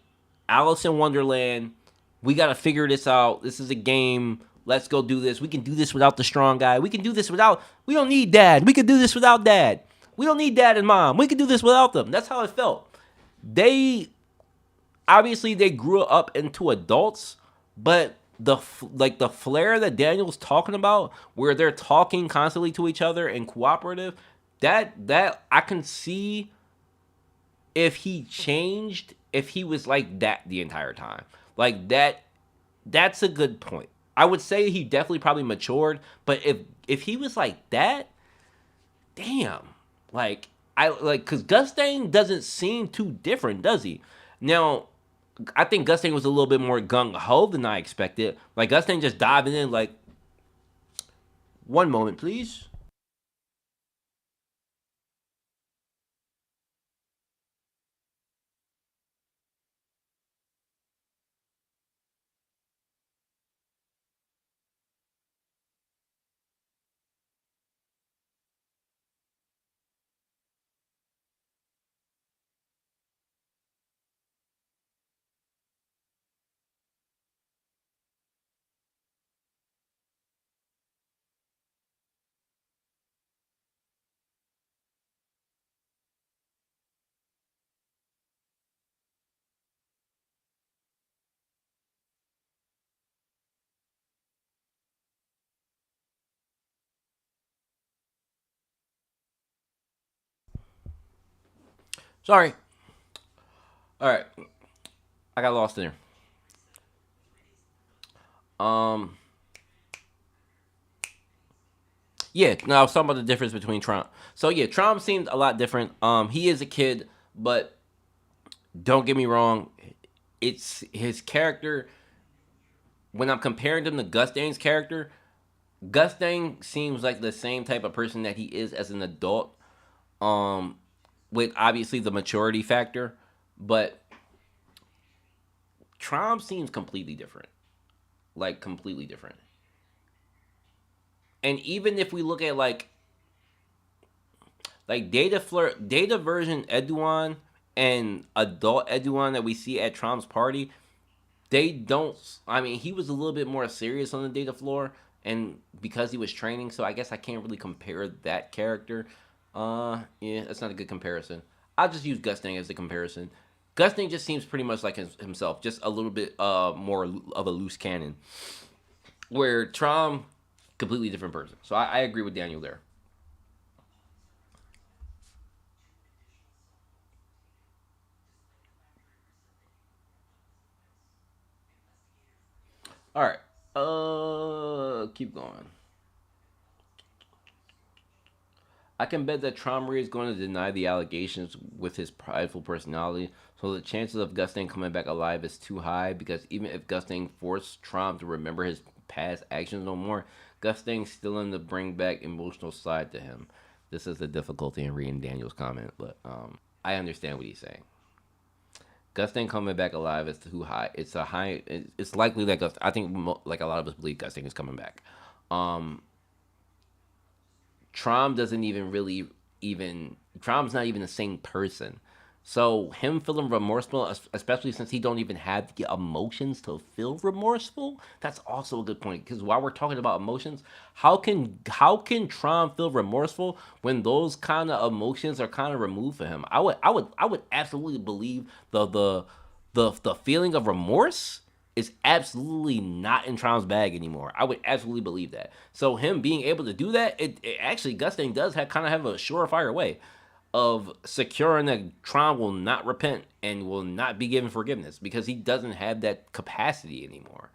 Alice in Wonderland, we got to figure this out. This is a game. Let's go do this. We can do this without the strong guy. We don't need dad. We can do this without dad. We don't need dad and mom. We can do this without them. That's how it felt. They grew up into adults, but the flair that Daniel's talking about, where they're talking constantly to each other and cooperative, that I can see if he changed, if he was like that the entire time. Like that's a good point. I would say he definitely probably matured, but if he was like that, damn, like I like because Gustang doesn't seem too different, does he? Now, I think Gustang was a little bit more gung ho than I expected. Like Gustang just diving in, like, one moment, please. Sorry. All right, I got lost in there. Um, yeah, no, I was talking about the difference between Trump. So yeah, Trump seemed a lot different. He is a kid, but don't get me wrong, it's his character. When I'm comparing him to Gus Dang's character, Gus Dang seems like the same type of person that he is as an adult. Um, with obviously the maturity factor, but Trump seems completely different. Like completely different. And even if we look at like data version Eduan and adult Eduan that we see at Trump's party, they don't. I mean, he was a little bit more serious on the data floor, and because he was training, so I guess I can't really compare that character. Yeah, that's not a good comparison. I'll just use Gusting as the comparison. Gusting just seems pretty much like himself, just a little bit more of a loose cannon. Where Trom, completely different person. So I agree with Daniel there. All right. Keep going. I can bet that Tromri is going to deny the allegations with his prideful personality, so the chances of Gusting coming back alive is too high because even if Gusting forced Trom to remember his past actions no more, Gusting's still in the bring back emotional side to him. This is the difficulty in reading Daniel's comment, but I understand what he's saying. Gusting coming back alive is too high. It's a high. It's likely that I think like a lot of us believe Gusting is coming back. Um, Trom doesn't even really even Trom's not even the same person. So him feeling remorseful, especially since he don't even have the emotions to feel remorseful, that's also a good point. Because while we're talking about emotions, how can Trom feel remorseful when those kind of emotions are kind of removed for him? I would absolutely believe the feeling of remorse is absolutely not in Trom's bag anymore. I would absolutely believe that. So him being able to do that, it actually Gusting does have kind of have a surefire way of securing that Trom will not repent and will not be given forgiveness because he doesn't have that capacity anymore.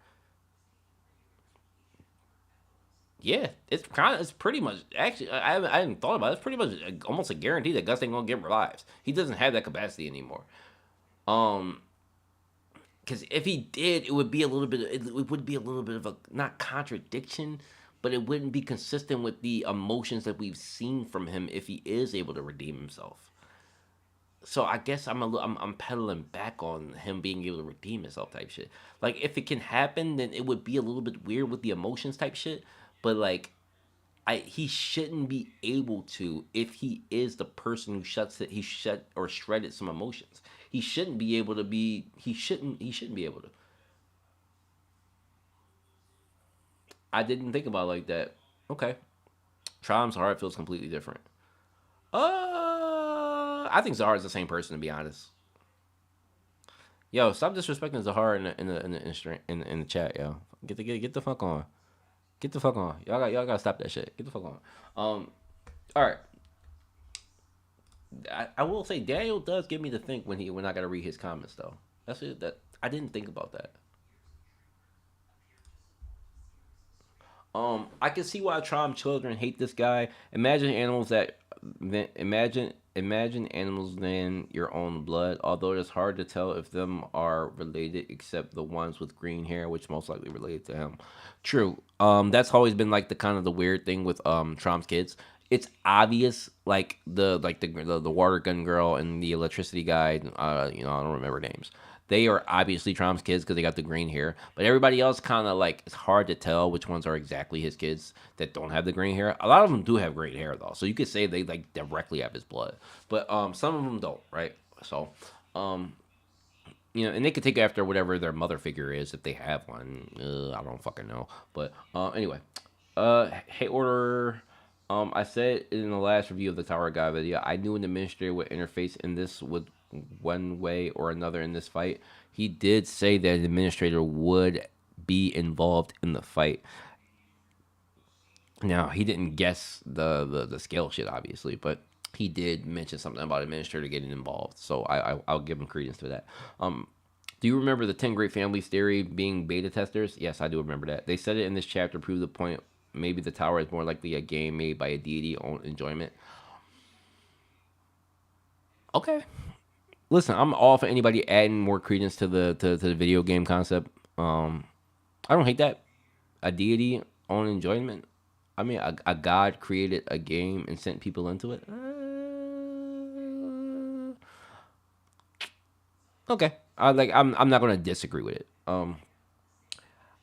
Yeah, it's pretty much actually I hadn't thought about it. It's pretty much almost a guarantee that Gus ain't gonna get revives. He doesn't have that capacity anymore. Um, because if he did, it would be a little bit. It would be a little bit of a not contradiction, but it wouldn't be consistent with the emotions that we've seen from him if he is able to redeem himself. So I guess I'm pedaling back on him being able to redeem himself type shit. Like if it can happen, then it would be a little bit weird with the emotions type shit. But like he shouldn't be able to if he is the person who shuts it. He shut or shredded some emotions. He shouldn't be able to be. He shouldn't be able to. I didn't think about it like that. Okay. Trom's heart feels completely different. I think Zahar is the same person to be honest. Yo, stop disrespecting Zahar in the chat, yo. Get the fuck on. Get the fuck on. Y'all gotta stop that shit. Get the fuck on. All right. I will say Daniel does give me to think when I gotta read his comments though. That's it. That I didn't think about that. I can see why Trom children hate this guy. Imagine animals that imagine animals than your own blood. Although it's hard to tell if them are related, except the ones with green hair, which most likely related to him. True. That's always been like the kind of the weird thing with Trom's kids. It's obvious, like the water gun girl and the electricity guy. I don't remember names. They are obviously Trum's kids because they got the green hair, but everybody else kind of like it's hard to tell which ones are exactly his kids that don't have the green hair. A lot of them do have green hair though, so you could say they like directly have his blood, but some of them don't, right? So, um, and they could take after whatever their mother figure is if they have one. I don't fucking know, but anyway, hey order. I said in the last review of the Tower Guy video, I knew an administrator would interface in this with one way or another in this fight. He did say that an administrator would be involved in the fight. Now he didn't guess the scale shit, obviously, but he did mention something about administrator getting involved. So I'll give him credence to that. Do you remember the 10 Great Families theory being beta testers? Yes, I do remember that. They said it in this chapter to prove the point. Maybe the tower is more likely a game made by a deity on enjoyment. Okay. Listen, I'm all for anybody adding more credence to the video game concept. I don't hate that. A deity on enjoyment. I mean, a god created a game and sent people into it. Okay, I'm not gonna disagree with it.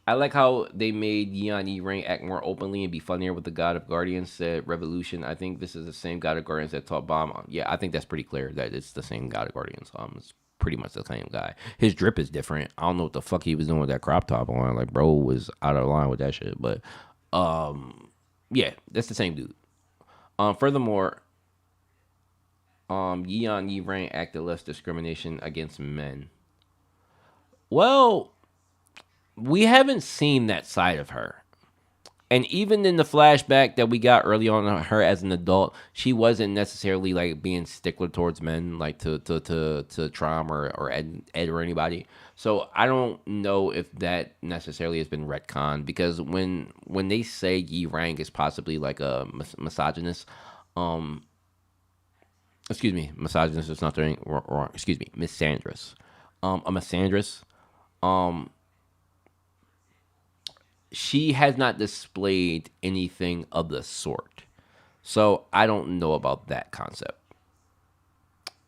I like how they made Yeon E Rank act more openly and be funnier with the God of Guardians. Said Revolution. I think this is the same God of Guardians that taught Bomb. Yeah, I think that's pretty clear that it's the same God of Guardians. It's pretty much the same guy. His drip is different. I don't know what the fuck he was doing with that crop top on. Like, bro was out of line with that shit. But, yeah, that's the same dude. Furthermore, Yeon E Rank acted less discrimination against men. Well, we haven't seen that side of her. And even in the flashback that we got early on her as an adult, she wasn't necessarily like being stickler towards men, like to Trom or Ed or anybody. So I don't know if that necessarily has been retconned because when they say Yi Rang is possibly like a misogynist, um, excuse me, misogynist is not the wrong. Excuse me, misandrous, a misandrous. Um, she has not displayed anything of the sort. So I don't know about that concept.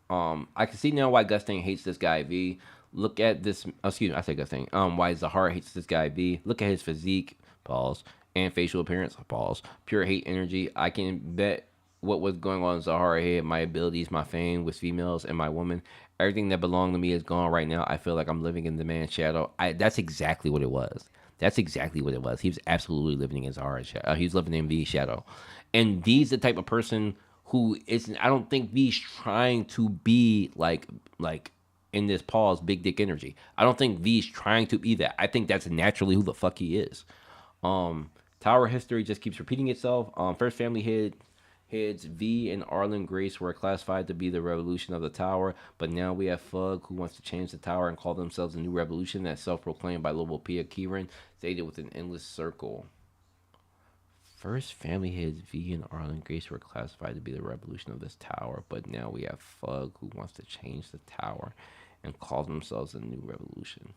I can see now why Gusting hates this guy V. Look at this. Excuse me, I say Gusting. Why Zahara hates this guy V. Look at his physique, pause, and facial appearance, pause. Pure hate energy. I can bet what was going on in Zahara head. My abilities, my fame with females, and my woman. Everything that belonged to me is gone right now. I feel like I'm living in the man's shadow. That's exactly what it was. That's exactly what it was. He was absolutely living in Zahara's shadow. He was living in V's shadow. And V's the type of person who isn't. I don't think V's trying to be like in this pause big dick energy. I don't think V's trying to be that. I think that's naturally who the fuck he is. Tower history just keeps repeating itself. First family heads V and Arlen Grace were classified to be the revolution of the tower, but now we have Fug who wants to change the tower and call themselves a new revolution that's self-proclaimed by Lobopia Kieran, stated with an endless circle. First family heads V and Arlen Grace were classified to be the revolution of this tower, but now we have Fug who wants to change the tower and call themselves a new revolution.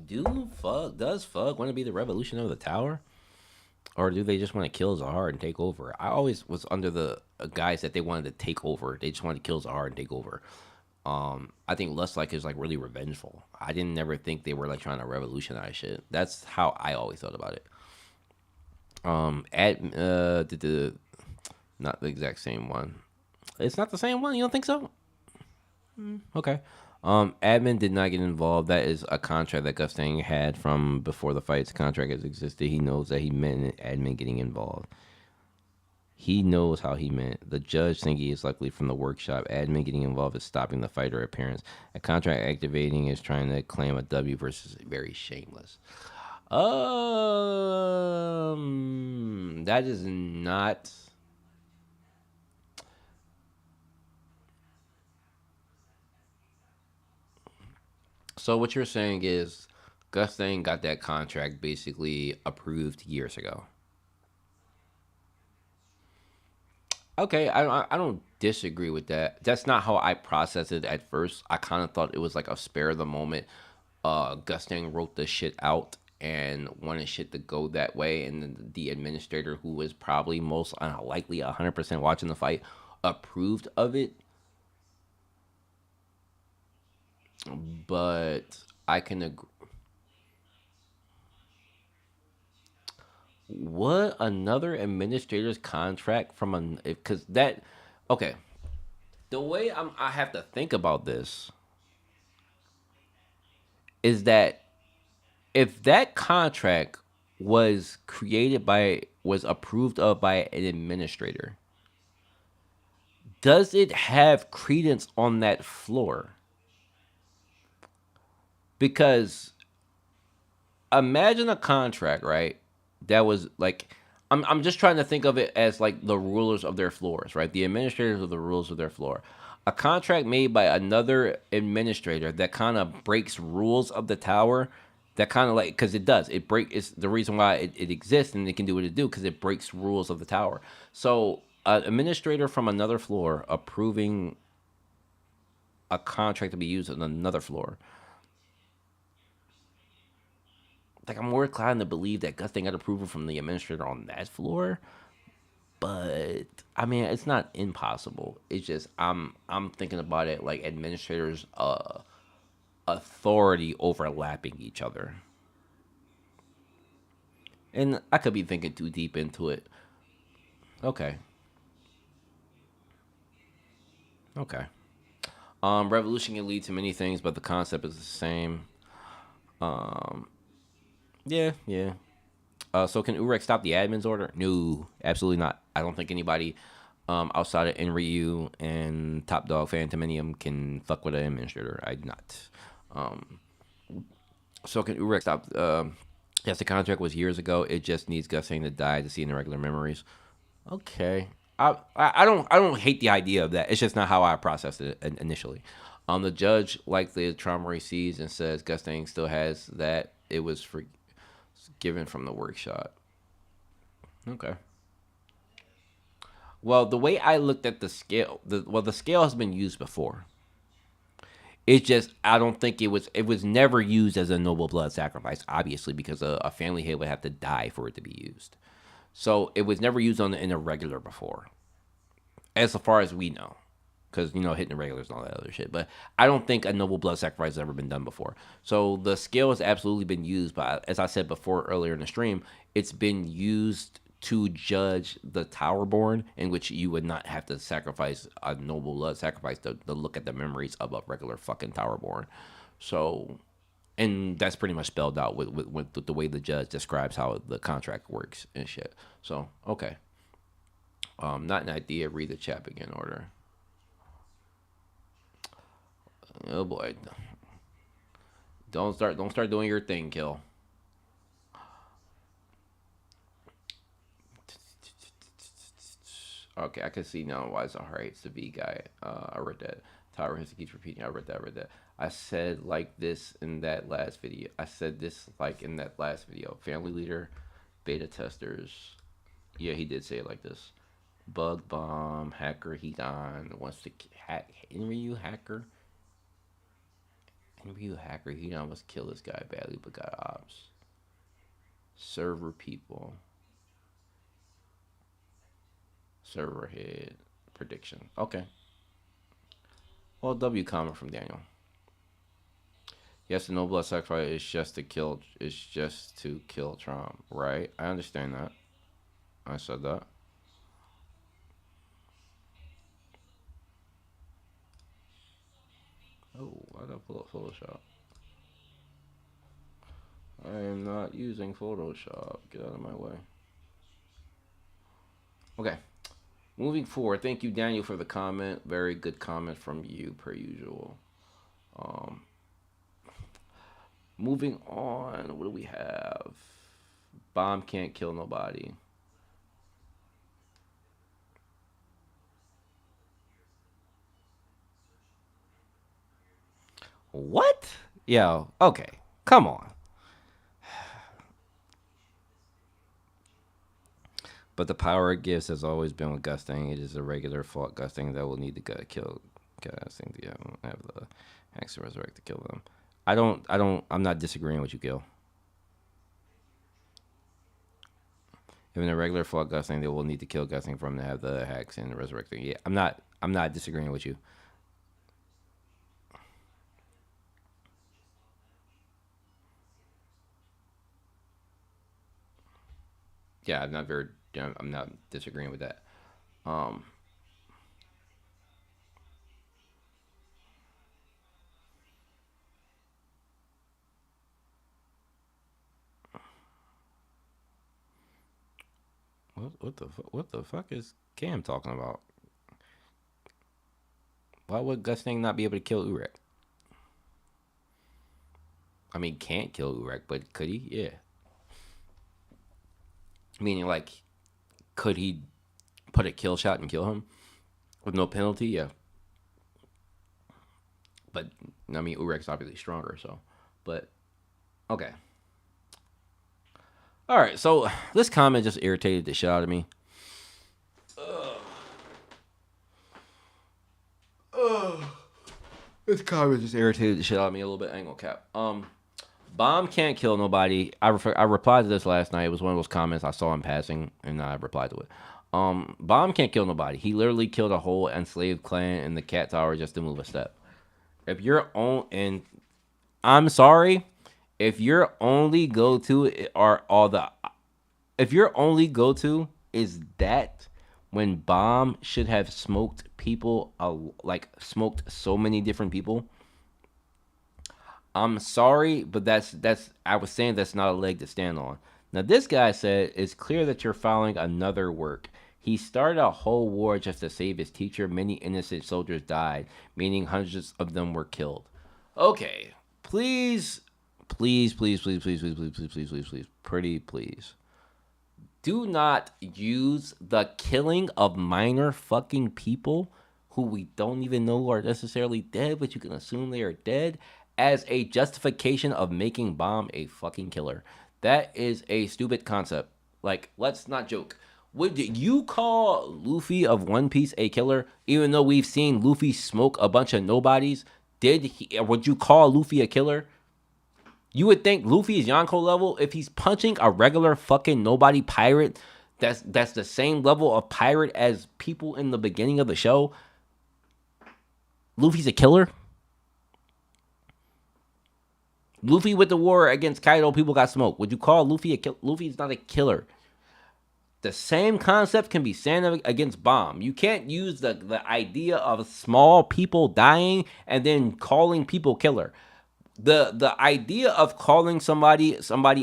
Does Fug want to be the revolution of the tower? Or do they just want to kill Zahar and take over? I always was under the guys that they wanted to take over. They just wanted to kill Zahar and take over. I think Lust like is like really revengeful. I didn't never think they were like trying to revolutionize shit. That's how I always thought about it. The not the exact same one. It's not the same one. You don't think so? Okay. Admin did not get involved. That is a contract that Gustang had from before the fight's contract has existed. He knows that he meant admin getting involved. He knows how he meant. The judge thinking he is likely from the workshop. Admin getting involved is stopping the fighter appearance. A contract activating is trying to claim a W versus very shameless. That is not. So what you're saying is Gusting got that contract basically approved years ago. Okay, I don't disagree with that. That's not how I processed it at first. I kind of thought it was like a spare of the moment. Gusting wrote the shit out and wanted shit to go that way, and then the administrator, who was probably most likely 100% watching the fight, approved of it. But I can agree. What another administrator's contract from a because that okay. The way I have to think about this is that if that contract was approved of by an administrator, does it have credence on that floor? Because imagine a contract, right? That was like I'm just trying to think of it as like the rulers of their floors, right? The administrators are the rulers of their floor. A contract made by another administrator that kind of breaks rules of the tower, that kind of like because it does it break it's the reason why it exists and it can do what it do because it breaks rules of the tower. So an administrator from another floor approving a contract to be used on another floor, like I'm more inclined to believe that Gus got approval from the administrator on that floor. But I mean, it's not impossible. It's just I'm thinking about it like administrators' authority overlapping each other, and I could be thinking too deep into it. Okay, okay. Revolution can lead to many things, but the concept is the same. Um, yeah, yeah. So can Urek stop the admin's order? No, absolutely not. I don't think anybody outside of Enryu and Top Dog Phantominium can fuck with an administrator. I do not. Um, so can Urek stop? Yes, the contract was years ago. It just needs Gusane to die to see in the regular memories. Okay. I don't hate the idea of that. It's just not how I processed it initially. The judge liked the trauma he sees and says Gustang still has that. It was given from the workshop. Okay. Well, the way I looked at the scale, the scale has been used before. It's just I don't think it was never used as a noble blood sacrifice, obviously, because a family head would have to die for it to be used. So it was never used on in a regular before, as far as we know, because hitting the regulars and all that other shit. But I don't think a noble blood sacrifice has ever been done before. So the scale has absolutely been used, but as I said before earlier in the stream, it's been used to judge the Towerborn, in which you would not have to sacrifice a noble blood sacrifice to look at the memories of a regular fucking Towerborn. So, and that's pretty much spelled out with the way the judge describes how the contract works and shit. So, okay. Not an idea. Read the chat again order. Oh boy, don't start doing your thing, kill. Okay, I can see now why it's a hard to be guy. I read that. Tyler has to keep repeating. I read that. I said like this in that last video. I said this like in that last video. Family leader, beta testers. Yeah, he did say it like this. Bug bomb, hacker, heat on, wants to hack. Ryu hacker. Ryu hacker, he almost killed this guy badly but got ops. Server people. Server head. Prediction. Okay. Well, W comment from Daniel. Yes, the no blood sacrifice is just to kill. It's just to kill Trump, right? I understand that. I said that. Oh, why did I pull up Photoshop? I am not using Photoshop. Get out of my way. Okay. Moving forward, thank you, Daniel, for the comment. Very good comment from you, per usual. Um, moving on, what do we have? Bomb can't kill nobody. What? Yo, okay, come on. But the power it gives has always been with gusting. It is a regular fault gusting that will need to kill gusting to have the hex to resurrect to kill them. I'm not disagreeing with you, Gil. Even a regular fault gusting, they will need to kill gusting for them to have the hex and resurrecting. Yeah, I'm not disagreeing with you. Yeah, I'm not disagreeing with that. Um, what the fuck is Cam talking about? Why would Gusting not be able to kill Urek? I mean, can't kill Urek, but could he? Yeah. Meaning, like, could he put a kill shot and kill him with no penalty? Yeah. But I mean, Urek's obviously stronger, so. But okay. All right. So this comment just irritated the shit out of me. This comment just irritated the shit out of me a little bit. I ain't gonna cap. Bomb can't kill nobody. I replied to this last night. It was one of those comments I saw in passing, and I replied to it. Bomb can't kill nobody. He literally killed a whole enslaved clan in the cat tower just to move a step. If you're on, and I'm sorry, if your only go to are all the, if your only go to is that, when Bomb should have smoked people, like smoked so many different people. I'm sorry, but that's I was saying that's not a leg to stand on. Now this guy said it's clear that you're following another work. He started a whole war just to save his teacher. Many innocent soldiers died, meaning hundreds of them were killed. Okay, please, please, please, please, please, please, please, please, please, please, please, pretty please. Do not use the killing of minor fucking people who we don't even know are necessarily dead, but you can assume they are dead, as a justification of making Bomb a fucking killer. That is a stupid concept. Like, let's not joke. Would you call Luffy of One Piece a killer, even though we've seen Luffy smoke a bunch of nobodies? Would you call Luffy a killer? You would think Luffy is Yonko level if he's punching a regular fucking nobody pirate. That's the same level of pirate as people in the beginning of the show. Luffy's a killer. Luffy with the war against Kaido, people got smoked. Would you call Luffy a killer? Luffy's not a killer. The same concept can be said against Bomb. You can't use the idea of small people dying and then calling people killer. The idea of calling somebody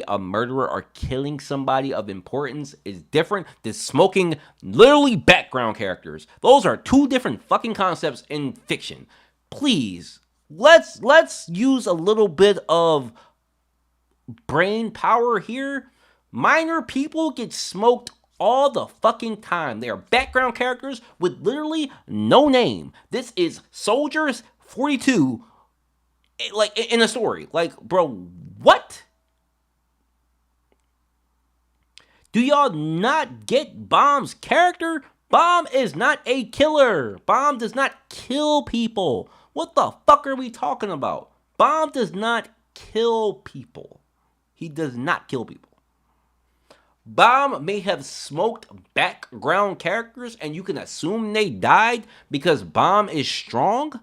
a murderer or killing somebody of importance is different than smoking literally background characters. Those are two different fucking concepts in fiction. Please, let's use a little bit of brain power here. Minor people get smoked all the fucking time. They are background characters with literally no name. This is Soldiers 42, like, in a story. Like, bro, what? Do y'all not get Bomb's character? Bomb is not a killer. Bomb does not kill people. What the fuck are we talking about? Bomb does not kill people. He does not kill people. Bomb may have smoked background characters and you can assume they died because Bomb is strong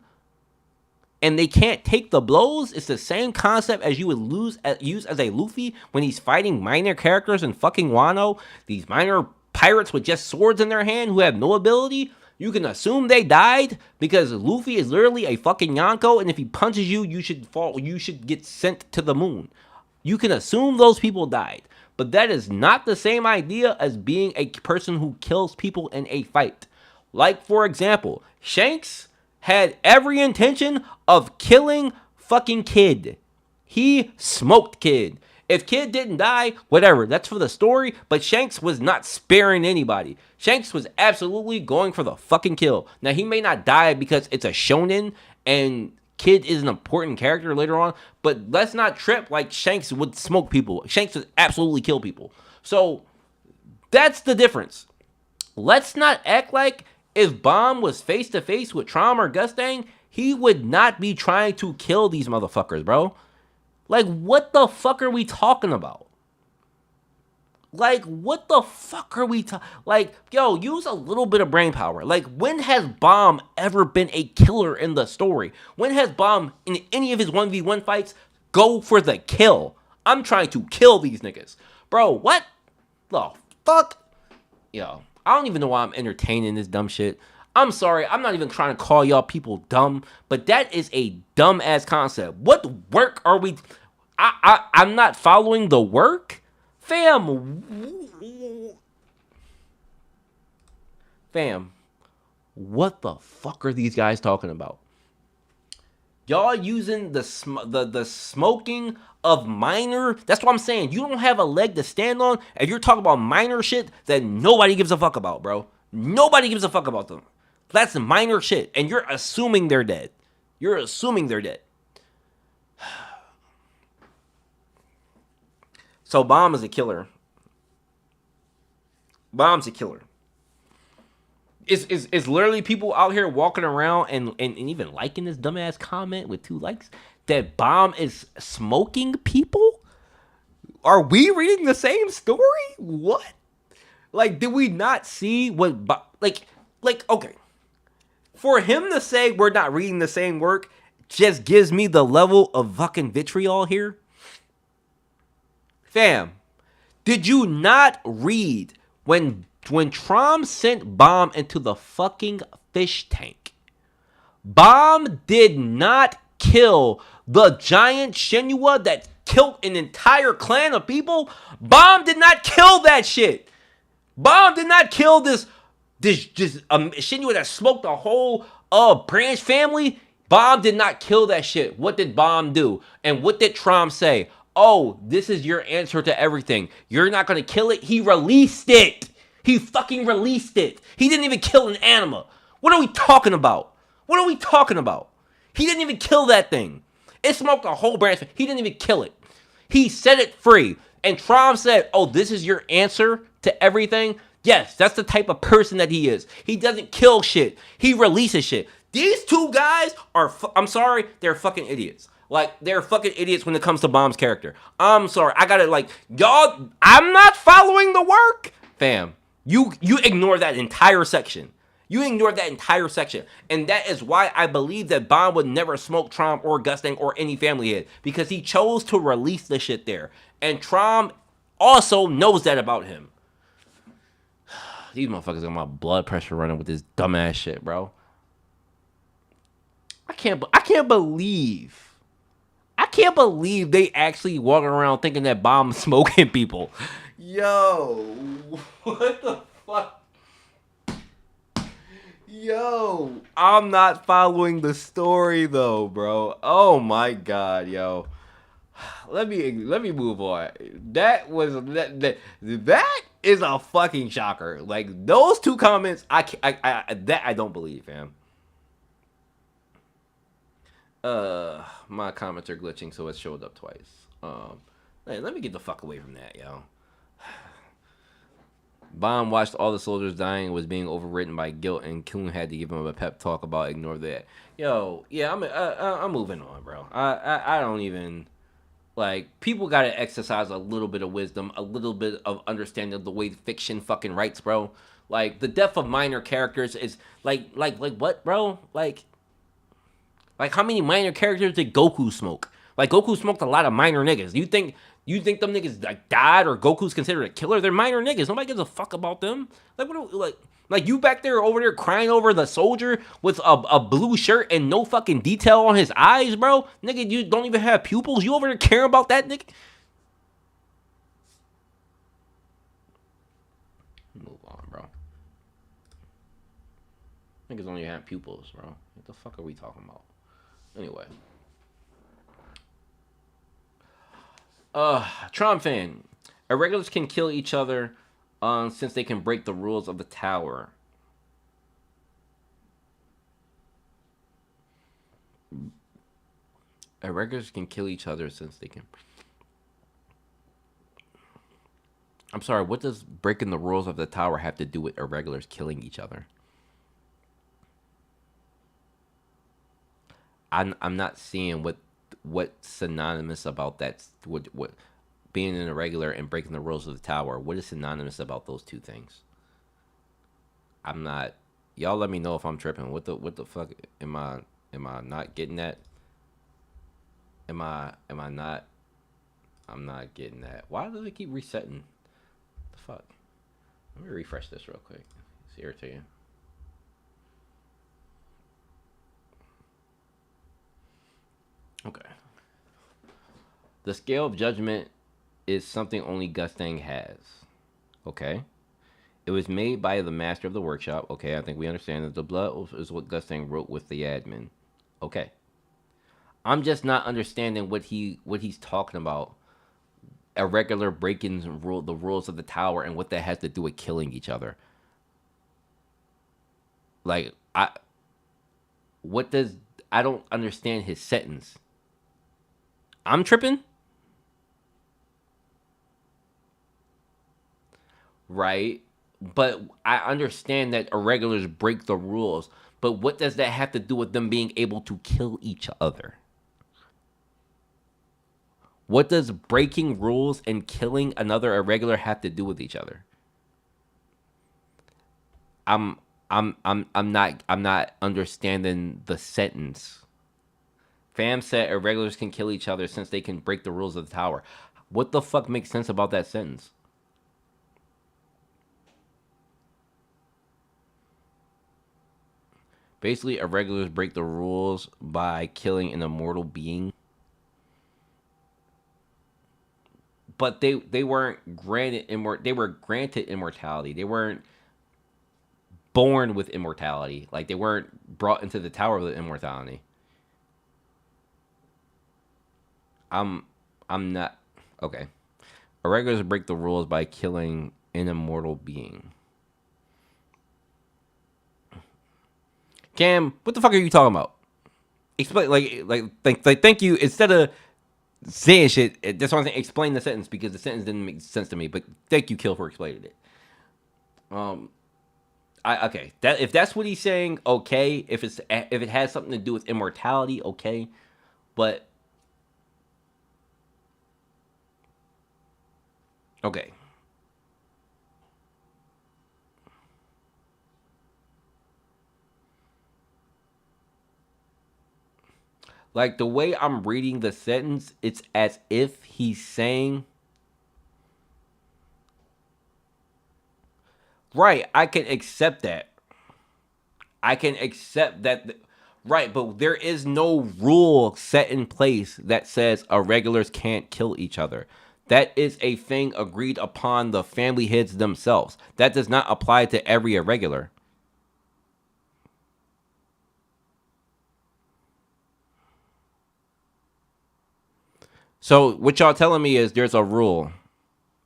and they can't take the blows. It's the same concept as you would use as a Luffy when he's fighting minor characters in fucking Wano. These minor pirates with just swords in their hand who have no ability. You can assume they died because Luffy is literally a fucking Yonko, and if he punches you, you should fall. You should get sent to the moon. You can assume those people died. But that is not the same idea as being a person who kills people in a fight. Like, for example, Shanks had every intention of killing fucking Kid. He smoked Kid. If Kid didn't die, whatever, that's for the story, but Shanks was not sparing anybody. Shanks was absolutely going for the fucking kill. Now, he may not die because it's a shonen, and kid is an important character later on, but let's not trip like Shanks would smoke people. Shanks would absolutely kill people. So that's the difference. Let's not act like if Bomb was face to face with Trom or Gustang, he would not be trying to kill these motherfuckers, bro. Like, what the fuck are we talking about? Like, what the fuck are we talking? Like, yo, use a little bit of brain power. Like, when has Bomb ever been a killer in the story? When has Bomb, in any of his 1v1 fights, go for the kill? I'm trying to kill these niggas. Bro, what the fuck? Yo, I don't even know why I'm entertaining this dumb shit. I'm sorry, I'm not even trying to call y'all people dumb, but that is a dumb ass concept. What work are we? I'm not following the work, fam. Fam, what the fuck are these guys talking about? Y'all using the smoking of minor. That's what I'm saying. You don't have a leg to stand on. If you're talking about minor shit that nobody gives a fuck about, bro. Nobody gives a fuck about them. That's minor shit, and you're assuming they're dead. You're assuming they're dead. So Bomb is a killer. Bomb's a killer. It's literally people out here walking around and even liking this dumbass comment with 2 likes that Bomb is smoking people? Are we reading the same story? What? Like, did we not see what, like, okay. For him to say we're not reading the same work just gives me the level of fucking vitriol here. Fam, did you not read when Trom sent Bomb into the fucking fish tank? Bomb did not kill the giant Shinua that killed an entire clan of people. Bomb did not kill that shit. Bomb did not kill this Shinua that smoked a whole branch family. Bomb did not kill that shit. What did Bomb do? And what did Trom say? Oh, this is your answer to everything. You're not gonna kill it. He released it. He fucking released it. He didn't even kill an animal. What are we talking about? What are we talking about? He didn't even kill that thing. It smoked a whole branch. He didn't even kill it. He set it free. And Trom said, oh, this is your answer to everything? Yes, that's the type of person that he is. He doesn't kill shit. He releases shit. These 2 guys are, I'm sorry, they're fucking idiots. Like, they're fucking idiots when it comes to Bomb's character. I'm sorry. I gotta, like, y'all, I'm not following the work. Fam, you ignore that entire section. You ignored that entire section. And that is why I believe that Bomb would never smoke Trom or Gustang or any family head. Because he chose to release the shit there. And Trom also knows that about him. These motherfuckers got my blood pressure running with this dumbass shit, bro. I can't believe they actually walking around thinking that Bomb's smoking people. Yo, what the fuck? Yo, I'm not following the story though, bro. Oh my god, yo. Let me move on. That is a fucking shocker. Like, those 2 comments, I don't believe, fam. My comments are glitching, so it showed up twice. Hey, let me get the fuck away from that, yo. Bomb watched all the soldiers dying and was being overridden by guilt, and Kun had to give him a pep talk about ignore that. Yo, yeah, I'm moving on, bro. I don't even, like, people gotta exercise a little bit of wisdom, a little bit of understanding of the way fiction fucking writes, bro. Like, the death of minor characters is like what, bro? Like how many minor characters did Goku smoke? Like, Goku smoked a lot of minor niggas. You think them niggas like died or Goku's considered a killer? They're minor niggas. Nobody gives a fuck about them. Like, what? Like you back there over there crying over the soldier with a blue shirt and no fucking detail on his eyes, bro? Nigga, you don't even have pupils. You over there caring about that, nigga? Move on, bro. Niggas don't even have pupils, bro. What the fuck are we talking about? Anyway. Tron fan. Irregulars can kill each other since they can break the rules of the tower. Irregulars can kill each other since they can. I'm sorry. What does breaking the rules of the tower have to do with irregulars killing each other? I'm not seeing what synonymous about that. What being an irregular and breaking the rules of the tower? What is synonymous about those two things? I'm not. Y'all let me know if I'm tripping. What the fuck am I not getting that? Am I not? I'm not getting that. Why do they keep resetting? The fuck? Let me refresh this real quick. It's irritating. Okay. The scale of judgment is something only Gustang has. Okay. It was made by the master of the workshop. Okay, I think we understand that the blood is what Gustang wrote with the admin. Okay. I'm just not understanding what he's talking about. Irregular break-ins and the rules of the tower and what that has to do with killing each other. Like what does I don't understand his sentence. I'm tripping, right? But I understand that irregulars break the rules. But what does that have to do with them being able to kill each other? What does breaking rules and killing another irregular have to do with each other? I'm I'm not understanding the sentence. Fam said irregulars can kill each other since they can break the rules of the tower. What the fuck makes sense about that sentence? Basically, irregulars break the rules by killing an immortal being. But they weren't granted they were granted immortality. They weren't born with immortality. Like they weren't brought into the tower with immortality. I'm I'm not okay. Irregulars break the rules by killing an immortal being. Cam, what the fuck are you talking about? Explain thank you. Instead of saying shit, that's why I'm saying explain the sentence because the sentence didn't make sense to me. But thank you, Kill, for explaining it. Um, I okay. That if that's what he's saying, okay. If it has something to do with immortality, okay. But okay, like the way I'm reading the sentence, it's as if he's saying, right. I can accept that. I can accept that. Right, but there is no rule set in place that says irregulars can't kill each other. That is a thing agreed upon the family heads themselves. That does not apply to every irregular. So what y'all telling me is there's a rule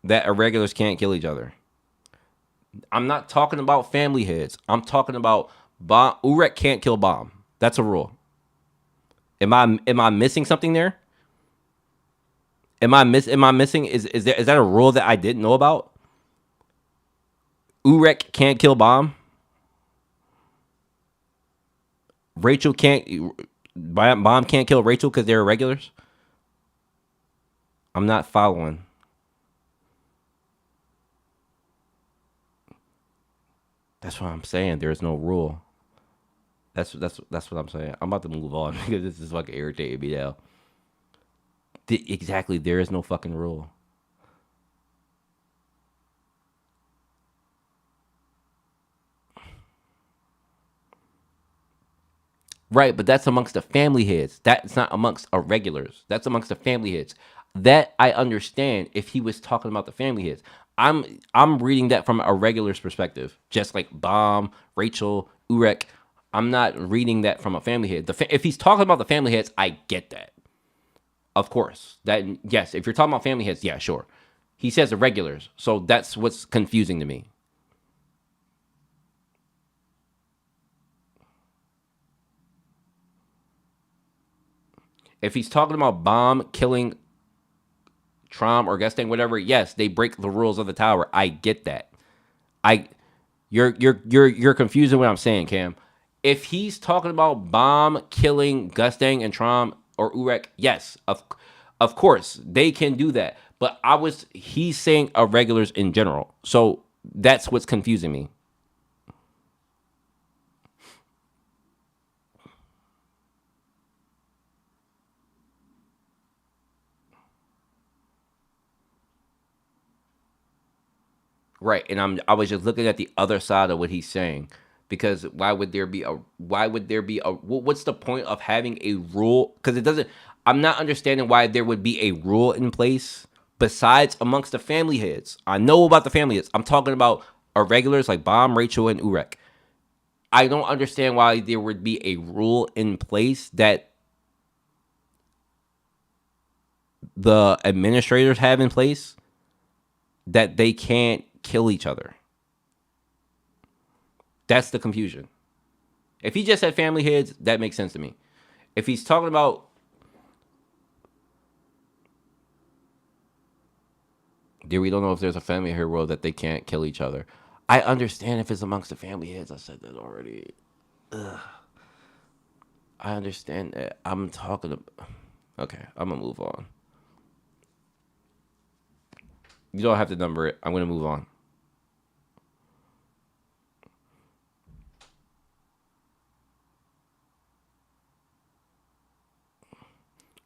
that irregulars can't kill each other. I'm not talking about family heads. I'm talking about bomb. Urek can't kill bomb. That's a rule. Am I missing something there? Am I missing is that a rule that I didn't know about? Urek can't kill bomb. Rachel can't. Bomb can't kill Rachel because they're irregulars. I'm not following. That's what I'm saying. There's no rule. That's what I'm saying. I'm about to move on because this is fucking irritating me now. Exactly. There is no fucking rule. Right, but that's amongst the family heads. That's not amongst irregulars. That's amongst the family heads. That I understand if he was talking about the family heads. I'm reading that from a regular's perspective, just like Bomb, Rachel, Urek. I'm not reading that from a family head. If he's talking about the family heads, I get that. Of course. That yes, if you're talking about family heads, yeah, sure. He says irregulars, so that's what's confusing to me. If he's talking about bomb killing Trom or Gusting, whatever, yes, they break the rules of the tower. I get that. I you're confusing what I'm saying, Cam. If he's talking about bomb killing Gustang and Trom or Urek, yes, of course they can do that. But he's saying irregulars in general. So that's what's confusing me. Right, and I was just looking at the other side of what he's saying because what's the point of having a rule? Because it doesn't. I'm not understanding why there would be a rule in place besides amongst the family heads. I know about the family heads. I'm talking about irregulars like Bomb, Rachel, and Urek. I don't understand why there would be a rule in place that the administrators have in place that they can't kill each other. That's the confusion. If he just said family heads, that makes sense to me. If he's talking about, dear, we don't know if there's a family head rule that they can't kill each other. I understand if it's amongst the family heads. I said that already. I understand that. I'm talking about. Okay, I'm gonna move on. You don't have to number it. I'm gonna move on.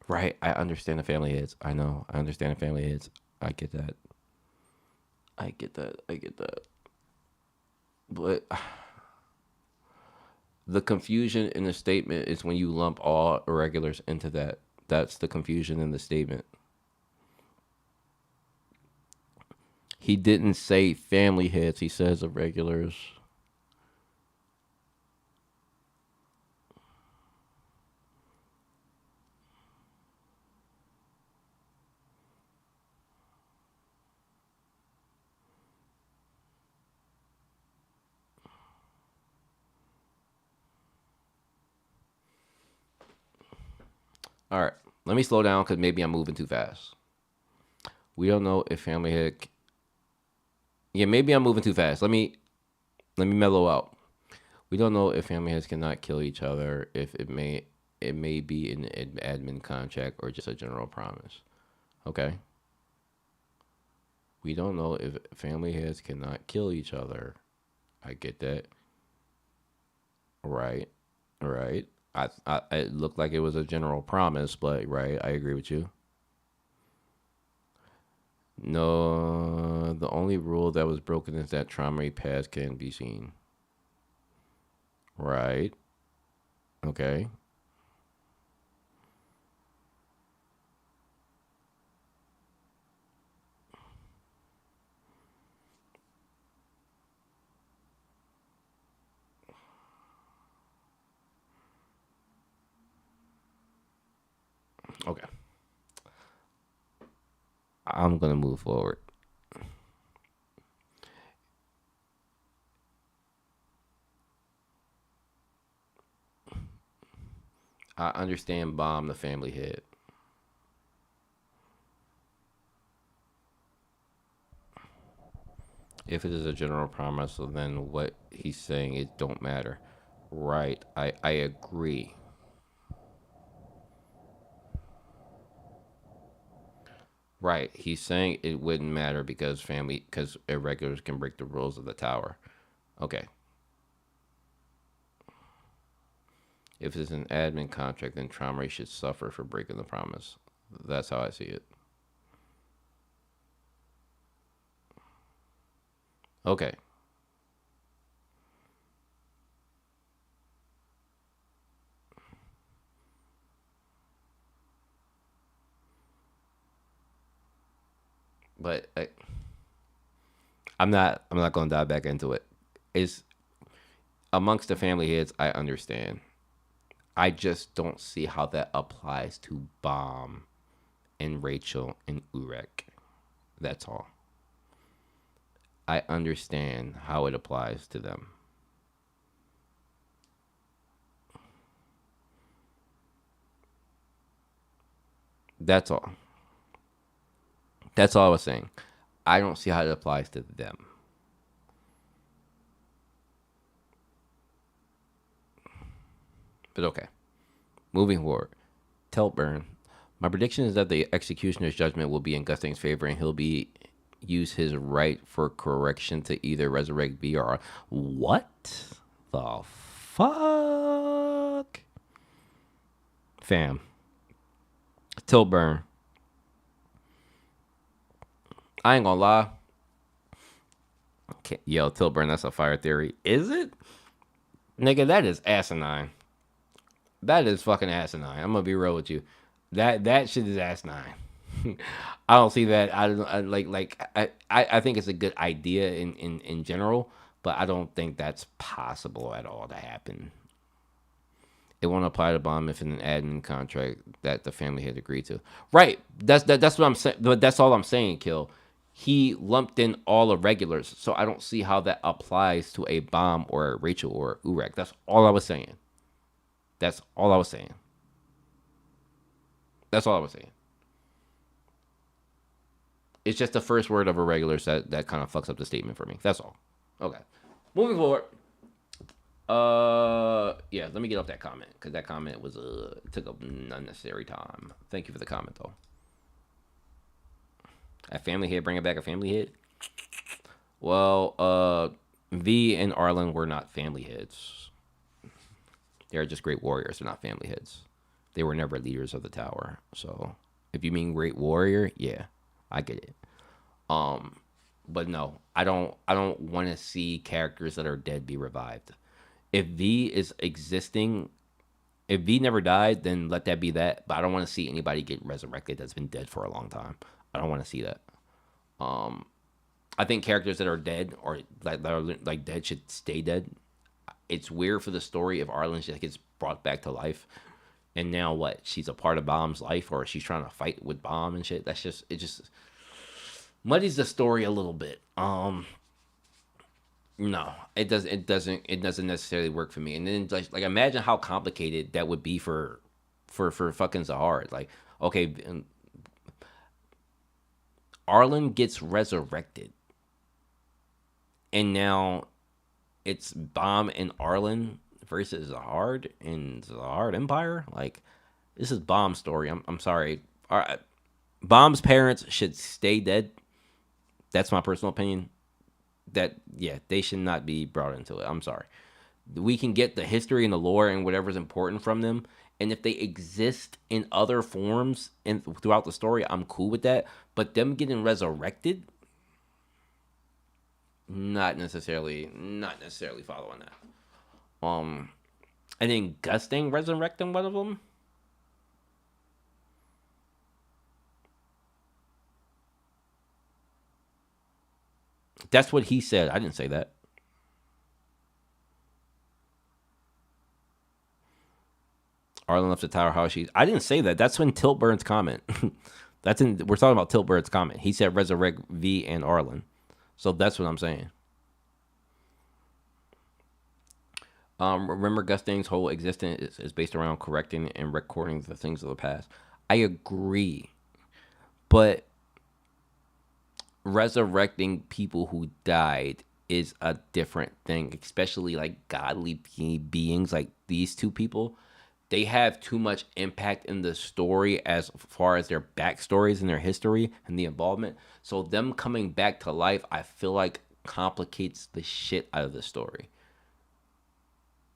Right. I understand the family heads. I know. I understand the family heads. I get that. I get that. I get that. But the confusion in the statement is when you lump all irregulars into that. That's the confusion in the statement. He didn't say family heads. He says irregulars. All right. Let me slow down because maybe I'm moving too fast. We don't know if family head. Yeah, maybe I'm moving too fast. Let me mellow out. We don't know if family heads cannot kill each other. If it may be an admin contract or just a general promise. Okay. We don't know if family heads cannot kill each other. I get that. Right. Right. It looked like it was a general promise, but right, I agree with you. No, the only rule that was broken is that trauma paths can be seen. Right. Okay. Okay. I'm gonna move forward. I understand bomb the family head. If it is a general promise, so then what he's saying it don't matter. Right. I agree. Right. He's saying it wouldn't matter because irregulars can break the rules of the tower. Okay. If it's an admin contract, then trauma should suffer for breaking the promise. That's how I see it. Okay. But I'm not going to dive back into it. It's amongst the family heads. I understand. I just don't see how that applies to Bomb and Rachel and Urek. That's all. I understand how it applies to them. That's all. That's all I was saying. I don't see how it applies to them. But okay. Moving forward. Teltburn. My prediction is that the executioner's judgment will be in Gusting's favor and he'll be use his right for correction to either resurrect V or what the fuck? Fam. Tilburn. I ain't gonna lie. Yo, Tilburn, that's a fire theory. Is it? Nigga, that is asinine. That is fucking asinine. I'm gonna be real with you. That shit is asinine. I don't see that. I think it's a good idea in general, but I don't think that's possible at all to happen. It won't apply to bomb if in an admin contract that the family had agreed to. Right. That's what I'm saying. But that's all I'm saying, Kill. He lumped in all the regulars, so I don't see how that applies to a bomb or a Rachel or a Urek. That's all I was saying. That's all I was saying. That's all I was saying. It's just the first word of irregulars that kind of fucks up the statement for me. That's all. Okay. Moving forward. Yeah, let me get off that comment because that comment was took up unnecessary time. Thank you for the comment though. A family head, bringing back a family head. Well, V and Arlen were not family heads. They're just great warriors. They're not family heads. They were never leaders of the tower. So, if you mean great warrior, yeah, I get it. But no, I don't want to see characters that are dead be revived. If V is existing, if V never died, then let that be that. But I don't want to see anybody get resurrected that's been dead for a long time. I don't want to see that. I think characters that are dead or that are like dead should stay dead. It's weird for the story if Arlen just gets brought back to life, and now what? She's a part of Bomb's life, or she's trying to fight with Bomb and shit. That's just it. Just muddies the story a little bit. No, it doesn't. It doesn't necessarily work for me. And then like imagine how complicated that would be for fucking Zahar. Like, okay, Arlen gets resurrected, and now it's Bomb and Arlen versus Zahard in Zahard Empire. Like, this is Bomb's story. I'm sorry. All right. Bomb's parents should stay dead. That's my personal opinion. That, yeah, they should not be brought into it. I'm sorry. We can get the history and the lore and whatever's important from them. And if they exist in other forms and throughout the story, I'm cool with that. But them getting resurrected, not necessarily following that. And then Gusting resurrecting one of them. That's what he said. I didn't say that. Arlen left the tower house. I didn't say that. That's in Tiltburn's comment. We're talking about Tiltburn's comment. He said resurrect V and Arlen. So that's what I'm saying. Remember, Gusting's whole existence is based around correcting and recording the things of the past. I agree. But resurrecting people who died is a different thing, especially like godly beings like these two people. They have too much impact in the story as far as their backstories and their history and the involvement. So them coming back to life, I feel like complicates the shit out of the story.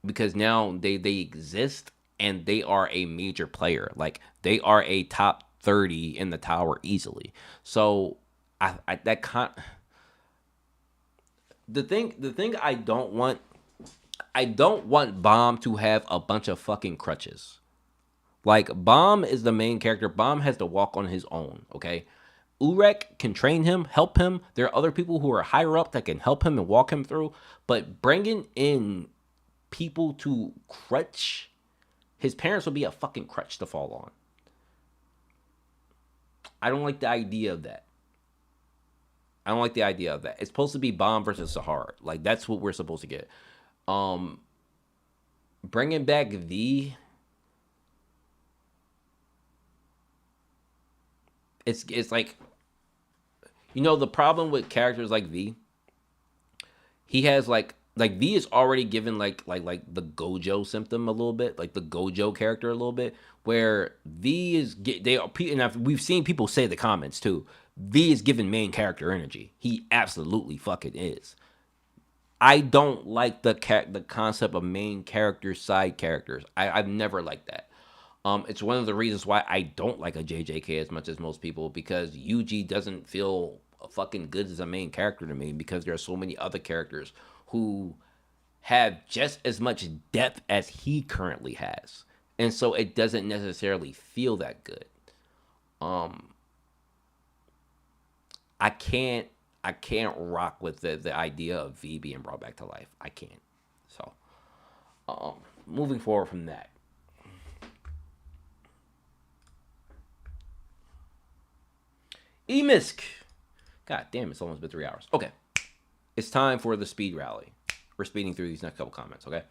Because now they exist and they are a major player. Like they are a top 30 in the tower easily. So I that con the thing I don't want Bomb to have a bunch of fucking crutches. Like, Bomb is the main character. Bomb has to walk on his own, okay? Urek can train him, help him. There are other people who are higher up that can help him and walk him through. But bringing in people to crutch, his parents will be a fucking crutch to fall on. I don't like the idea of that. It's supposed to be Bomb versus Sahar. Like, that's what we're supposed to get. Bringing back V. It's like, the problem with characters like V, he has like V is already given like the Gojo symptom a little bit, like the Gojo character a little bit, where V is they are, and we've seen people say the comments too. V is given main character energy. He absolutely fucking is. I don't like the concept of main characters, side characters. I've never liked that. It's one of the reasons why I don't like a JJK as much as most people, because Yuji doesn't feel fucking good as a main character to me, because there are so many other characters who have just as much depth as he currently has, and so it doesn't necessarily feel that good. Um, I can't I can't rock with the idea of V being brought back to life. I can't. So, um, moving forward from that, Emisk. God damn, it's almost been 3 hours. Okay, it's time for the speed rally. We're speeding through these next couple comments. Okay.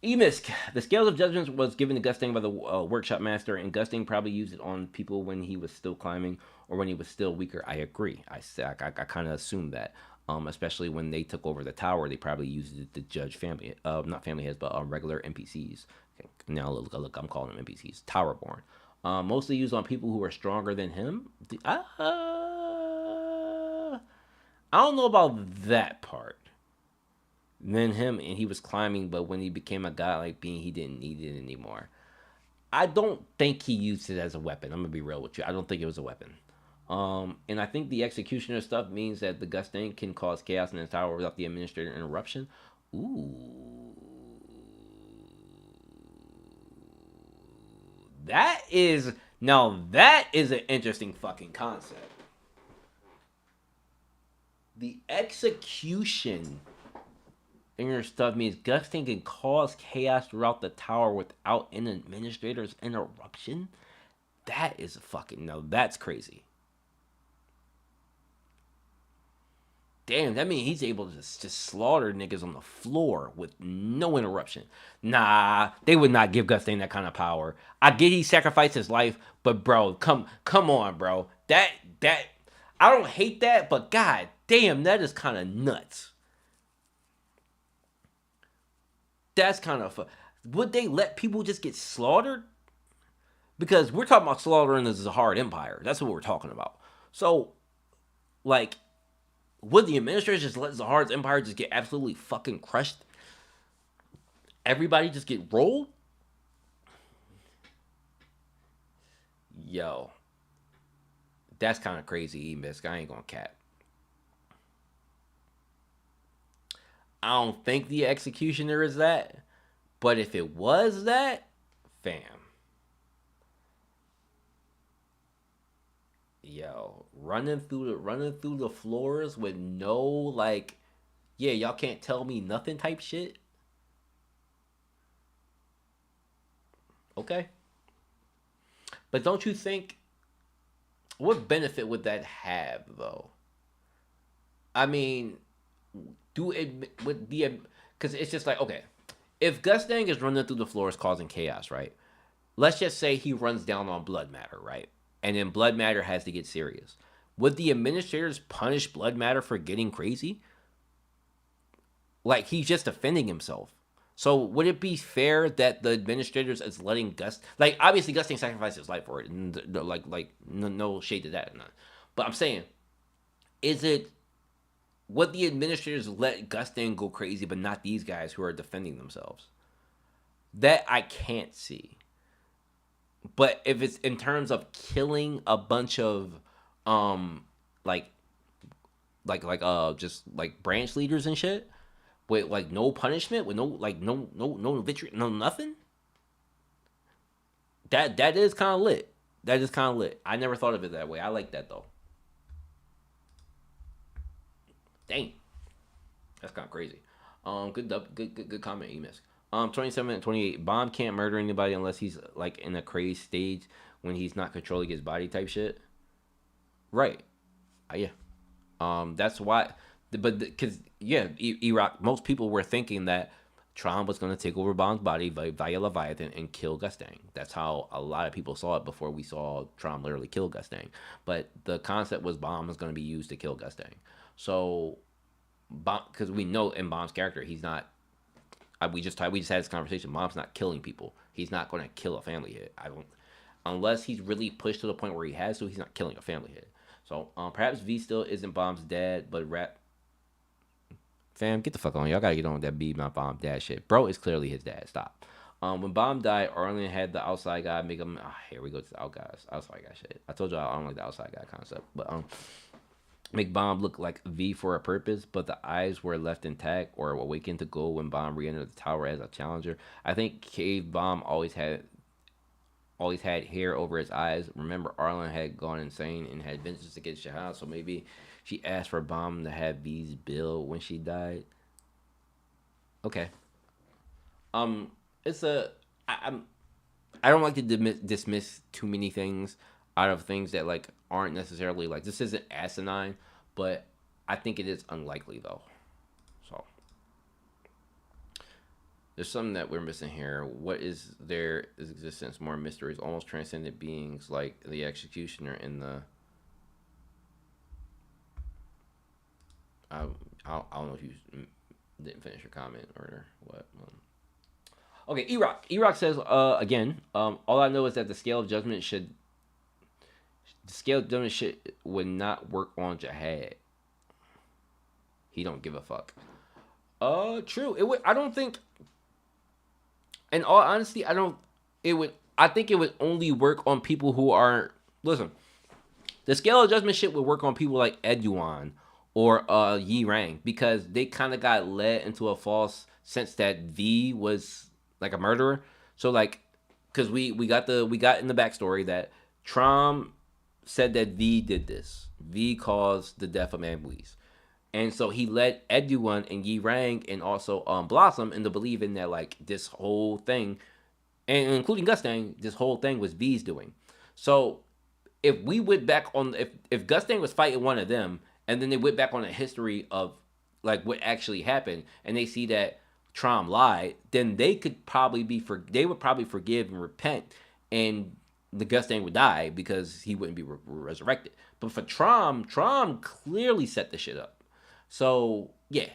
Emisk, the scales of judgment was given to Gusting by the workshop master, and Gusting probably used it on people when he was still climbing or when he was still weaker. I agree. I kind of assumed that. Especially when they took over the tower, they probably used it to judge family, not family heads, but regular NPCs. Okay, now look, I'm calling them NPCs. Towerborn, mostly used on people who are stronger than him. I don't know about that part. Than him, and he was climbing, but when he became a godlike being, he didn't need it anymore. I don't think he used it as a weapon. I'm gonna be real with you. I don't think it was a weapon. And I think the executioner stuff means that the gusting can cause chaos in the tower without the administrator interruption. Ooh, that is an interesting fucking concept. The execution in your stuff means gusting can cause chaos throughout the tower without an administrator's interruption. That is fucking no. That's crazy. Damn, that means he's able to just slaughter niggas on the floor with no interruption. Nah, they would not give Gusting that kind of power. I get he sacrificed his life, but bro, come on, bro. That I don't hate that, but god damn, that is kind of nuts. That's kind of would they let people just get slaughtered? Because we're talking about slaughtering the Zahard Empire. That's what we're talking about. So, like, would the administrators just let Zahard's empire just get absolutely fucking crushed? Everybody just get rolled? Yo, that's kind of crazy, Emisk. I ain't gonna cap. I don't think the executioner is that, but if it was that, fam. Yo, running through the floors with no like, yeah, y'all can't tell me nothing type shit. Okay, but don't you think what benefit would that have though? I mean, do it with the because it's just like okay, if Gustang is running through the floors causing chaos, right? Let's just say he runs down on blood matter, right? And then blood matter has to get serious. Would the administrators punish blood matter for getting crazy? Like he's just defending himself. So would it be fair that the administrators is letting Gus like obviously Gusting sacrificed his life for it, and like no shade to that, but I'm saying is it would the administrators let Gusting go crazy, but not these guys who are defending themselves? That I can't see. But if it's in terms of killing a bunch of um like just like branch leaders and shit with like no punishment, with no like no victory, no nothing, that is kind of lit. That is kind of lit. I never thought of it that way. I like that though. Dang, that's kind of crazy. Good comment, Emisk. 27 and 28. Bomb can't murder anybody unless he's like in a crazed stage when he's not controlling his body type shit. Right. Yeah. That's why. But because yeah, Iraq. Most people were thinking that Tron was going to take over Bond's body via Leviathan and kill Gustang. That's how a lot of people saw it before we saw Tron literally kill Gustang. But the concept was Bond was going to be used to kill Gustang. So, because we know in Bomb's character, he's not. We just had this conversation. Bomb's not killing people. He's not going to kill a family hit. I don't, unless he's really pushed to the point where he has to. He's not killing a family hit. So perhaps V still isn't Bomb's dad, but Fam, get the fuck on. Y'all gotta get on with that B not Bomb dad shit. Bro is clearly his dad. Stop. When Bomb died, Arlen had the outside guy make him. Here we go to the outside guy shit. I told y'all I don't like the outside guy concept, but make Bomb look like V for a purpose, but the eyes were left intact or awakened to gold when Bomb re-entered the tower as a challenger. I think Cave Bomb always had hair over his eyes. Remember, Arlen had gone insane and had vengeance against Shahad, so maybe she asked for Bomb to have V's bill when she died. Okay. It's a I don't like to dismiss too many things out of things that like aren't necessarily like this isn't asinine, but I think it is unlikely though. So there's something that we're missing here. What is their existence? More mysteries, almost transcendent beings like the executioner in the. I don't know if you didn't finish your comment or what. Okay, Erock. Erock says again. All I know is that the scale of judgment would not work on Jihad. He don't give a fuck. True. It would. I don't think. In all honesty, I don't. It would. I think it would only work on people who aren't. Listen, the scale of judgment shit would work on people like Eduan or Yi Rang because they kind of got led into a false sense that V was like a murderer. So like, because we got in the backstory that Trom said that V did this. V caused the death of Manbuise. And so he led Eduan and Yi Rang and also Blossom into believing that like this whole thing, and including Gustang, this whole thing was V's doing. So if we went back on if Gustang was fighting one of them, and then they went back on a history of like what actually happened, and they see that Trom lied, then they could probably they would probably forgive and repent, and the Gustang would die because he wouldn't be resurrected. But for Trom clearly set the shit up. So yeah.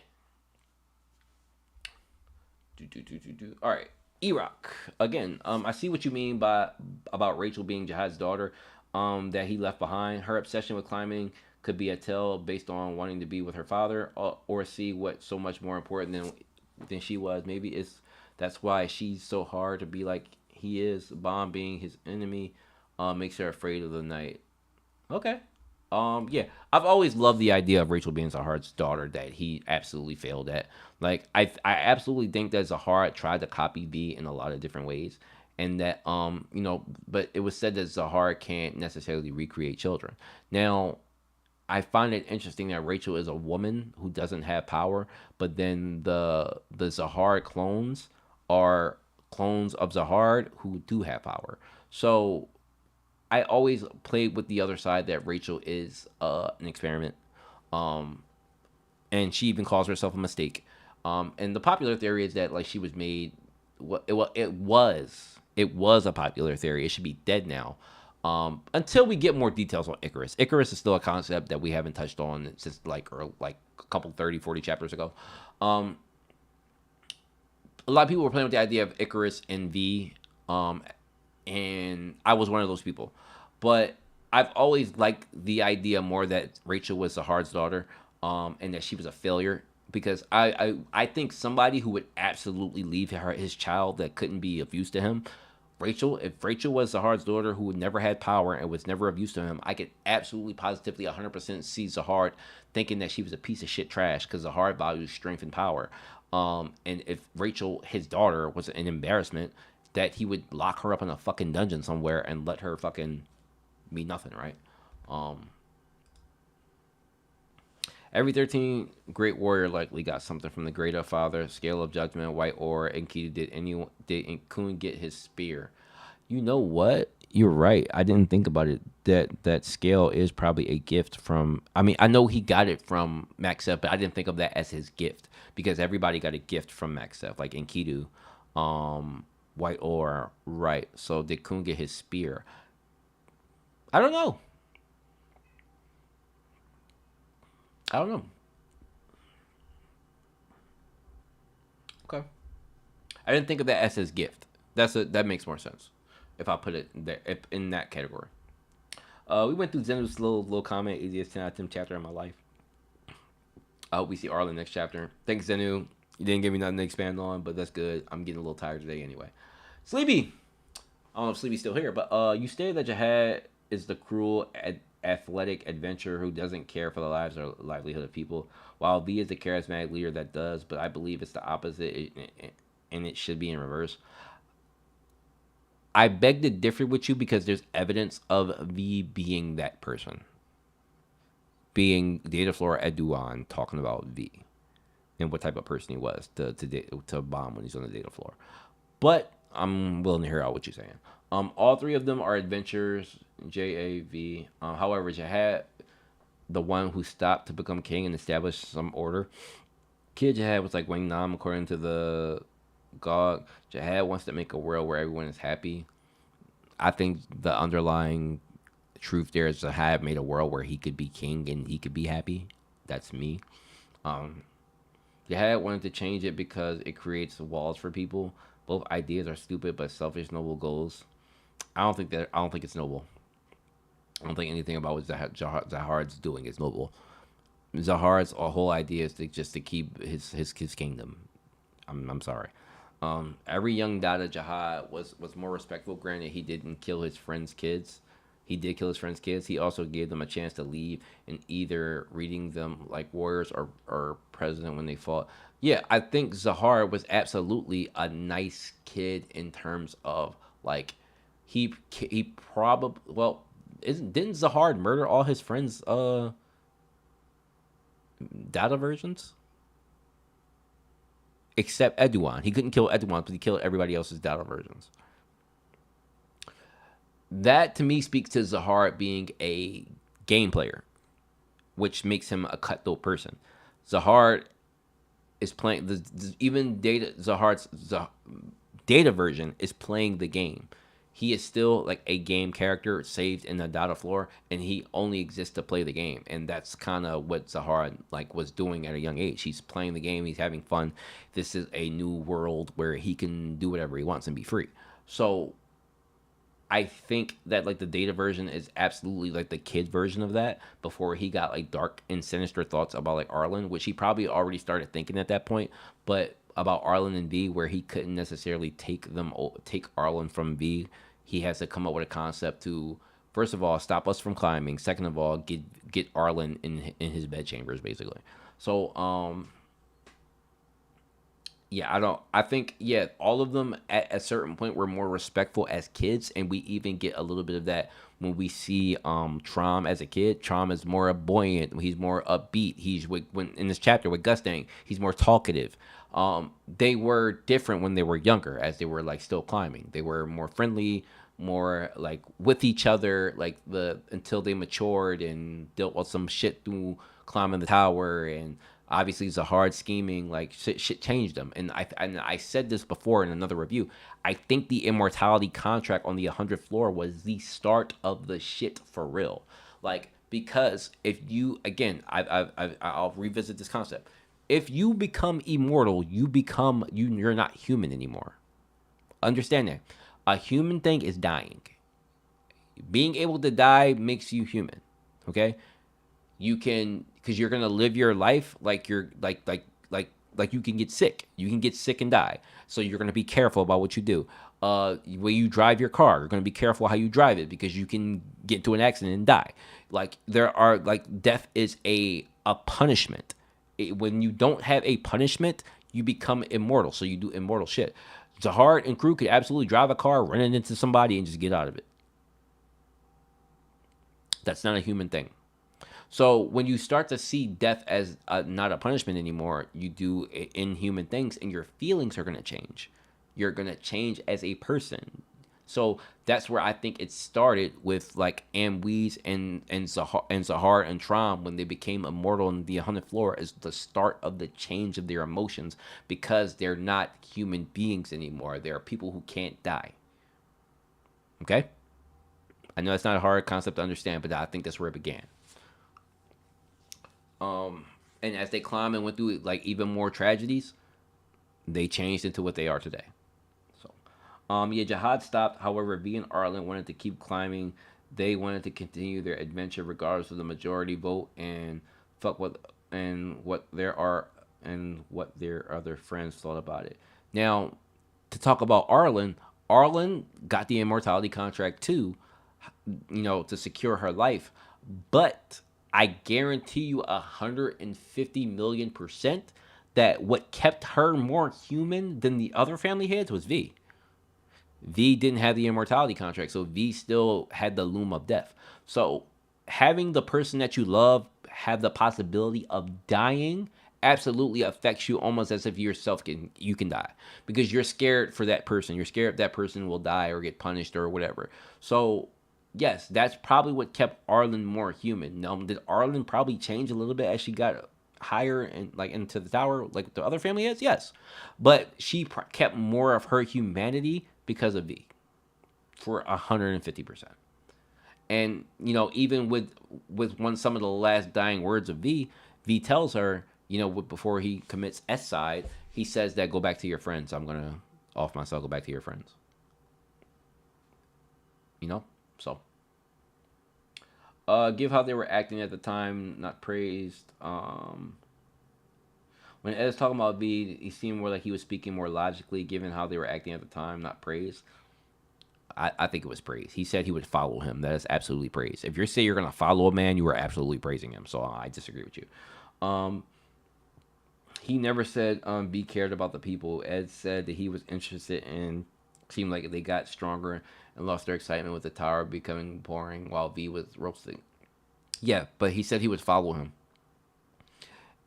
All right, Erock again. I see what you mean about Rachel being Jihad's daughter. That he left behind. Her obsession with climbing could be a tell based on wanting to be with her father, or see what so much more important than she was. Maybe that's why she's so hard to be like he is. Bomb being his enemy makes her afraid of the night. Okay. Yeah, I've always loved the idea of Rachel being Zahar's daughter that he absolutely failed at. Like, I absolutely think that Zahar tried to copy V in a lot of different ways, and that but it was said that Zahar can't necessarily recreate children. Now, I find it interesting that Rachel is a woman who doesn't have power, but then the Zahar clones are clones of Zahar who do have power. So I always played with the other side that Rachel is an experiment, and she even calls herself a mistake. And the popular theory is that like she was made. It was a popular theory. It should be dead now. Until we get more details on Icarus. Icarus is still a concept that we haven't touched on since like a couple 30, 40 chapters ago. A lot of people were playing with the idea of Icarus and V. And I was one of those people. But I've always liked the idea more that Rachel was Zahar's daughter, and that she was a failure. Because I think somebody who would absolutely leave his child that couldn't be of use to him, if Rachel was Zahar's daughter who never had power and was never of use to him, I could absolutely positively 100% see Zahar thinking that she was a piece of shit trash because Zahar values strength and power. And if Rachel, his daughter, was an embarrassment, that he would lock her up in a fucking dungeon somewhere and let her fucking be nothing, right? Every 13 great warrior likely got something from the Greater Father, Scale of Judgment, White Ore, and Keita. Did Kun get his spear? You know what? You're right. I didn't think about it. That scale is probably a gift from. I mean, I know he got it from Maxep, but I didn't think of that as his gift because everybody got a gift from Max Stuff, like Enkidu, White Ore, right? So did Kun get his spear? I don't know. I don't know. Okay. I didn't think of that as his gift. That makes more sense if I put it there in that category. We went through Zenu's little comment, easiest 10 out of 10 chapter in my life. I hope we see Arlen next chapter. Thanks, Zenu. You didn't give me nothing to expand on, but that's good. I'm getting a little tired today anyway. Sleepy. I don't know if Sleepy's still here, but you stated that Jihad is the cruel, athletic adventurer who doesn't care for the lives or livelihood of people, while V is the charismatic leader that does. But I believe it's the opposite, and it should be in reverse. I beg to differ with you because there's evidence of V being that person, being Data Flora Eduan talking about V and what type of person he was to bomb when he's on the data floor. But I'm willing to hear out what you're saying. All three of them are adventurers. JAV. However, Jihad, the one who stopped to become king and establish some order. Kid Jihad was like Wang Nam, according to the GOG. Jihad wants to make a world where everyone is happy. I think the underlying truth there is Jihad made a world where he could be king and he could be happy. That's me. Jihad wanted to change it because it creates walls for people. Both ideas are stupid but selfish, noble goals. I don't think it's noble. I don't think anything about what Zahard's doing is noble. Zahard's whole idea is to keep his kingdom. I'm sorry. Every young Dada Jihad was more respectful. Granted, he didn't kill his friends' kids. He did kill his friends' kids. He also gave them a chance to leave and either reading them like warriors or president when they fought. Yeah, I think Zahar was absolutely a nice kid in terms of like he probably didn't Zahar murder all his friends' data versions? Except Eduan. He couldn't kill Eduan, but he killed everybody else's data versions. That to me speaks to Zahar being a game player, which makes him a cutthroat person. Zahar is playing even Zahar's data version is playing the game. He is still like a game character saved in the data floor, and he only exists to play the game. And that's kind of what Zahar like was doing at a young age. He's playing the game. He's having fun. This is a new world where he can do whatever he wants and be free. So I think that like the data version is absolutely like the kid version of that before he got like dark and sinister thoughts about like Arlen, which he probably already started thinking at that point. But about Arlen and V, where he couldn't necessarily take Arlen from V, he has to come up with a concept to first of all stop us from climbing. Second of all, get Arlen in his bed chambers basically. So yeah, I think all of them at a certain point were more respectful as kids, and we even get a little bit of that when we see Trom as a kid. Trom is more buoyant, he's more upbeat. When in this chapter with Gustang, he's more talkative. They were different when they were younger, as they were like still climbing. They were more friendly, more like with each other, like until they matured and dealt with some shit through climbing the tower. And obviously Zahard scheming, like shit changed them. And I said this before in another review. I think the immortality contract on the 100th floor was the start of the shit for real. Like, because if you, again, I'll revisit this concept. If you become immortal, you're not human anymore. Understand that. A human thing is dying. Being able to die makes you human. Okay? You can, because you're gonna live your life like you're like you can get sick. You can get sick and die. So you're gonna be careful about what you do. When you drive your car, you're gonna be careful how you drive it because you can get into an accident and die. Like there are like death is a punishment. When you don't have a punishment, you become immortal. So you do immortal shit. Zahard and crew could absolutely drive a car, run it into somebody, and just get out of it. That's not a human thing. So when you start to see death as not a punishment anymore, you do inhuman things, and your feelings are going to change. You're going to change as a person. So that's where I think it started with like Amweez and Zahar and Trom when they became immortal in the 100th floor is the start of the change of their emotions because they're not human beings anymore. They are people who can't die. Okay? I know it's not a hard concept to understand, but I think that's where it began. And as they climbed and went through like even more tragedies, they changed into what they are today. So, yeah, Jihad stopped. However, V and Arlen wanted to keep climbing. They wanted to continue their adventure regardless of the majority vote and fuck what and what there are and what their other friends thought about it. Now, to talk about Arlen, Arlen got the immortality contract too, to secure her life. But I guarantee you 150 million% that what kept her more human than the other family heads was V. V didn't have the immortality contract, so V still had the loom of death. So having the person that you love have the possibility of dying absolutely affects you almost as if you can die because you're scared for that person. You're scared that person will die or get punished or whatever. So yes, that's probably what kept Arlen more human. Now, did Arlen probably change a little bit as she got higher and like into the tower, like the other family is? Yes, but she kept more of her humanity because of V for 150%. And even with some of the last dying words of V, V tells her, before he commits S side, he says that go back to your friends. I'm gonna off myself. Go back to your friends. So give how they were acting at the time, not praised. When Ed's talking about V, he seemed more like he was speaking more logically, given how they were acting at the time, not praised. I think it was praise. He said he would follow him. That is absolutely praise. If you say you're going to follow a man, you are absolutely praising him. So I disagree with you. Um, he never said be cared about the people. Ed said that he was interested in. Seemed like they got stronger and lost their excitement with the tower becoming boring while V was roasting. Yeah, but he said he would follow him.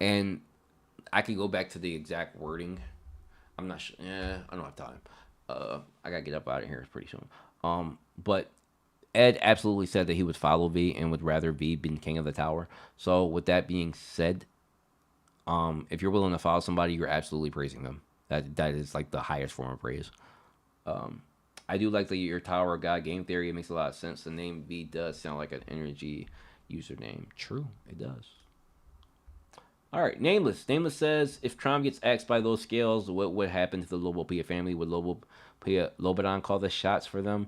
And I can go back to the exact wording. I'm not sure. Yeah, I don't have time. I gotta get up out of here pretty soon. But Ed absolutely said that he would follow V and would rather V be king of the tower. So with that being said, if you're willing to follow somebody, you're absolutely praising them. That is like the highest form of praise. I do like the your Tower God game theory. It makes a lot of sense. The name V does sound like an energy username. True, it does. All right, Nameless. Nameless says if Trom gets axed by those scales, what would happen to the Lobopia family? Would Lobadan call the shots for them?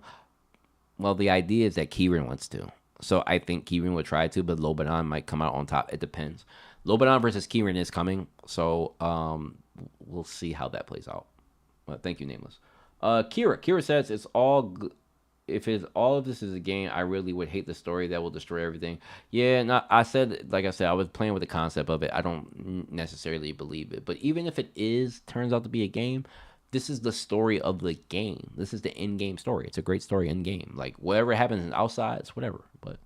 Well, the idea is that Kieran wants to. So I think Kieran would try to, but Lobadan might come out on top. It depends. Lobadan versus Kieran is coming, so we'll see how that plays out. Well, thank you, Nameless. Kira says it's all. If it's all of this is a game, I really would hate the story that will destroy everything. Yeah, no, like I said, I was playing with the concept of it. I don't necessarily believe it, but even if it turns out to be a game, this is the story of the game. This is the in-game story. It's a great story in-game. Like whatever happens outside, it's whatever. But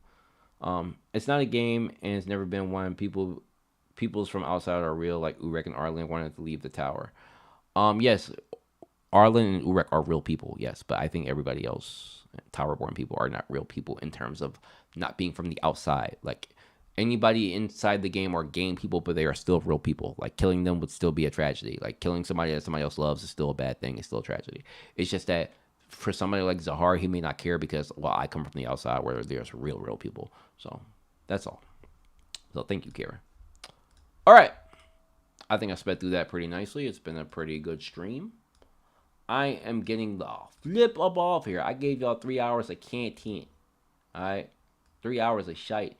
it's not a game, and it's never been one. Peoples from outside are real. Like Urek and Arlen wanted to leave the tower. Yes, Arlen and Urek are real people. Yes, but I think everybody else, Towerborn people, are not real people in terms of not being from the outside. Like anybody inside the game are game people, but they are still real people. Like killing them would still be a tragedy. Like killing somebody that somebody else loves is still a bad thing. It's still a tragedy. It's just that for somebody like Zahar, he may not care because, well, I come from the outside where there's real people. So that's all. So thank you, Kara. All right. I think I sped through that pretty nicely. It's been a pretty good stream. I am getting the flip up off here. I gave y'all 3 hours of content. All right. 3 hours of shite.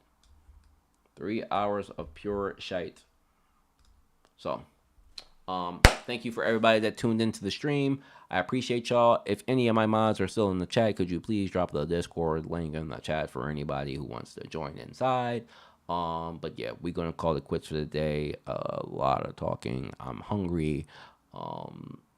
3 hours of pure shite. So, thank you for everybody that tuned into the stream. I appreciate y'all. If any of my mods are still in the chat, could you please drop the Discord link in the chat for anybody who wants to join inside? But yeah, we're gonna call it quits for the day. A lot of talking. I'm hungry.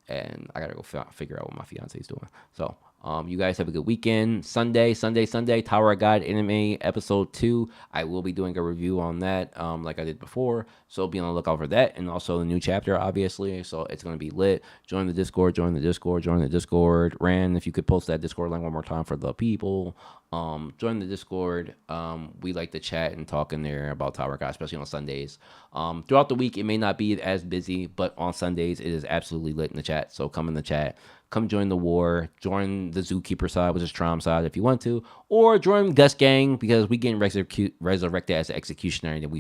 And I gotta go figure out what my fiance is doing. So, You guys have a good weekend. Sunday, Tower of God Anime Episode 2. I will be doing a review on that, like I did before. So be on the lookout for that. And also the new chapter, obviously. So it's going to be lit. Join the Discord, join the Discord, join the Discord. Ran, if you could post that Discord link one more time for the people. Join the Discord. We like to chat and talk in there about Tower of God, especially on Sundays. Throughout the week, it may not be as busy, but on Sundays, it is absolutely lit in the chat. So come in the chat. Come join the war. Join the Zookeeper side, which is Trom side, if you want to. Or join Gus Gang, because we getting resurrected as the executioner, and then we